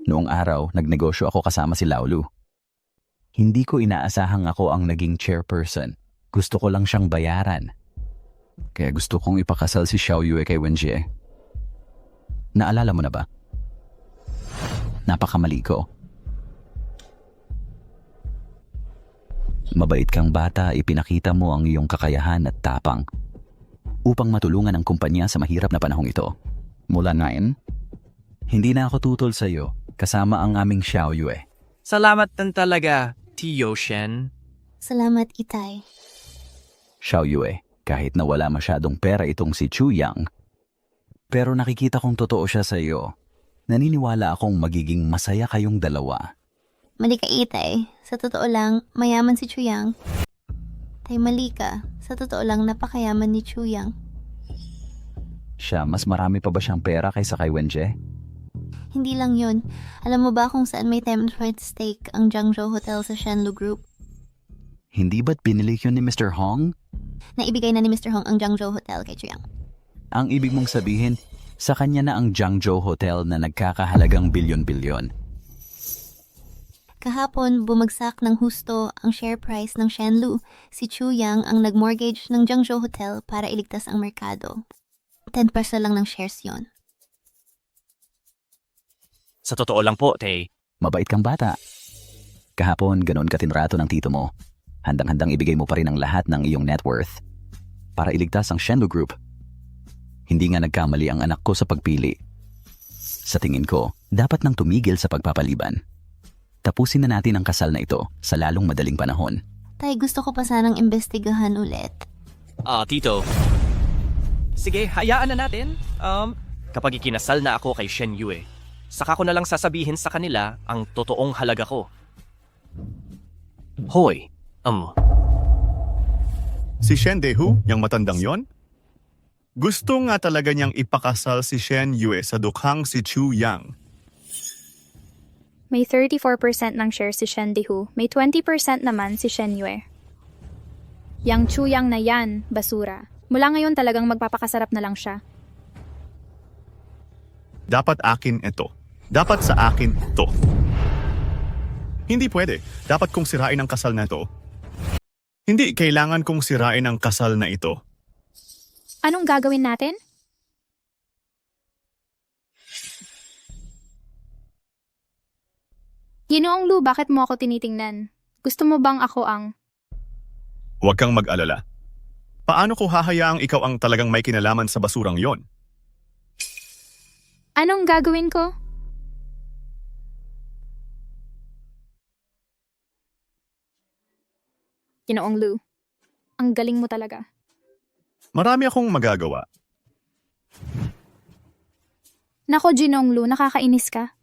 Noong araw, nagnegosyo ako kasama si Laolu. Hindi ko inaasahang ako ang naging chairperson. Gusto ko lang siyang bayaran. Kaya gusto kong ipakasal si Xiaoyue kay Wenjie. Naalala mo na ba? Napakamali ko. Mabait kang bata, ipinakita mo ang iyong kakayahan at tapang upang matulungan ang kumpanya sa mahirap na panahong ito. Mula ngayon, hindi na ako tutol sa iyo kasama ang aming Xiaoyue. Salamat din talaga, Tio Shen. Salamat, Itay. Xiaoyue, kahit na wala masyadong pera itong si Chu Yang, pero nakikita kong totoo siya sa iyo. Naniniwala akong magiging masaya kayong dalawa. Mali ka, Itay. Sa totoo lang, mayaman si Chuyang. Tay, mali ka. Sa totoo lang, napakayaman ni Chuyang. Siya, mas marami pa ba siyang pera kaysa kay Wenjie? Hindi lang yun. Alam mo ba kung saan may 10% stake ang Jiangzhou Hotel sa Shenlu Group? Hindi ba't binili yun ni Mr. Hong? Naibigay na ni Mr. Hong ang Jiangzhou Hotel kay Chuyang. Ang ibig mong sabihin, sa kanya na ang Jiangzhou Hotel na nagkakahalagang bilyon-bilyon. Kahapon, bumagsak ng husto ang share price ng Shenlu. Si Chuyang ang nag-mortgage ng Jiangzhou Hotel para iligtas ang merkado. 10% lang ng shares yon. Sa totoo lang po, Tay. Mabait kang bata. Kahapon, ganoon ka tinrato ng tito mo. Handang-handang ibigay mo pa rin ang lahat ng iyong net worth para iligtas ang Shenlu Group. Hindi nga nagkamali ang anak ko sa pagpili. Sa tingin ko, dapat nang tumigil sa pagpapaliban. Tapusin na natin ang kasal na ito sa lalong madaling panahon. Tay, gusto ko pa sanang imbestigahan ulit. Tito. Sige, hayaan na natin. Kapag ikinasal na ako kay Shen Yue, saka ko na lang sasabihin sa kanila ang totoong halaga ko. Hoy, Si Shen Dehu, yung matandang yon? Gusto nga talaga niyang ipakasal si Shen Yue sa dukhang si Chu Yang. May 34% ng share si Shen Dehu, may 20% naman si Shen Yue. Yang Chu Yang na yan, basura. Mula ngayon talagang magpapakasarap na lang siya. Dapat akin ito. Dapat sa akin to. Hindi pwede. Dapat kong sirain ang kasal na ito. Hindi kailangan kong sirain ang kasal na ito. Anong gagawin natin? Ginoong Lu, bakit mo ako tinitingnan? Gusto mo bang ako ang... Huwag kang mag-alala. Paano ko hahayaang ikaw ang talagang may kinalaman sa basurang yon? Anong gagawin ko? Ginoong Lu, ang galing mo talaga. Marami akong magagawa. Nako, Ginoong Lu, nakakainis ka.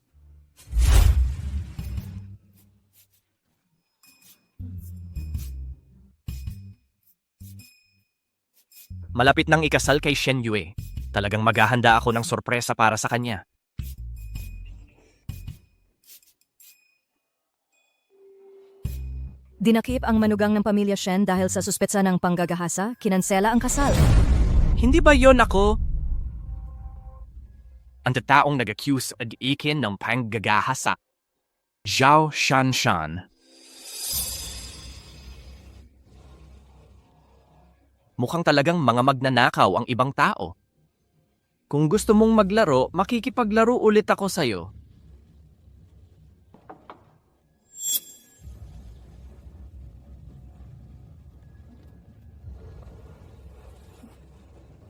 Malapit nang ikasal kay Shen Yue. Talagang maghahanda ako ng sorpresa para sa kanya. Dinakip ang manugang ng pamilya Shen dahil sa suspetsa ng panggagahasa, kinansela ang kasal. Hindi ba yon ako? Ang taong nag-accuse at ikin ng panggagahasa. Zhao Shanshan. Mukhang talagang mga magnanakaw ang ibang tao. Kung gusto mong maglaro, makikipaglaro ulit ako sa'yo.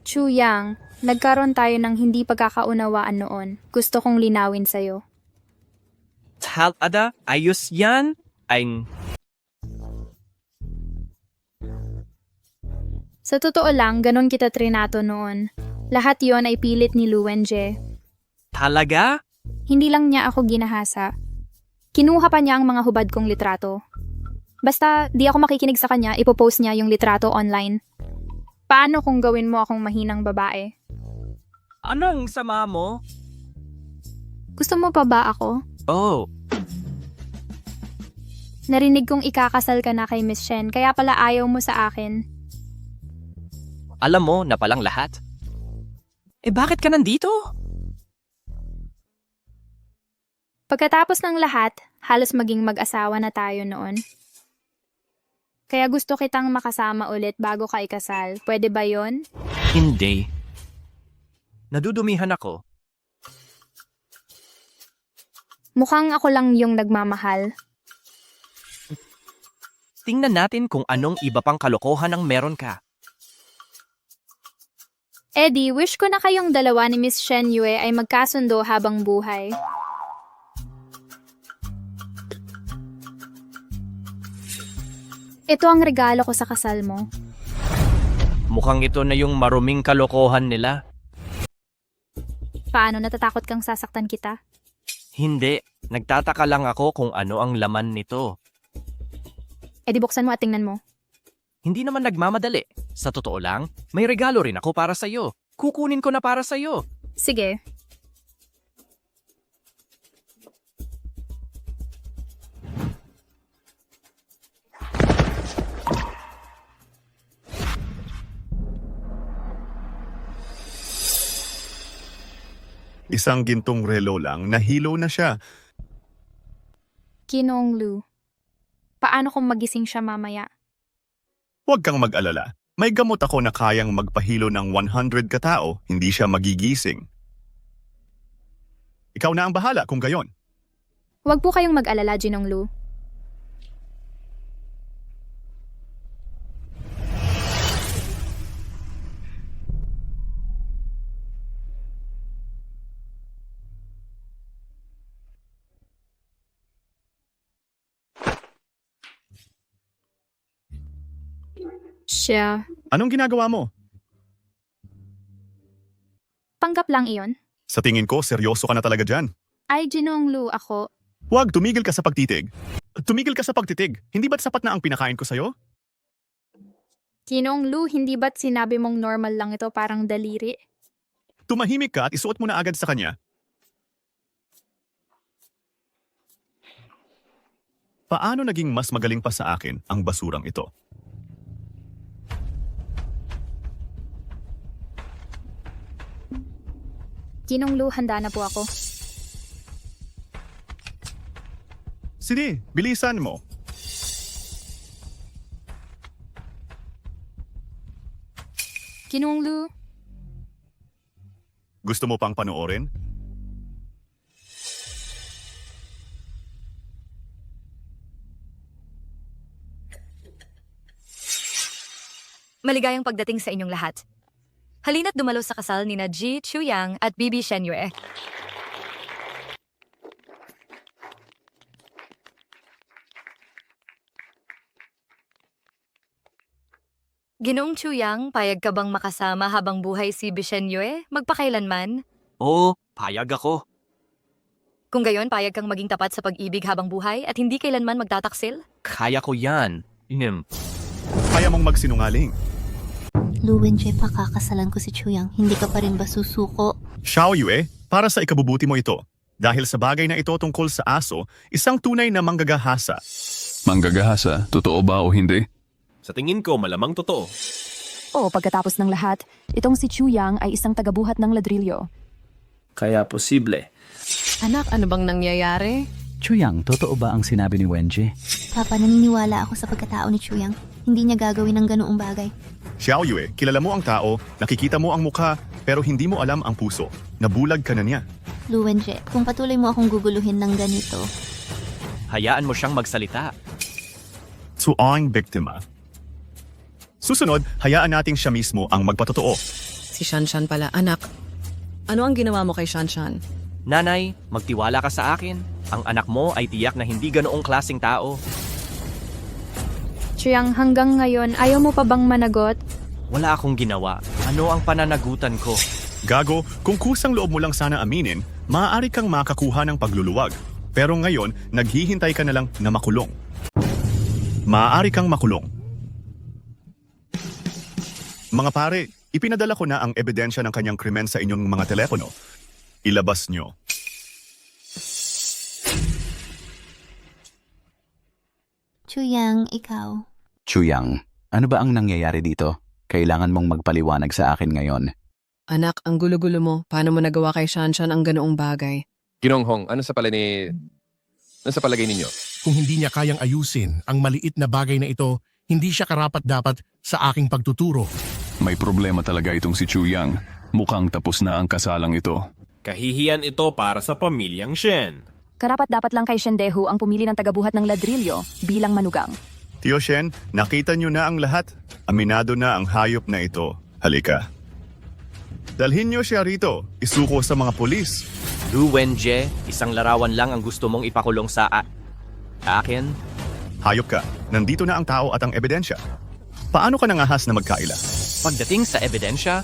Chu Yang, nagkaroon tayo ng hindi pagkakaunawaan noon. Gusto kong linawin sa'yo. Ada, ayos yan? Ay... Sa totoo lang, ganon kita trinato noon. Lahat yon ay pilit ni Lu Wenjie. Talaga? Hindi lang niya ako ginahasa. Kinuha pa niya ang mga hubad kong litrato. Basta di ako makikinig sa kanya, ipopost niya yung litrato online. Paano kung gawin mo akong mahinang babae? Anong sama mo? Gusto mo pa ba ako? Oh, Narinig kong ikakasal ka na kay Miss Shen, kaya pala ayaw mo sa akin. alam mo na palang lahat. Eh bakit ka nandito? Pagkatapos ng lahat, halos maging mag-asawa na tayo noon. Kaya gusto kitang makasama ulit bago ka ikasal. Pwede ba yon? Hindi. Nadudumihan ako. Mukhang ako lang yung nagmamahal. Tingnan natin kung anong iba pang kalokohan ang meron ka. Eddie, wish ko na kayong dalawa ni Miss Shen Yue ay magkasundo habang buhay. Ito ang regalo ko sa kasal mo. Mukhang ito na yung maruming kalokohan nila. Paano, natatakot kang sasaktan kita? Hindi. Nagtataka lang ako kung ano ang laman nito. Eddie, buksan mo at tingnan mo. Hindi naman nagmamadali. Sa totoo lang, may regalo rin ako para sa'yo. Kukunin ko na para sa'yo. Sige. Isang gintong relo lang, nahilo na siya. Ginoong Lu, paano kung magising siya mamaya? Huwag kang mag-alala. May gamot ako na kayang magpahilo ng 100 katao, hindi siya magigising. Ikaw na ang bahala kung gayon. Huwag po kayong mag-alala, Ginoong Lu. Siya. Anong ginagawa mo? Panggap lang iyon. Sa tingin ko, seryoso ka na talaga dyan. Ay, Ginoong Lu, ako. Huwag, tumigil ka sa pagtitig. Tumigil ka sa pagtitig. Hindi ba't sapat na ang pinakain ko sa'yo? Ginoong Lu, hindi ba't sinabi mong normal lang ito, parang daliri? Tumahimik ka at isuot mo na agad sa kanya. Paano naging mas magaling pa sa akin ang basurang ito? Ginoong Lu, handa na po ako. Sige, bilisan mo. Ginoong Lu, Gusto mo pang panoorin? Maligayang pagdating sa inyong lahat. Halina't dumalo sa kasal ni Ji Chuyang at Bibi Shenyue. Ginoong Chuyang, payag ka bang makasama habang buhay si Bibi Shenyue magpakailanman? Oo, payag ako. Kung gayon, payag kang maging tapat sa pag-ibig habang buhay at hindi kailanman magtataksil? Kaya ko yan. Kaya mong magsinungaling. Lu Wenjie, pakakasalan ko si Chuyang. Hindi ka pa rin ba susuko? Xiao Yue, para sa ikabubuti mo ito. Dahil sa bagay na ito tungkol sa aso, isang tunay na manggagahasa. Manggagahasa? Totoo ba o hindi? Sa tingin ko, malamang totoo. Oo, pagkatapos ng lahat, itong si Chuyang ay isang tagabuhat ng ladrilyo. Kaya posible. Anak, ano bang nangyayari? Chuyang, totoo ba ang sinabi ni Wenjie? Papa, naniniwala ako sa pagkatao ni Chuyang. Hindi niya gagawin ng ganoong bagay. Xiao Yue, kilala mo ang tao, nakikita mo ang mukha, pero hindi mo alam ang puso. Nabulag ka na niya. Lu Wenjie, kung patuloy mo akong guguluhin ng ganito. Hayaan mo siyang magsalita. Tuang biktima. Susunod, hayaan nating siya mismo ang magpatotoo. Si Shanshan pala. Anak, ano ang ginawa mo kay Shanshan? Nanay, magtiwala ka sa akin. Ang anak mo ay tiyak na hindi ganoong klaseng tao. Chuyang, hanggang ngayon, ayaw mo pa bang managot? Wala akong ginawa. Ano ang pananagutan ko? Gago, kung kusang loob mo lang sana aminin, maaari kang makakuha ng pagluluwag. Pero ngayon, naghihintay ka na lang na makulong. Maaari kang makulong. Mga pare, ipinadala ko na ang ebidensya ng kanyang krimen sa inyong mga telepono. Ilabas nyo. Chuyang, ikaw. Chuyang, ano ba ang nangyayari dito? Kailangan mong magpaliwanag sa akin ngayon. Anak, ang gulo-gulo mo. Paano mo nagawa kay Shanshan ang ganoong bagay? Ginong Hong, ano sa palagay ninyo? Kung hindi niya kayang ayusin ang maliit na bagay na ito, hindi siya karapat-dapat sa aking pagtuturo. May problema talaga itong si Chuyang. Mukhang tapos na ang kasalang ito. Kahihiyan ito para sa pamilyang Shen. Karapat-dapat lang kay Shendehu ang pumili ng tagabuhat ng ladrilyo bilang manugang. Tio Shen, nakita nyo na ang lahat. Aminado na ang hayop na ito. Halika. Dalhin nyo siya rito. Isuko sa mga pulis. Lu Wenjie, isang larawan lang ang gusto mong ipakulong sa akin? Hayop ka. Nandito na ang tao at ang ebidensya. Paano ka nangahas na magkaila? Pagdating sa ebidensya,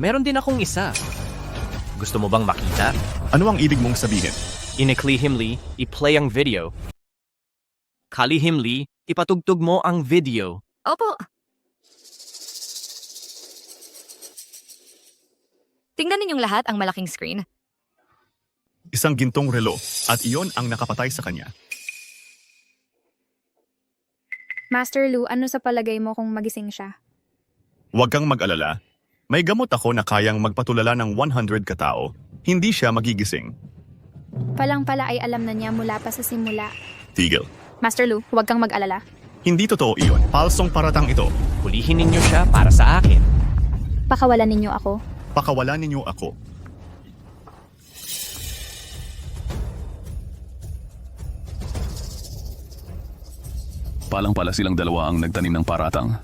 meron din akong isa. Gusto mo bang makita? Ano ang ibig mong sabihin? Iniklihimli, i-play ang video. Kalihimli, ipatugtog mo ang video. Opo. Tingnan ninyong lahat ang malaking screen. Isang gintong relo at iyon ang nakapatay sa kanya. Master Lu, ano sa palagay mo kung magising siya? Huwag kang mag-alala. May gamot ako na kayang magpatulala ng 100 katao. Hindi siya magigising. Palang-pala ay alam na niya mula pa sa simula. Tigil. Master Lu, huwag kang mag-alala. Hindi totoo iyon. Palsong paratang ito. Hulihin ninyo siya para sa akin. Pakawalan ninyo ako. Pakawalan ninyo ako. Palang pala silang dalawa ang nagtanim ng paratang.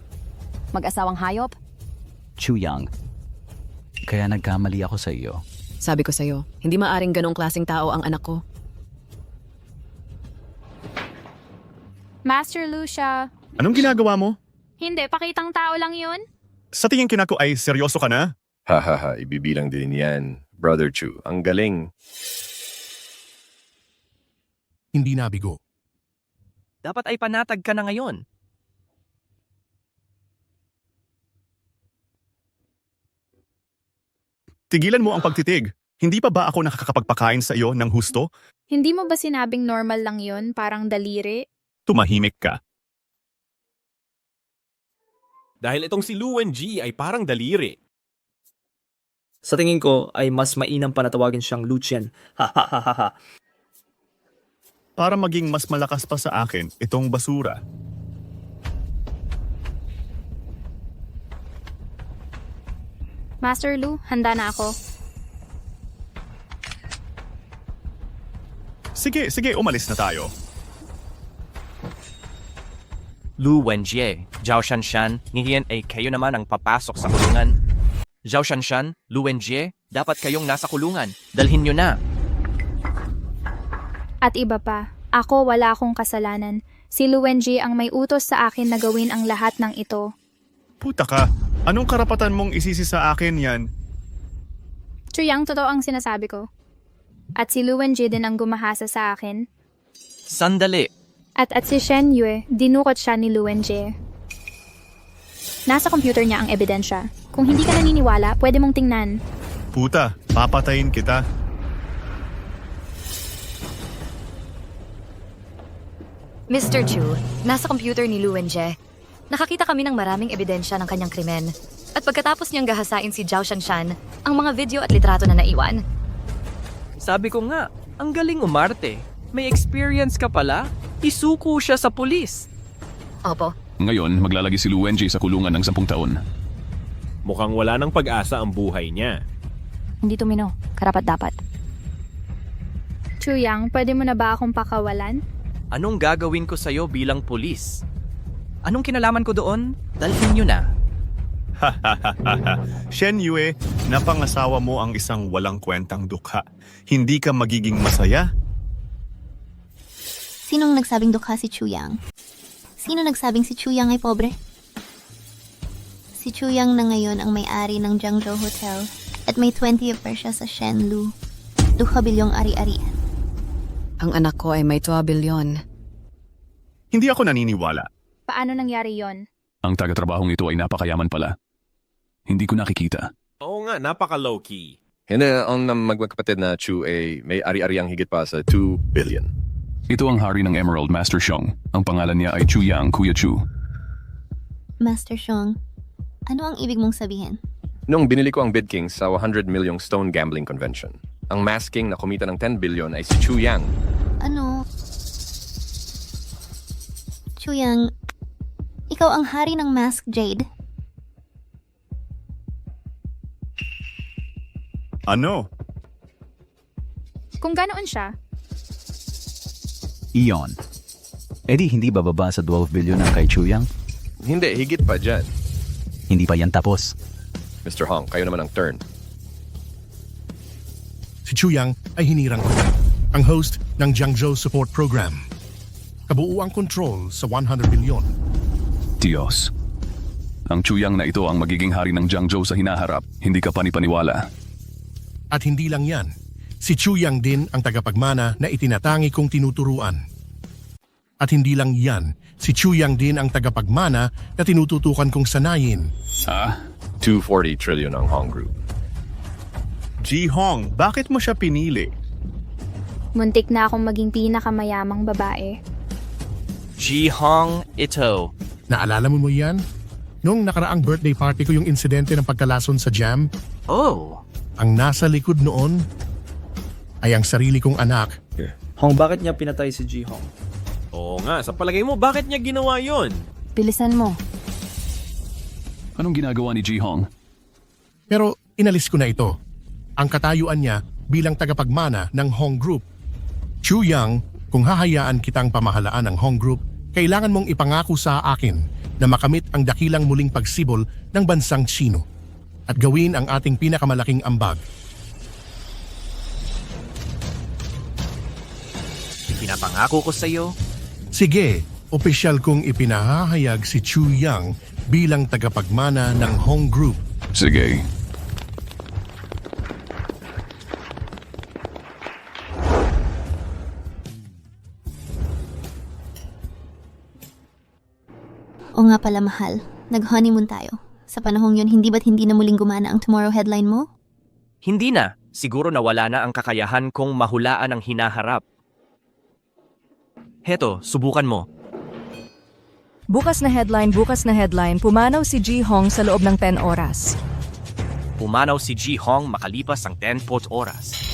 Mag-asawang hayop? Chuyang, kaya nagkamali ako sa iyo. Sabi ko sa'yo, hindi maaring ganong klaseng tao ang anak ko. Master Lu siya. Anong ginagawa mo? Hindi, pakitang tao lang yun. Sa tingin kinako ay seryoso ka na? Hahaha, ibibilang din yan. Brother Chu, ang galing. Hindi nabigo. Dapat ay panatag ka na ngayon. Tigilan mo ang pagtitig. Hindi pa ba ako nakakapagpakain sa iyo ng husto? Hindi mo ba sinabing normal lang yun, parang daliri? Tumahimik ka. Dahil itong si Lu Wenjie ay parang daliri. Sa tingin ko ay mas mainam pa na tawagin siyang Lucien. Ha. Para maging mas malakas pa sa akin itong basura. Master Lu, handa na ako. Sige, umalis na tayo. Lu Wenjie, Zhao Shanshan, ngayon ay kayo naman ang papasok sa kulungan. Zhao Shanshan, Lu Wenjie, dapat kayong nasa kulungan. Dalhin nyo na. At iba pa, ako wala akong kasalanan. Si Lu Wenjie ang may utos sa akin na gawin ang lahat ng ito. Puta ka, anong karapatan mong isisi sa akin yan? Chuyang, totoo ang sinasabi ko. At si Lu Wenjie din ang gumahasa sa akin. Sandali. At si Shen Yue, dinukot siya ni Lu Wenjie. Nasa computer niya ang ebidensya. Kung hindi ka naniniwala, pwede mong tingnan. Puta, papatayin kita. Mr. Chu, nasa computer ni Lu Wenjie. Nakakita kami ng maraming ebidensya ng kanyang krimen. At pagkatapos niyang gahasain si Zhao Shanshan, ang mga video at litrato na naiwan. Sabi ko nga, ang galing umarte. May experience ka pala? Isuko siya sa pulis. Opo. Ngayon, maglalagay si Lu Wenjie sa kulungan ng 10 taon. Mukhang wala ng pag-asa ang buhay niya. Hindi tumino. Karapat-dapat. Chuyang, pwede mo na ba akong pakawalan? Anong gagawin ko sa'yo bilang pulis? Anong kinalaman ko doon? Dalhin nyo na. Shen Yue, napangasawa mo ang isang walang kwentang dukha. Hindi ka magiging masaya? Sinong nagsabing dukha si Chuyang? Sino nagsabing si Chuyang ay pobre? Si Chuyang na ngayon ang may-ari ng Jiangzhou Hotel at may 20 siya sa Shenlu. 2 bilyong ari-arian. Ang anak ko ay may 2 bilyon. Hindi ako naniniwala. Paano nangyari yon? Ang taga-trabahong ito ay napakayaman pala. Hindi ko nakikita. Oo nga, napaka-low-key. Hindi, ang magkapatid na Chu ay may ari-ariang higit pa sa 2 billion. Ito ang hari ng Emerald, Master Xiong. Ang pangalan niya ay Chuyang, Kuya Chu. Master Xiong, ano ang ibig mong sabihin? Nung binili ko ang Bid Kings sa 100 milyong Stone Gambling Convention, ang Mask King na kumita ng 10 billion ay si Chuyang. Ano? Chuyang, ikaw ang hari ng Mask Jade? Ano? Kung ganoon siya, Iyon. Eddie, hindi bababa sa 12 billion ang kay Chuyang? Hindi, higit pa dyan. Hindi pa yan tapos. Mr. Hong, kayo naman ang turn. Si Chuyang ay hinirang ko, ang host ng Jiangzhou Support Program. Kabuuang control sa 100 bilyon. Diyos. Ang Chuyang na ito ang magiging hari ng Jiangzhou sa hinaharap. Hindi ka panipaniwala. At hindi lang yan, si Chuyang din ang tagapagmana na itinatangi kong tinuturuan. At hindi lang yan, si Chuyang din ang tagapagmana na tinututukan kong sanayin. 240 trillion ang Hong Group. Ji Hong, bakit mo siya pinili? muntik na akong maging pinakamayamang babae. Ji Hong ito. Naalala mo yan? Noong nakaraang birthday party ko yung insidente ng pagkalason sa jam? Oh. Ang nasa likod noon ay ang sarili kong anak. Hong, bakit niya pinatay si Ji Hong? Oo nga, sa palagay mo, bakit niya ginawa yon? Bilisan mo. Anong ginagawa ni Ji Hong? Pero inalis ko na ito. Ang katayuan niya bilang tagapagmana ng Hong Group. Chu Yang, kung hahayaan kitang pamahalaan ng Hong Group, kailangan mong ipangako sa akin na makamit ang dakilang muling pagsibol ng bansang Chino at gawin ang ating pinakamalaking ambag. Pinapangako ko sa iyo. Sige, opisyal kong ipinahahayag si Chu Yang bilang tagapagmana ng Hong Group. Sige. O nga pala mahal, nag-honeymoon tayo. Sa panahong yun, hindi ba't hindi na muling gumana ang tomorrow headline mo? Hindi na. Siguro nawala na ang kakayahan kong mahulaan ang hinaharap. Heto, subukan mo. Bukas na headline, pumanaw si Ji Hong sa loob ng 10 oras. Pumanaw si Ji Hong makalipas ang 10 oras.